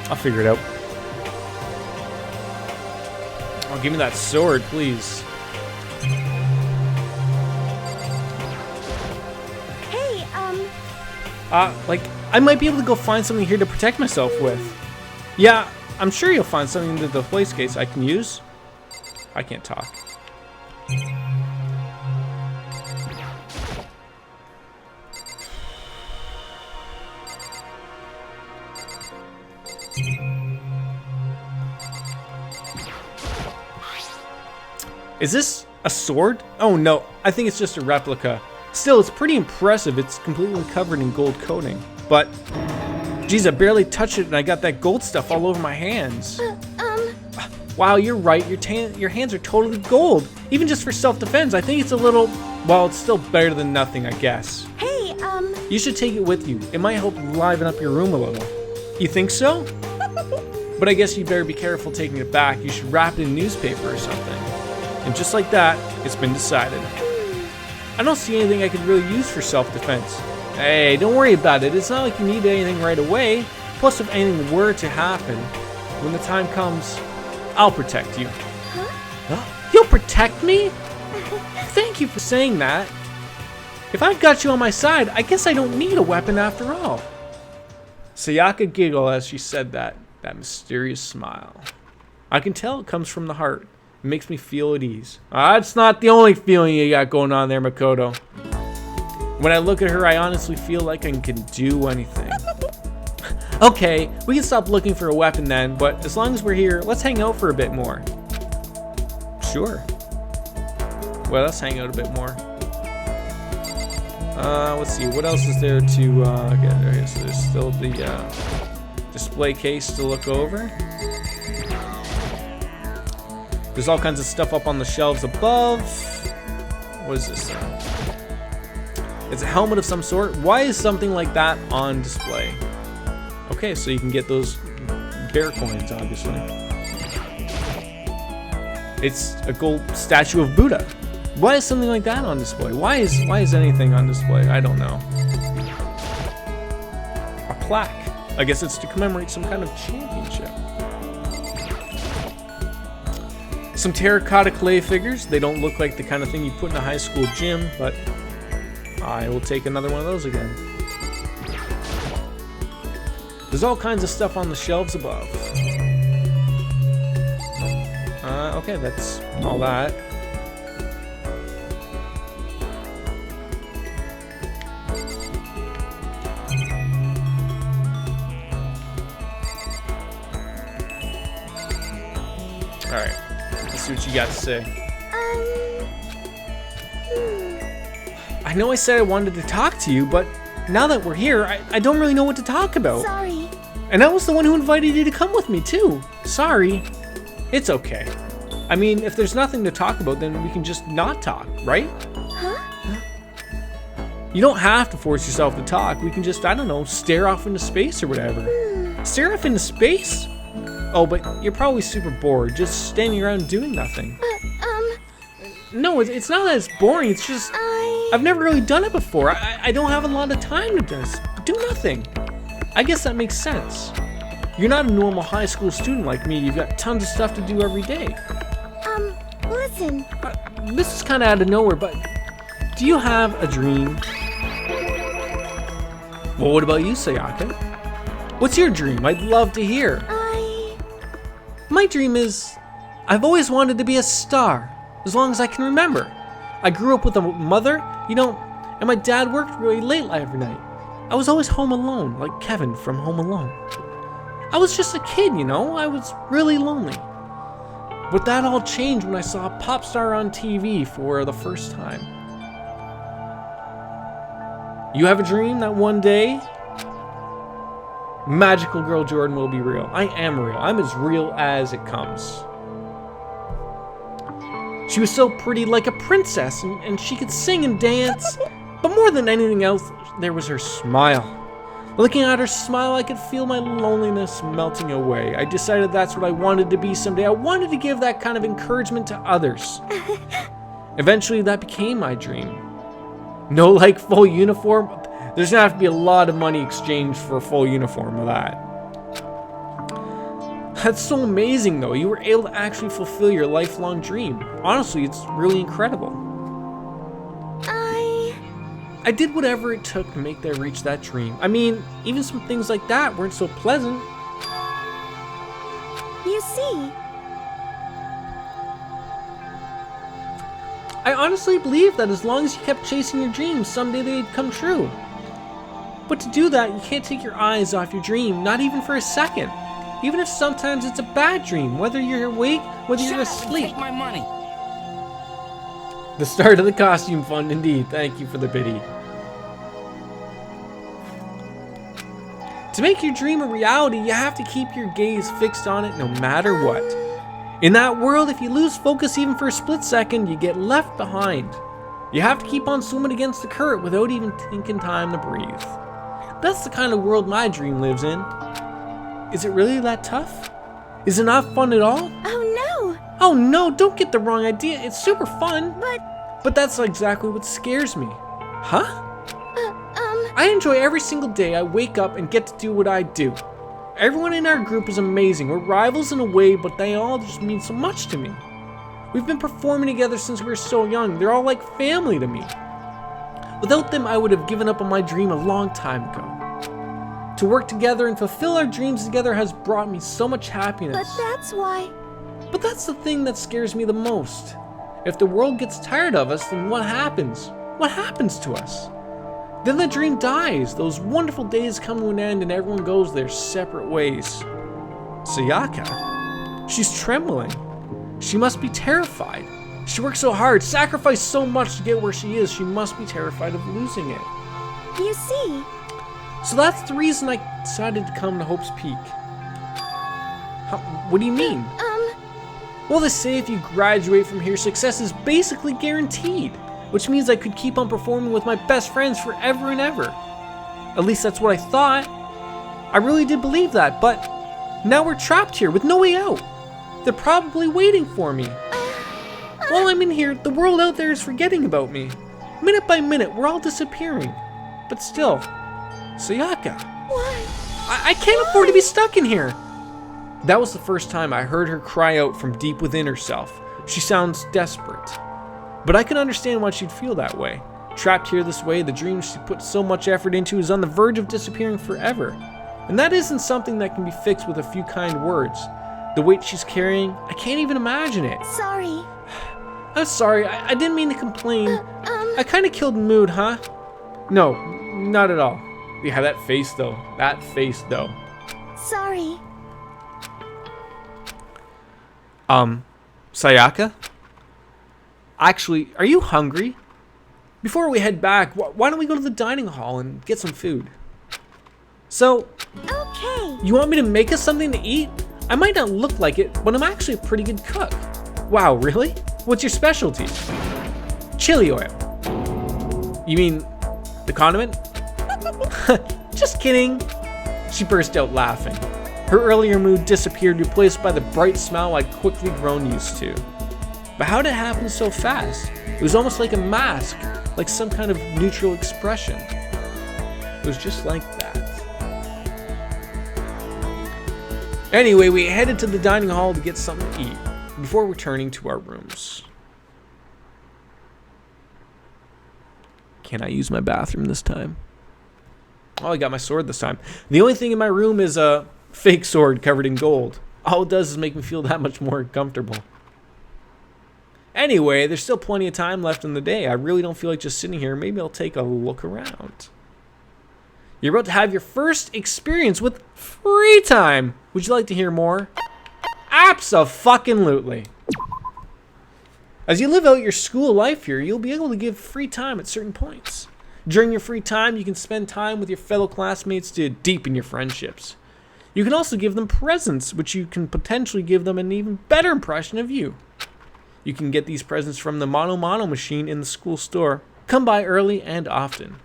[SPEAKER 2] I'll figure it out. Oh, give me that sword, please.
[SPEAKER 8] Hey,
[SPEAKER 2] like, I might be able to go find something here to protect myself with. Yeah, I'm sure you'll find something in the place case I can use. I can't talk. Is this a sword? Oh no, I think it's just a replica. Still, it's pretty impressive. It's completely covered in gold coating. But, geez, I barely touched it and I got that gold stuff all over my hands. Wow, you're right. Your hands are totally gold. Even just for self-defense, I think it's a little... Well, it's still better than nothing, I guess.
[SPEAKER 8] Hey,
[SPEAKER 2] You should take it with you. It might help liven up your room a little. You think so? But I guess you better be careful taking it back. You should wrap it in newspaper or something. And just like that, it's been decided. I don't see anything I could really use for self-defense. Hey, don't worry about it. It's not like you need anything right away. Plus, if anything were to happen, when the time comes, I'll protect you. Huh? You'll protect me? Thank you for saying that. If I've got you on my side, I guess I don't need a weapon after all. Sayaka giggled as she said that mysterious smile. I can tell it comes from the heart. It makes me feel at ease. That's not the only feeling you got going on there, Makoto. When I look at her, I honestly feel like I can do anything. Okay, we can stop looking for a weapon then, but as long as we're here, let's hang out for a bit more. Sure. Well, let's hang out a bit more. Let's see, what else is there to get? Okay, so there's still the display case to look over. There's all kinds of stuff up on the shelves above. What is this thing? It's a helmet of some sort. Why is something like that on display? Okay, so you can get those bear coins, obviously. It's a gold statue of Buddha. Why is something like that on display? Why is anything on display? I don't know. A plaque. I guess it's to commemorate some kind of championship. Some terracotta clay figures. They don't look like the kind of thing you put in a high school gym, but I will take another one of those again. There's all kinds of stuff on the shelves above. Okay, that's all that. Alright, let's see what you got to say. I know I said I wanted to talk to you, but now that we're here, I don't really know what to talk about.
[SPEAKER 5] Sorry.
[SPEAKER 2] And I was the one who invited you to come with me, too. Sorry. It's okay. I mean, if there's nothing to talk about, then we can just not talk, right?
[SPEAKER 5] Huh?
[SPEAKER 2] You don't have to force yourself to talk. We can just, I don't know, stare off into space or whatever. Stare off into space? Oh, but you're probably super bored, just standing around doing nothing. No, it's not that it's boring, it's just... I've never really done it before. I don't have a lot of time to just do nothing. I guess that makes sense. You're not a normal high school student like me. You've got tons of stuff to do every day.
[SPEAKER 5] Listen.
[SPEAKER 2] This is kind of out of nowhere, but do you have a dream? Well, what about you, Sayaka? What's your dream? I'd love to hear. My dream is... I've always wanted to be a star, as long as I can remember. I grew up with a mother, you know, and my dad worked really late every night. I was always home alone, like Kevin from Home Alone. I was just a kid, you know, I was really lonely. But that all changed when I saw a pop star on TV for the first time. You have a dream that one day, Magical Girl Jordan will be real. I am real. I'm as real as it comes. She was so pretty, like a princess, and she could sing and dance. But more than anything else, there was her smile. Looking at her smile, I could feel my loneliness melting away. I decided that's what I wanted to be someday. I wanted to give that kind of encouragement to others. Eventually, that became my dream. No, like, full uniform. There's gonna have to be a lot of money exchanged for a full uniform of that. That's so amazing, though. You were able to actually fulfill your lifelong dream. Honestly, it's really incredible. I did whatever it took to make them reach that dream. I mean, even some things like that weren't so pleasant.
[SPEAKER 5] You see.
[SPEAKER 2] I honestly believe that as long as you kept chasing your dreams, someday they'd come true. But to do that, you can't take your eyes off your dream, not even for a second. Even if sometimes it's a bad dream, whether you're awake, whether you're asleep.
[SPEAKER 4] Take my money.
[SPEAKER 2] The start of the costume fund, indeed. Thank you for the pity. To make your dream a reality, you have to keep your gaze fixed on it no matter what. In that world, if you lose focus even for a split second, you get left behind. You have to keep on swimming against the current without even taking time to breathe. That's the kind of world my dream lives in. Is it really that tough? Is it not fun at all?
[SPEAKER 5] Oh no!
[SPEAKER 2] Oh no, don't get the wrong idea. It's super fun. But that's exactly what scares me. Huh? I enjoy every single day I wake up and get to do what I do. Everyone in our group is amazing. We're rivals in a way, but they all just mean so much to me. We've been performing together since we were so young. They're all like family to me. Without them, I would have given up on my dream a long time ago. To work together and fulfill our dreams together has brought me so much happiness.
[SPEAKER 5] But that's why...
[SPEAKER 2] But that's the thing that scares me the most. If the world gets tired of us, then what happens? What happens to us? Then the dream dies. Those wonderful days come to an end and everyone goes their separate ways. Sayaka, she's trembling. She must be terrified. She worked so hard, sacrificed so much to get where she is. She must be terrified of losing it.
[SPEAKER 5] You see.
[SPEAKER 2] So that's the reason I decided to come to Hope's Peak. What do you mean? Well, they say if you graduate from here, success is basically guaranteed, which means I could keep on performing with my best friends forever and ever. At least that's what I thought. I really did believe that, but now we're trapped here with no way out. They're probably waiting for me. While I'm in here, the world out there is forgetting about me. Minute by minute, we're all disappearing. But still, Sayaka.
[SPEAKER 5] Why?
[SPEAKER 2] I can't afford to be stuck in here. That was the first time I heard her cry out from deep within herself. She sounds desperate. But I can understand why she'd feel that way. Trapped here this way, the dream she put so much effort into is on the verge of disappearing forever. And that isn't something that can be fixed with a few kind words. The weight she's carrying, I can't even imagine it.
[SPEAKER 5] Sorry.
[SPEAKER 2] I'm sorry, I didn't mean to complain. I kind of killed the mood, huh? No, not at all. Yeah, that face though. That face though.
[SPEAKER 5] Sorry.
[SPEAKER 2] Sayaka? Actually, are you hungry? Before we head back, why don't we go to the dining hall and get some food? So,
[SPEAKER 5] okay.
[SPEAKER 2] You want me to make us something to eat? I might not look like it, but I'm actually a pretty good cook. Wow, really? What's your specialty? Chili oil. You mean the condiment? Just kidding. She burst out laughing. Her earlier mood disappeared, replaced by the bright smile I'd quickly grown used to. But how did it happen so fast? It was almost like a mask, like some kind of neutral expression. It was just like that. Anyway, we headed to the dining hall to get something to eat before returning to our rooms. Can I use my bathroom this time? Oh, I got my sword this time. The only thing in my room is a fake sword covered in gold. All it does is make me feel that much more comfortable. Anyway, there's still plenty of time left in the day. I really don't feel like just sitting here. Maybe I'll take a look around. You're about to have your first experience with free time. Would you like to hear more? Abso-fucking-lutely. As you live out your school life here, you'll be able to give free time at certain points. During your free time, you can spend time with your fellow classmates to deepen your friendships. You can also give them presents, which you can potentially give them an even better impression of you. You can get these presents from the Mono machine in the school store. Come by early and often.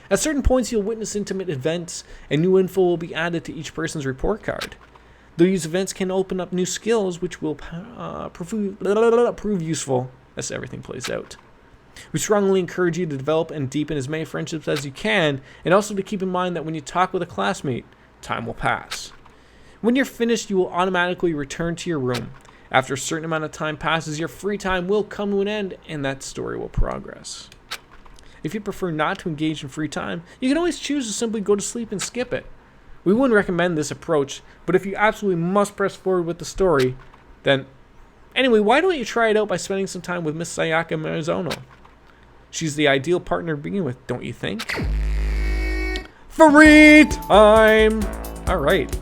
[SPEAKER 2] At certain points, you'll witness intimate events, and new info will be added to each person's report card. These events can open up new skills, which will prove useful as everything plays out. We strongly encourage you to develop and deepen as many friendships as you can, and also to keep in mind that when you talk with a classmate, time will pass. When you're finished, you will automatically return to your room. After a certain amount of time passes, your free time will come to an end, and that story will progress. If you prefer not to engage in free time, you can always choose to simply go to sleep and skip it. We wouldn't recommend this approach, but if you absolutely must press forward with the story, then... Anyway, why don't you try it out by spending some time with Miss Sayaka Mizuno? She's the ideal partner to begin with, don't you think? Free time! Alright.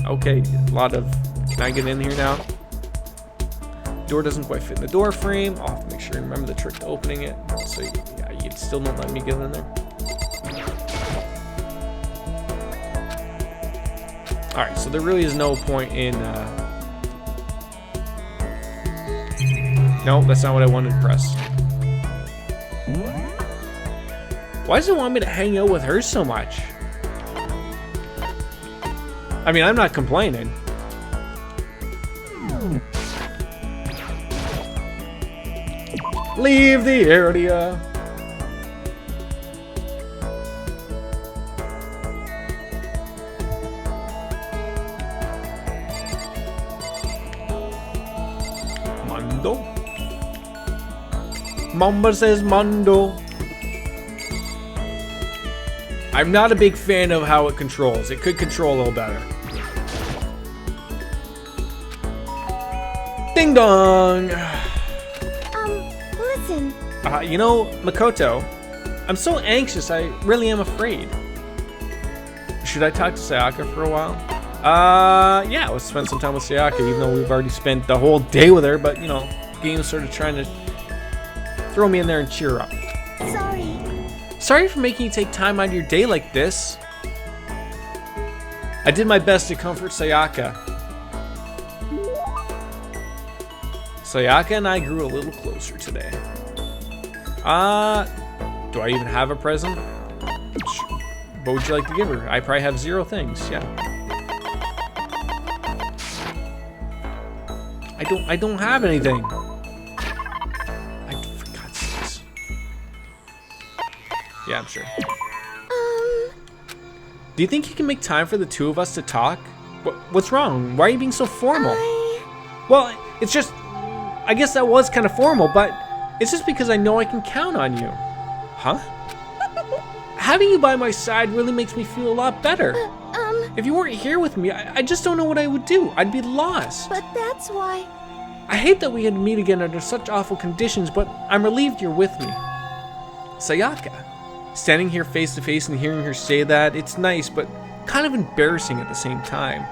[SPEAKER 2] Okay, a lot of... Can I get in here now? Door doesn't quite fit in the door frame. I'll have to make sure and remember the trick to opening it. So, yeah, you still don't let me get in there. Alright, so there really is no point in... No, that's not what I wanted to press. Why does it want me to hang out with her so much? I mean, I'm not complaining. Leave the area. Mondo. Mamba says Mondo. I'm not a big fan of how it controls. It could control a little better. Ding dong!
[SPEAKER 5] Listen.
[SPEAKER 2] You know, Makoto, I'm so anxious, I really am afraid. Should I talk to Sayaka for a while? Yeah, let's spend some time with Sayaka, even though we've already spent the whole day with her, but, you know, the game's sort of trying to throw me in there and cheer up.
[SPEAKER 5] Sorry.
[SPEAKER 2] Sorry for making you take time out of your day like this. I did my best to comfort Sayaka. Sayaka and I grew a little closer today. Do I even have a present? What would you like to give her? I probably have 0 things, yeah. I don't have anything. For God's sakes. Yeah, I'm sure. Do you think you can make time for the two of us to talk? What's wrong? Why are you being so formal? Well, it's just... I guess that was kind of formal, but it's just because I know I can count on you. Huh? Having you by my side really makes me feel a lot better. If you weren't here with me, I just don't know what I would do. I'd be lost.
[SPEAKER 5] But that's why...
[SPEAKER 2] I hate that we had to meet again under such awful conditions, but I'm relieved you're with me. Sayaka. Standing here face to face and hearing her say that, it's nice, but kind of embarrassing at the same time.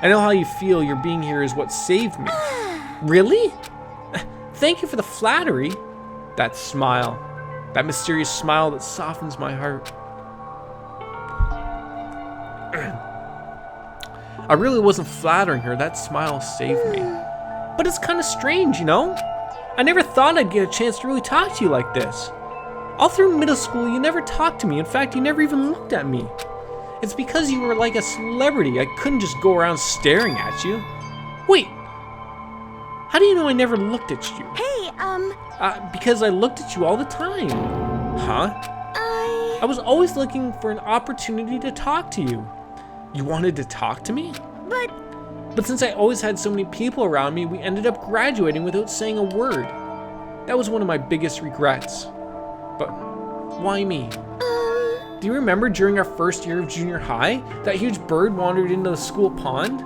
[SPEAKER 2] I know how you feel. Your being here is what saved me. Really? Thank you for the flattery. That smile. That mysterious smile that softens my heart. I really wasn't flattering her. That smile saved me. But it's kind of strange, you know? I never thought I'd get a chance to really talk to you like this. All through middle school, you never talked to me. In fact, you never even looked at me. It's because you were like a celebrity. I couldn't just go around staring at you. Wait. How do you know I never looked at you?
[SPEAKER 5] Hey,
[SPEAKER 2] Because I looked at you all the time. Huh? I was always looking for an opportunity to talk to you. You wanted to talk to me? But since I always had so many people around me, we ended up graduating without saying a word. That was one of my biggest regrets. But why me? Do you remember during our first year of junior high, that huge bird wandered into the school pond?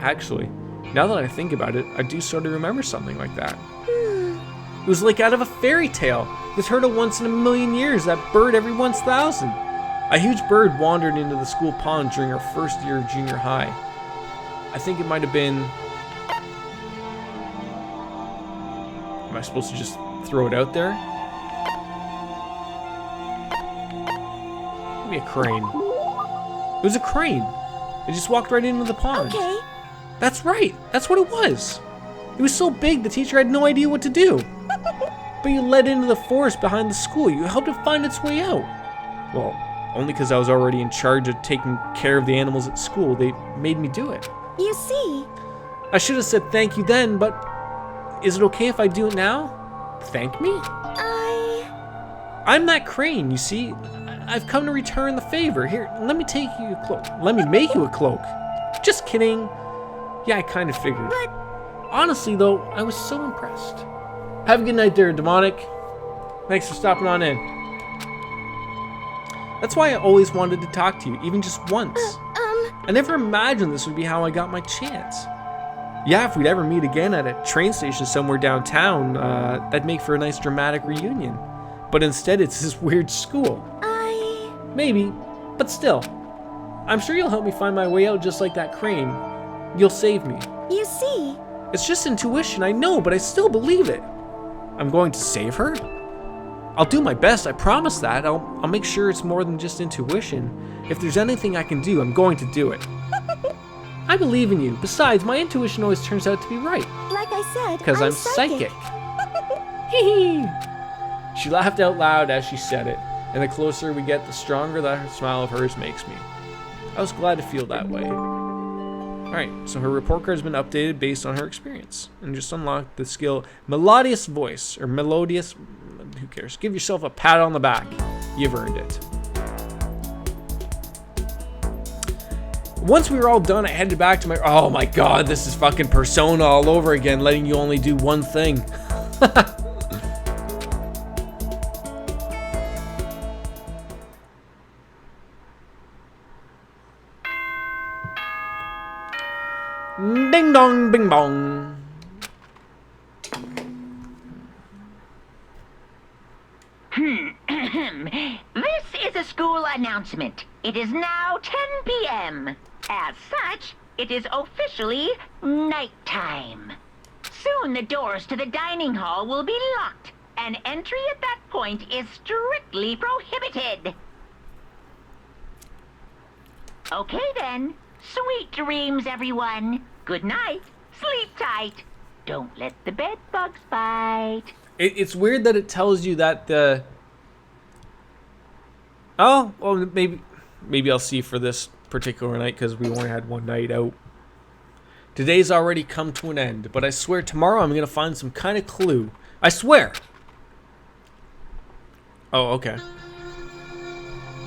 [SPEAKER 2] Actually, now that I think about it, I do sort of remember something like that. It was like out of a fairy tale. This turtle once in a million years, that bird every 1,000. A huge bird wandered into the school pond during our first year of junior high. I think it might have been... Am I supposed to just throw it out there? Maybe a crane. It was a crane. It just walked right into the pond.
[SPEAKER 5] Okay.
[SPEAKER 2] That's right. That's what it was. It was so big the teacher had no idea what to do. But you led it into the forest behind the school. You helped it find its way out. Well, only because I was already in charge of taking care of the animals at school. They made me do it.
[SPEAKER 5] You see...
[SPEAKER 2] I should have said thank you then, but is it okay if I do it now? Thank me? I'm that crane, you see. I've come to return the favor. Here, let me take you a cloak. Let me make you a cloak. Just kidding. Yeah, I kind of figured.
[SPEAKER 5] But...
[SPEAKER 2] Honestly, though, I was so impressed. Have a good night there, Demonic. Thanks for stopping on in. That's why I always wanted to talk to you, even just once. I never imagined this would be how I got my chance. Yeah, if we'd ever meet again at a train station somewhere downtown, that'd make for a nice dramatic reunion. But instead, it's this weird school. Maybe, but still. I'm sure you'll help me find my way out just like that crane. You'll save me.
[SPEAKER 5] You see...
[SPEAKER 2] It's just intuition, I know, but I still believe it. I'm going to save her? I'll do my best, I promise that. I'll make sure it's more than just intuition. If there's anything I can do, I'm going to do it. I believe in you. Besides, my intuition always turns out to be right.
[SPEAKER 5] Like I said,
[SPEAKER 2] Because I'm psychic. Hee. She laughed out loud as she said it, and the closer we get, the stronger that smile of hers makes me. I was glad to feel that way. Alright, so her report card has been updated based on her experience, and just unlocked the skill Melodious Voice, or Melodious, who cares? Give yourself a pat on the back. You've earned it. Once we were all done, I headed back to my... Oh my god, this is fucking Persona all over again, letting you only do one thing. Ding dong, bing bong.
[SPEAKER 14] This is a school announcement. It is now 10 p.m. As such, it is officially nighttime. Soon the doors to the dining hall will be locked, and entry at that point is strictly prohibited. Okay then. Sweet dreams, everyone. Good night. Sleep tight. Don't let the bed bugs bite.
[SPEAKER 2] It's weird that it tells you that the... Oh, well, maybe I'll see for this particular night because we only had one night out. Today's already come to an end, but I swear tomorrow I'm going to find some kind of clue. I swear! Oh, okay.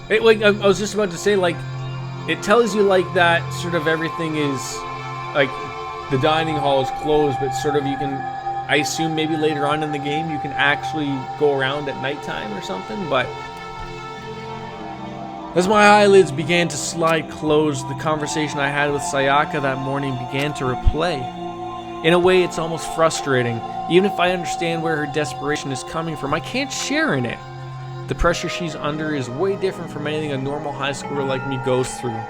[SPEAKER 2] Like, I was just about to say, like, it tells you, like, that sort of everything is, like, the dining hall is closed, but sort of you can I assume maybe later on in the game you can actually go around at nighttime or something, but as my eyelids began to slide closed, the conversation I had with Sayaka that morning began to replay. In a way, it's almost frustrating. Even if I understand where her desperation is coming from, I can't share in it. The pressure she's under is way different from anything a normal high schooler like me goes through.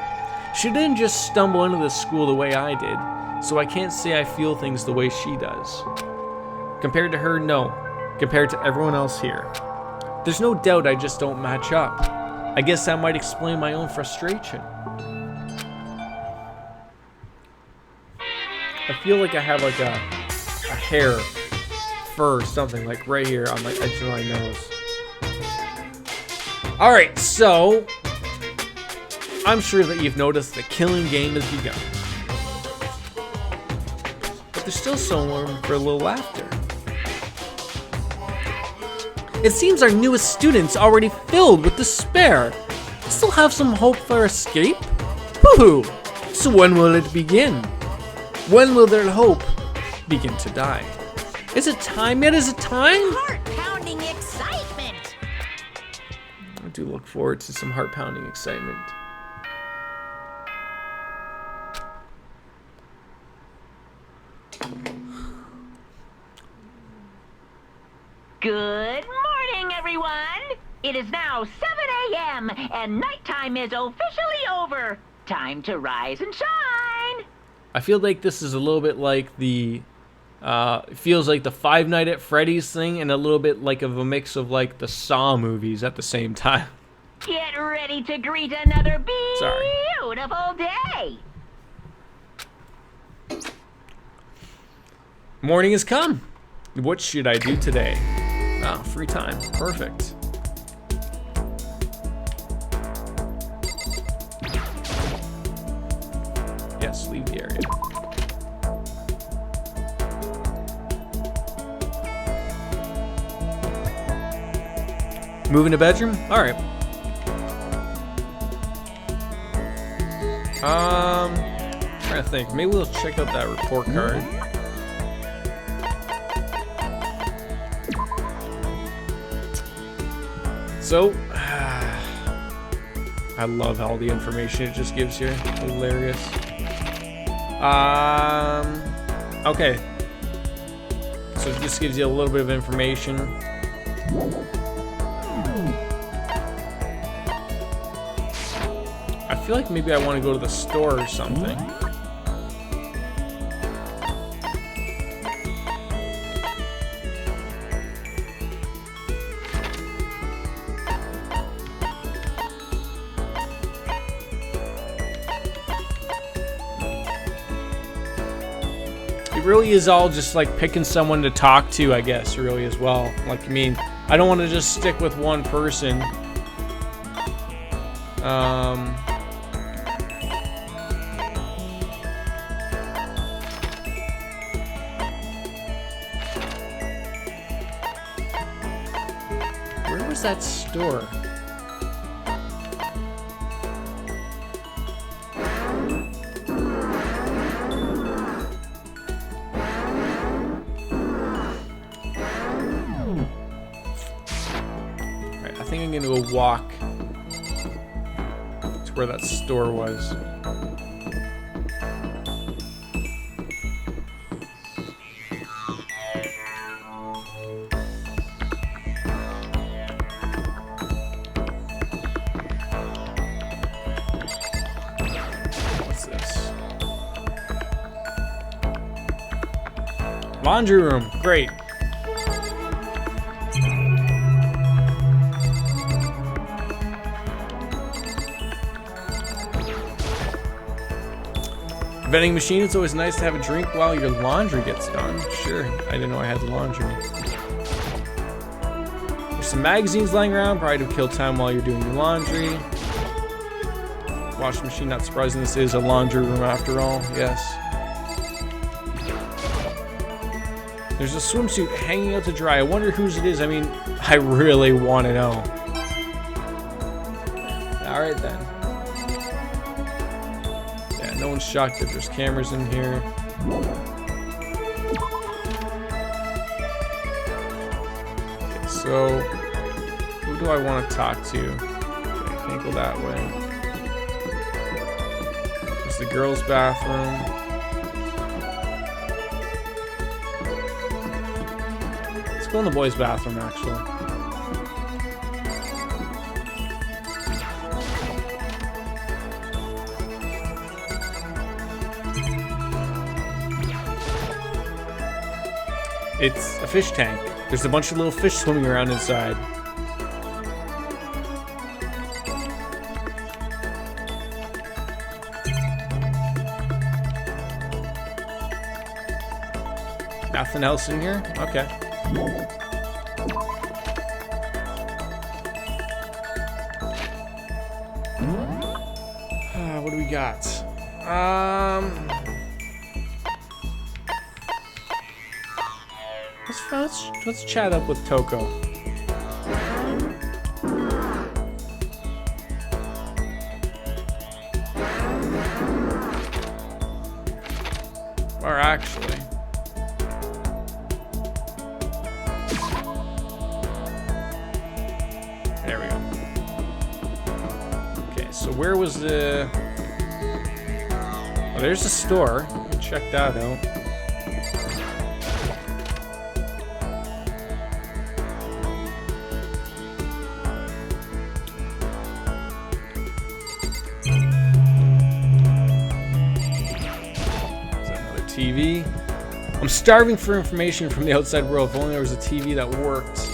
[SPEAKER 2] She didn't just stumble into this school the way I did, so I can't say I feel things the way she does. Compared to her, no. Compared to everyone else here. There's no doubt I just don't match up. I guess that might explain my own frustration. I feel like I have like a hair, fur, something like right here on the edge of my nose. Alright, so I'm sure that you've noticed the killing game has begun. But there's still some room for a little laughter. It seems our newest student's already filled with despair. Still have some hope for escape? Woohoo! So when will it begin? When will their hope begin to die? Is it time yet? Is it time?
[SPEAKER 14] Heart-pounding excitement!
[SPEAKER 2] I do look forward to some heart-pounding excitement.
[SPEAKER 14] Good morning, everyone! It is now 7 a.m. and nighttime is officially over. Time to rise and shine!
[SPEAKER 2] I feel like this is a little bit like the, it feels like the Five Nights at Freddy's thing and a little bit like of a mix of like the Saw movies at the same time.
[SPEAKER 14] Get ready to greet another beautiful day!
[SPEAKER 2] Morning has come. What should I do today? Oh, free time. Perfect. Yes, leave the area. Move into bedroom? Alright. Trying to think. Maybe we'll check out that report card. So, I love all the information it just gives here. Hilarious. Okay. So it just gives you a little bit of information. I feel like maybe I want to go to the store or something. It really is all just like picking someone to talk to, I guess, really as well. Like, I mean, I don't want to just stick with one person. Where was that store? I think I'm gonna go walk to where that store was. What's this? Laundry room, great. Vending machine, it's always nice to have a drink while your laundry gets done. Sure, I didn't know I had the laundry. There's some magazines lying around, probably to kill time while you're doing your laundry. Washing machine, not surprising this is a laundry room after all, yes. There's a swimsuit hanging out to dry. I wonder whose it is. I mean, I really want to know. Alright then. No one's shocked that there's cameras in here. So, who do I want to talk to? Okay, I can't go that way. There's the girls' bathroom. Let's go in the boys' bathroom, actually. It's a fish tank. There's a bunch of little fish swimming around inside. Nothing else in here? Okay. What do we got? Let's chat up with Toko. Or actually, there we go. Okay, so where was the... Oh, there's the store. Check that out. TV. I'm starving for information from the outside world. If only there was a TV that worked.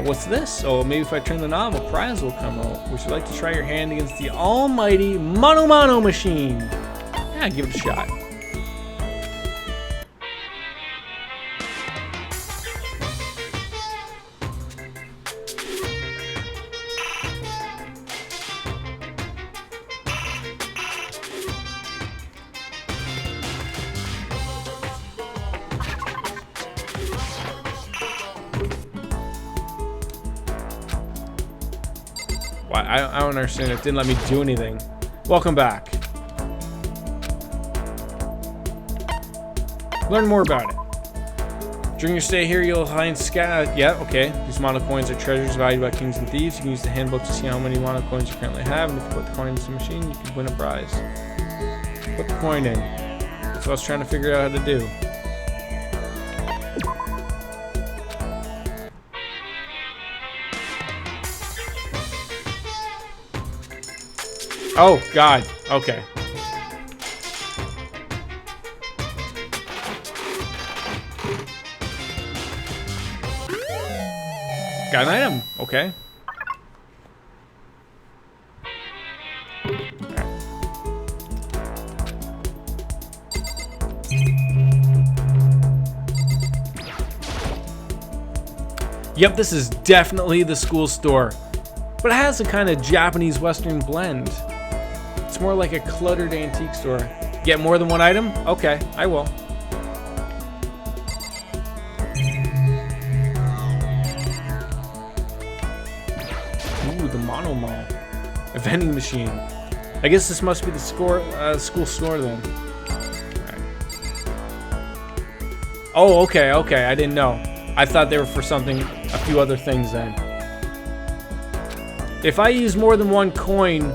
[SPEAKER 2] What's this? Oh, maybe if I turn the knob, a prize will come out. Would you like to try your hand against the almighty Mano Mano machine? Yeah, give it a shot. I don't understand. It didn't let me do anything. Welcome back. Learn more about it. During your stay here, you'll find yeah, okay. These mono coins are treasures valued by kings and thieves. You can use the handbook to see how many mono coins you currently have, and if you put the coin into the machine, you can win a prize. Put the coin in. That's what I was trying to figure out how to do. Oh, God. Okay. Got an item. Okay. Yep, this is definitely the school store. But it has a kind of Japanese Western blend. It's more like a cluttered antique store. Get more than one item? Okay, I will. Ooh, the Mono Mall. A vending machine. I guess this must be the school store then. Right. Oh, okay, I didn't know. I thought they were for something, a few other things then. If I use more than one coin,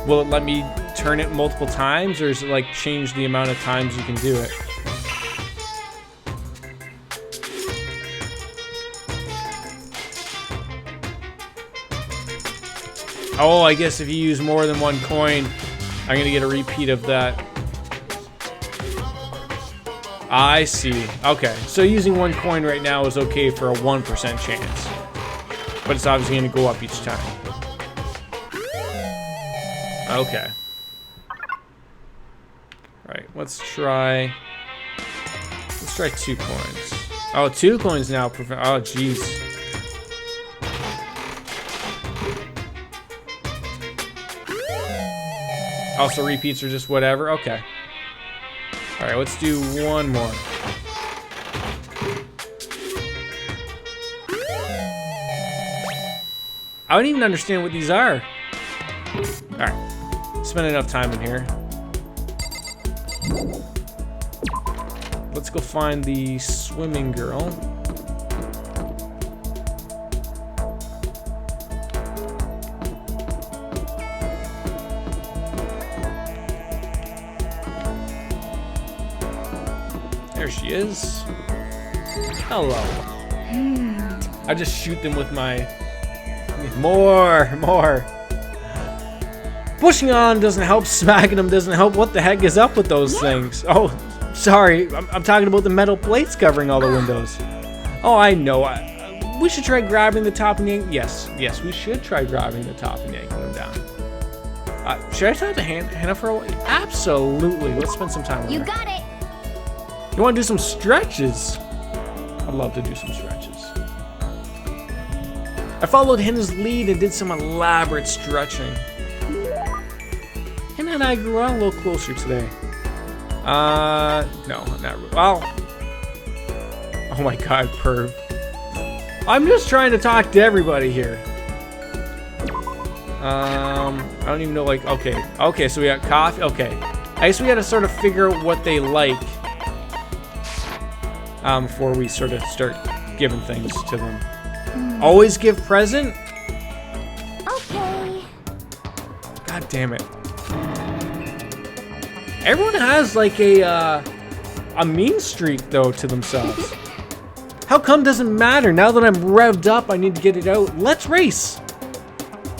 [SPEAKER 2] will it let me turn it multiple times, or is it like change the amount of times you can do it? Oh, I guess if you use more than one coin, I'm gonna get a repeat of that. I see. Okay, so using one coin right now is okay for a 1% chance. But it's obviously going to go up each time. Okay. Alright, let's try 2 coins. Oh, 2 coins now. Oh, jeez. Also, repeats are just whatever. Okay. Alright, let's do one more. I don't even understand what these are. Alright. Spend enough time in here. let's go find the swimming girl. There she is. Hello. I just shoot them with my... More. Pushing on doesn't help, smacking them doesn't help. What the heck is up with those things? Oh, sorry. I'm talking about the metal plates covering all the windows. Oh, I know. We should try grabbing the top and yanking... Yes, we should try grabbing the top and yanking them down. Should I talk to Hannah for a while? Absolutely. Let's spend some time with her.
[SPEAKER 9] You got it.
[SPEAKER 2] You want to do some stretches? I'd love to do some stretches. I followed Hannah's lead and did some elaborate stretching. Hannah and I grew on a little closer today. No, not really. Well, oh my god, perv. I'm just trying to talk to everybody here. I don't even know, like, okay, so we got coffee. Okay, I guess we got to sort of figure out what they like before we sort of start giving things to them. Always give present?
[SPEAKER 9] Okay.
[SPEAKER 2] God damn it. Everyone has like a mean streak though to themselves. How come doesn't matter? Now that I'm revved up, I need to get it out. Let's race.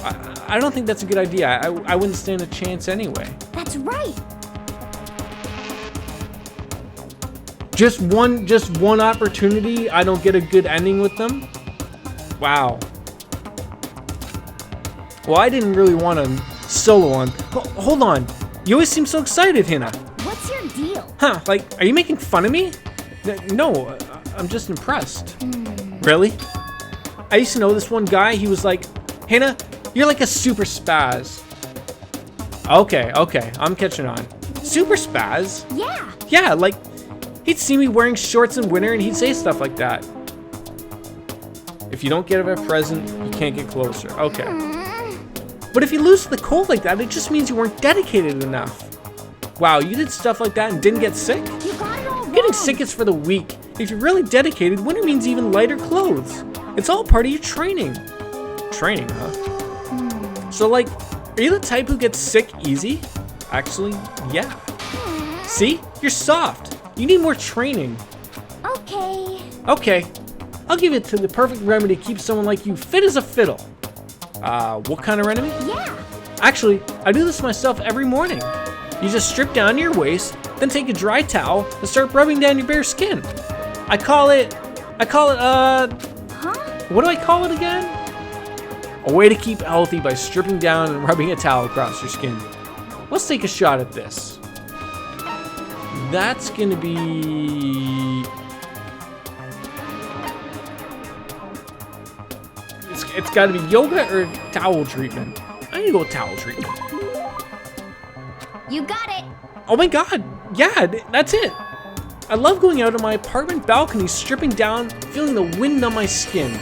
[SPEAKER 2] I don't think that's a good idea. I wouldn't stand a chance anyway.
[SPEAKER 9] That's right.
[SPEAKER 2] Just one opportunity, I don't get a good ending with them? Wow. Well, I didn't really want to solo on. Hold on. You always seem so excited, Hannah.
[SPEAKER 9] What's your deal?
[SPEAKER 2] Huh, like, are you making fun of me? No, I'm just impressed. Really? I used to know this one guy, he was like, Hannah, you're like a super spaz. Okay, I'm catching on. Super spaz?
[SPEAKER 9] Yeah.
[SPEAKER 2] Yeah, like, he'd see me wearing shorts in winter and he'd say stuff like that. If you don't get a present, you can't get closer. Okay. But if you lose to the cold like that, it just means you weren't dedicated enough. Wow, you did stuff like that and didn't get sick?
[SPEAKER 9] You got it all wrong.
[SPEAKER 2] Getting sick is for the weak. If you're really dedicated, winter means even lighter clothes. It's all part of your training. Training, huh? So like, are you the type who gets sick easy? Actually, yeah. See? You're soft. You need more training.
[SPEAKER 9] Okay.
[SPEAKER 2] Okay. I'll give it to the perfect remedy to keep someone like you fit as a fiddle. What kind of remedy?
[SPEAKER 9] Yeah.
[SPEAKER 2] Actually, I do this myself every morning. You just strip down to your waist, then take a dry towel and start rubbing down your bare skin. I call it,
[SPEAKER 9] Huh?
[SPEAKER 2] what do I call it again? A way to keep healthy by stripping down and rubbing a towel across your skin. Let's take a shot at this. That's gonna be... It's gotta be yoga or towel treatment. I need to go with towel treatment.
[SPEAKER 9] You got it.
[SPEAKER 2] Oh my god, yeah, that's it. I love going out on my apartment balcony, stripping down, feeling the wind on my skin.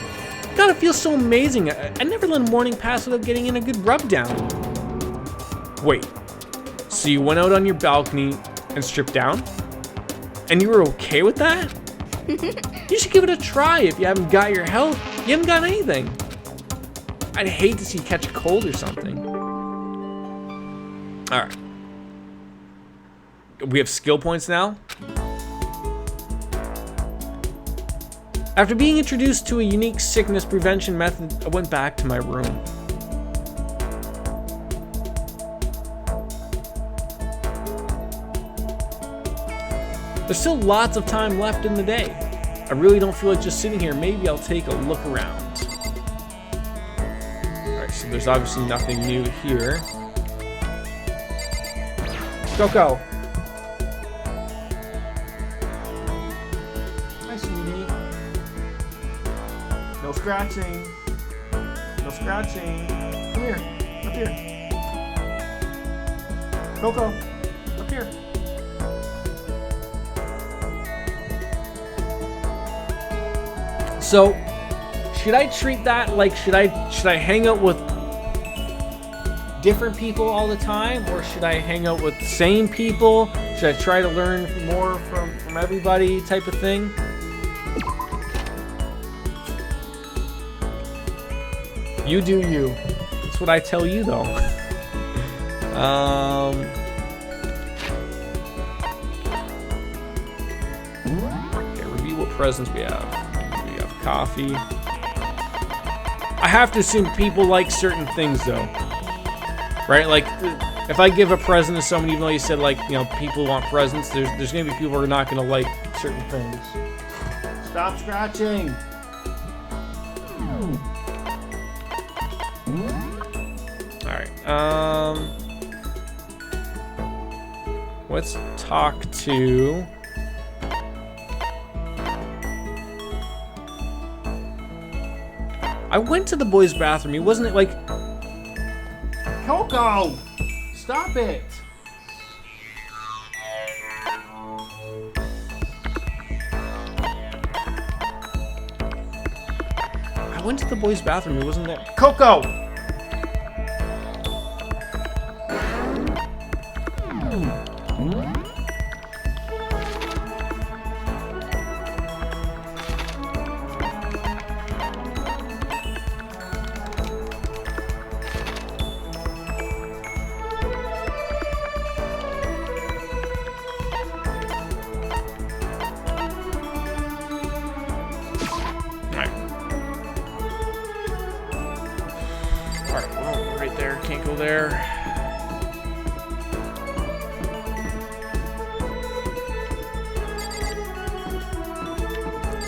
[SPEAKER 2] God, it feels so amazing. I never let a morning pass without getting in a good rub down. Wait, so you went out on your balcony and stripped down? And you were okay with that? You should give it a try. If you haven't got your health, you haven't got anything. I'd hate to see you catch a cold or something. Alright. We have skill points now. After being introduced to a unique sickness prevention method, I went back to my room. There's still lots of time left in the day. I really don't feel like just sitting here. Maybe I'll take a look around. Alright, so there's obviously nothing new here. Go. Hi, sweetie. No scratching. No scratching. Come here. Up here. Coco. Up here. So, should I treat that like, should I hang out with different people all the time, or should I hang out with the same people? Should I try to learn more from everybody type of thing? You do you. That's what I tell you though. Okay, review what presents we have. We have coffee. I have to assume people like certain things though. Right? Like, if I give a present to someone, even though you said, like, you know, people want presents, there's gonna be people who are not gonna like certain things. Stop scratching! Alright, let's talk to... I went to the boys' bathroom, wasn't it like... Coco! Stop it! I went to the boys' bathroom, it wasn't there. Coco! Can't go there.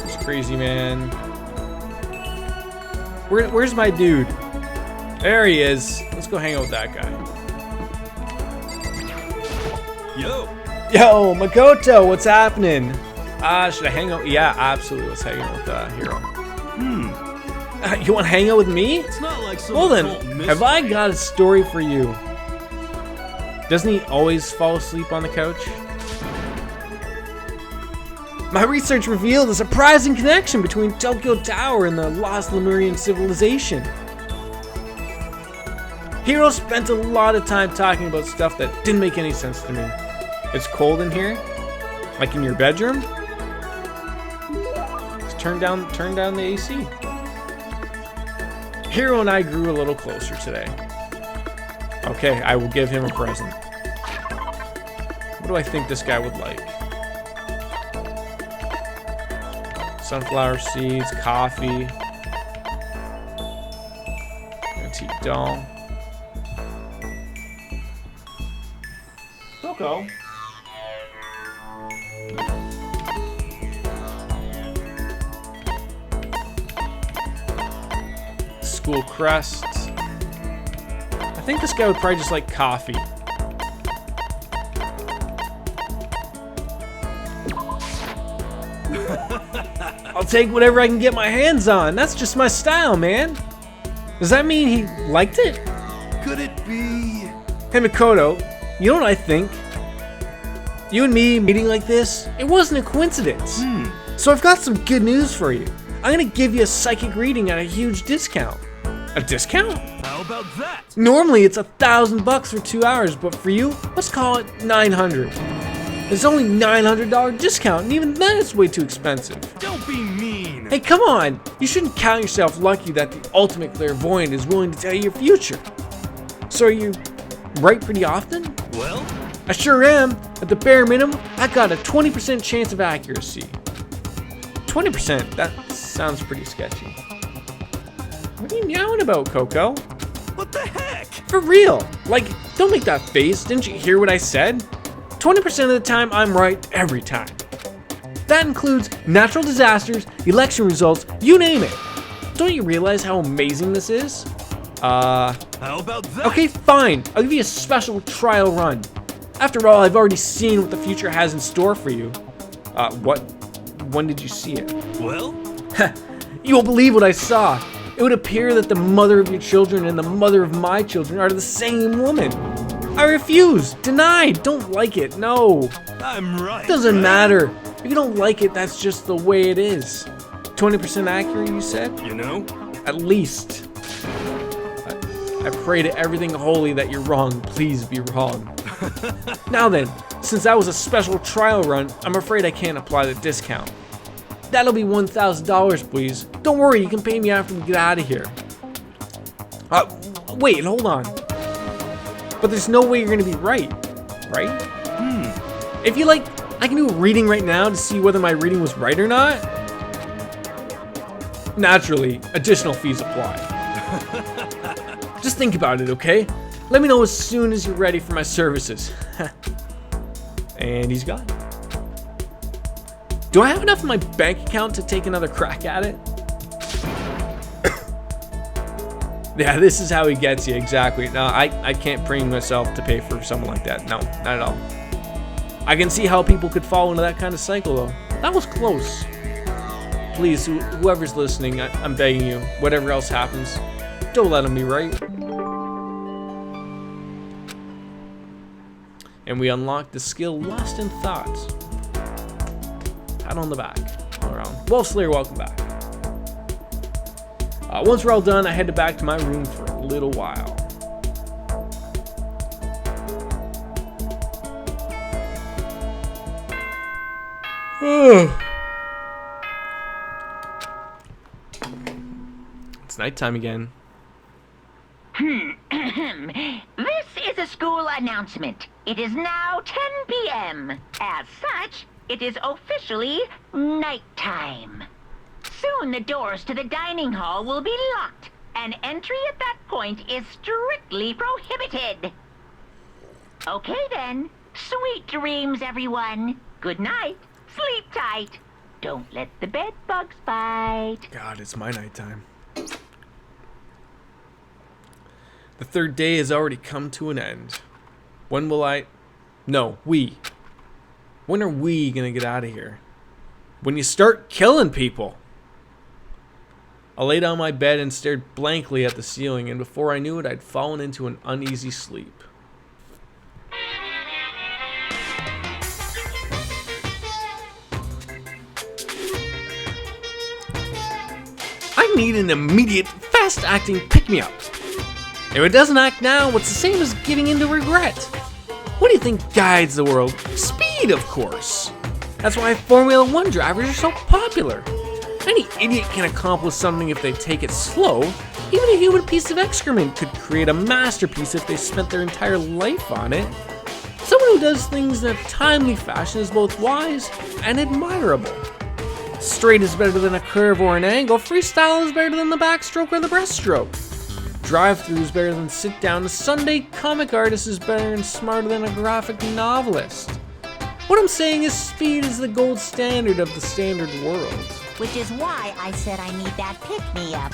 [SPEAKER 2] It's crazy, man. Where's my dude? There he is. Let's go hang out with that guy.
[SPEAKER 12] Yo!
[SPEAKER 2] Yo, Makoto, what's happening? Should I hang out? Yeah, absolutely. Let's hang out with Hiro. You want to hang out with me?
[SPEAKER 12] It's not like
[SPEAKER 2] well then, have I got a story for you? Doesn't he always fall asleep on the couch? My research revealed a surprising connection between Tokyo Tower and the lost Lemurian civilization. Hiro spent a lot of time talking about stuff that didn't make any sense to me. It's cold in here? Like in your bedroom? Just turn down the AC. Hiro and I grew a little closer today. Okay, I will give him a present. What do I think this guy would like? Sunflower seeds, coffee, antique doll. Coco. School crest. I think this guy would probably just like coffee. I'll take whatever I can get my hands on. That's just my style, man. Does that mean he liked it?
[SPEAKER 12] Could it be?
[SPEAKER 2] Hey Makoto, you know what I think? You and me meeting like this, it wasn't a coincidence. So I've got some good news for you. I'm gonna give you a psychic reading at a huge discount. A discount?
[SPEAKER 12] How about that?
[SPEAKER 2] Normally it's $1,000 for 2 hours, but for you, let's call it $900. There's only $900 discount, and even then it's way too expensive.
[SPEAKER 12] Don't be mean.
[SPEAKER 2] Hey, come on! You shouldn't count yourself lucky that the ultimate clairvoyant is willing to tell you your future. So are you right pretty often?
[SPEAKER 12] Well,
[SPEAKER 2] I sure am. At the bare minimum, I got a 20% chance of accuracy. 20%? That sounds pretty sketchy. What are you meowing about, Coco?
[SPEAKER 12] what the heck?
[SPEAKER 2] For real. Like, don't make that face. Didn't you hear what I said? 20% of the time, I'm right every time. That includes natural disasters, election results, you name it. Don't you realize how amazing this is?
[SPEAKER 12] How about that?
[SPEAKER 2] Okay, fine. I'll give you a special trial run. After all, I've already seen what the future has in store for you. When did you see it?
[SPEAKER 12] Well?
[SPEAKER 2] You won't believe what I saw. It would appear that the mother of your children and the mother of my children are the same woman. I refuse. Denied. Don't like it. No.
[SPEAKER 12] I'm right.
[SPEAKER 2] Doesn't matter. If you don't like it, that's just the way it is. 20% accurate, you said?
[SPEAKER 12] You know?
[SPEAKER 2] At least. I pray to everything holy that you're wrong. Please be wrong. Now then, Since that was a special trial run, I'm afraid I can't apply the discount. That'll be $1,000, please. Don't worry, you can pay me after we get out of here. Wait, hold on. But there's no way you're gonna be right? If you like, I can do a reading right now to see whether my reading was right or not. Naturally, additional fees apply. Just think about it, okay? Let me know as soon as you're ready for my services. And he's gone. Do I have enough in my bank account to take another crack at it? Yeah, this is how he gets you, exactly. No, I can't bring myself to pay for someone like that. No, not at all. I can see how people could fall into that kind of cycle, though. That was close. Please, whoever's listening, I'm begging you, whatever else happens, don't let him be right. And we unlock the skill Lost in Thought. Pat on the back, all around. Wolf Slayer, welcome back. Once we're all done, I headed back to my room for a little while. It's nighttime again.
[SPEAKER 14] This is a school announcement. It is now 10 p.m. As such, it is officially nighttime. Soon the doors to the dining hall will be locked, and entry at that point is strictly prohibited. Okay then. Sweet dreams, everyone. Good night. Sleep tight. Don't let the bed bugs bite.
[SPEAKER 2] God, it's my nighttime. The third day has already come to an end. When will I... No, we. When are we gonna get out of here? When you start killing people. I lay down my bed and stared blankly at the ceiling, and before I knew it, I'd fallen into an uneasy sleep. I need an immediate, fast-acting pick-me-up. If it doesn't act now, it's the same as giving in to regret. What do you think guides the world? Speed, of course. That's why Formula 1 drivers are so popular. Any idiot can accomplish something if they take it slow. Even a human piece of excrement could create a masterpiece if they spent their entire life on it. Someone who does things in a timely fashion is both wise and admirable. Straight is better than a curve or an angle. Freestyle is better than the backstroke or the breaststroke. Drive-through is better than sit-down. A Sunday comic artist is better and smarter than a graphic novelist. What I'm saying is speed is the gold standard of the standard world.
[SPEAKER 6] Which is why I said I need that pick-me-up.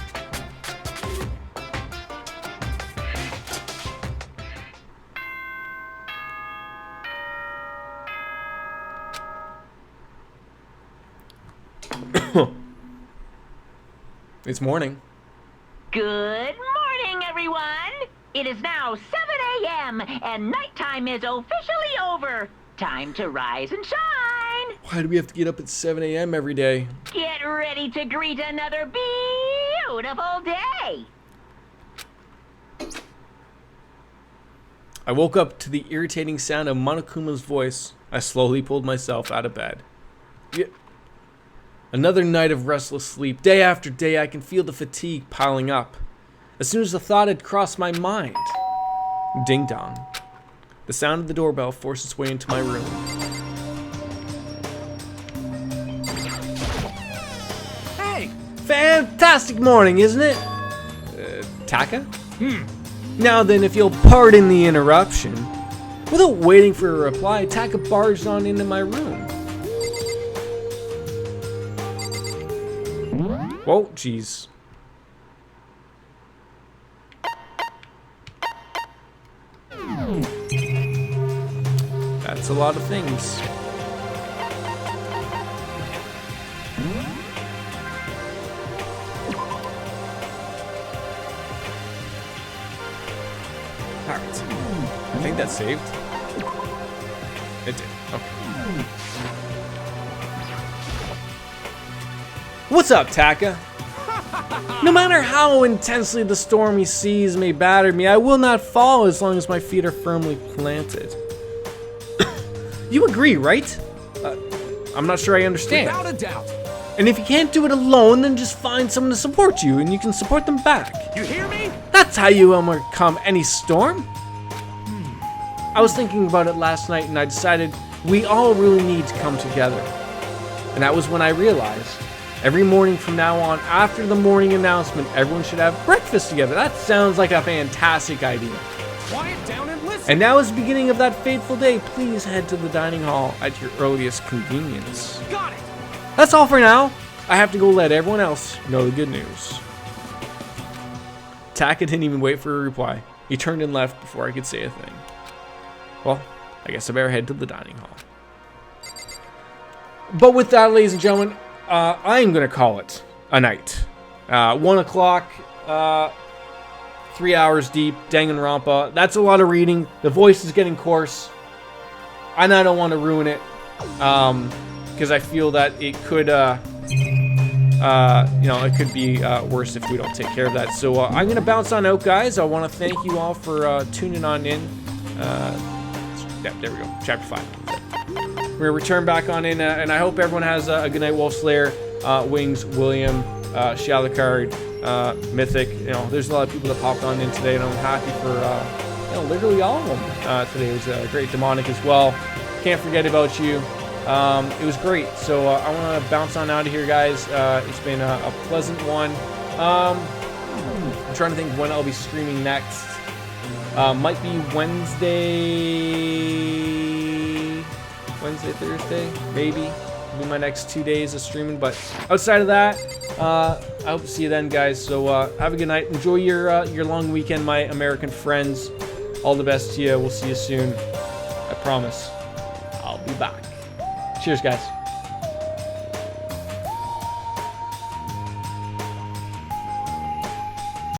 [SPEAKER 2] It's morning.
[SPEAKER 14] Good morning, everyone. It is now 7 a.m. and nighttime is officially over. Time to rise and shine.
[SPEAKER 2] Why do we have to get up at 7 a.m. every day?
[SPEAKER 14] Get ready to greet another beautiful day.
[SPEAKER 2] I woke up to the irritating sound of Monokuma's voice. I slowly pulled myself out of bed. Another night of restless sleep. Day after day, I can feel the fatigue piling up. As soon as the thought had crossed my mind. Ding dong. The sound of the doorbell forced its way into my room.
[SPEAKER 7] Hey!
[SPEAKER 2] Fantastic morning, isn't it? Taka? Now then, if you'll pardon the interruption. Without waiting for a reply, Taka barged on into my room. Whoa, jeez. That's a lot of things. Alright. I think that saved. It did. Okay. What's up, Taka? No matter how intensely the stormy seas may batter me, I will not fall as long as my feet are firmly planted. You agree, right? I'm not sure I understand.
[SPEAKER 7] Without a doubt.
[SPEAKER 2] And if you can't do it alone, then just find someone to support you, and you can support them back.
[SPEAKER 7] You hear me?
[SPEAKER 2] That's how you overcome any storm. I was thinking about it last night, and I decided we all really need to come together. And that was when I realized every morning from now on, after the morning announcement, everyone should have breakfast together. That sounds like a fantastic idea.
[SPEAKER 7] Quiet down and listen.
[SPEAKER 2] And now is the beginning of that fateful day. Please head to the dining hall at your earliest convenience.
[SPEAKER 7] Got it.
[SPEAKER 2] That's all for now. I have to go let everyone else know the good news. Taka didn't even wait for a reply. He turned and left before I could say a thing. Well, I guess I better head to the dining hall. But with that, ladies and gentlemen, I am going to call it a night. 1 o'clock, 3 hours deep, Danganronpa. That's a lot of reading. The voice is getting coarse. And I don't want to ruin it. Because I feel that it could, it could be worse if we don't take care of that. So I'm going to bounce on out, guys. I want to thank you all for tuning on in. Yeah, there we go. Chapter 5. We're going to return back on in, and I hope everyone has a good night. Wolf Slayer, Wings, William, Shalakard, Mythic. There's a lot of people that popped on in today, and I'm happy for literally all of them today. It was great. Demonic as well. Can't forget about you. It was great. So I want to bounce on out of here, guys. It's been a pleasant one. I'm trying to think when I'll be streaming next. Might be Wednesday, Thursday, maybe. It'll be my next 2 days of streaming. But outside of that, I hope to see you then, guys. So have a good night. Enjoy your long weekend, my American friends. All the best to you. We'll see you soon. I promise. I'll be back. Cheers, guys.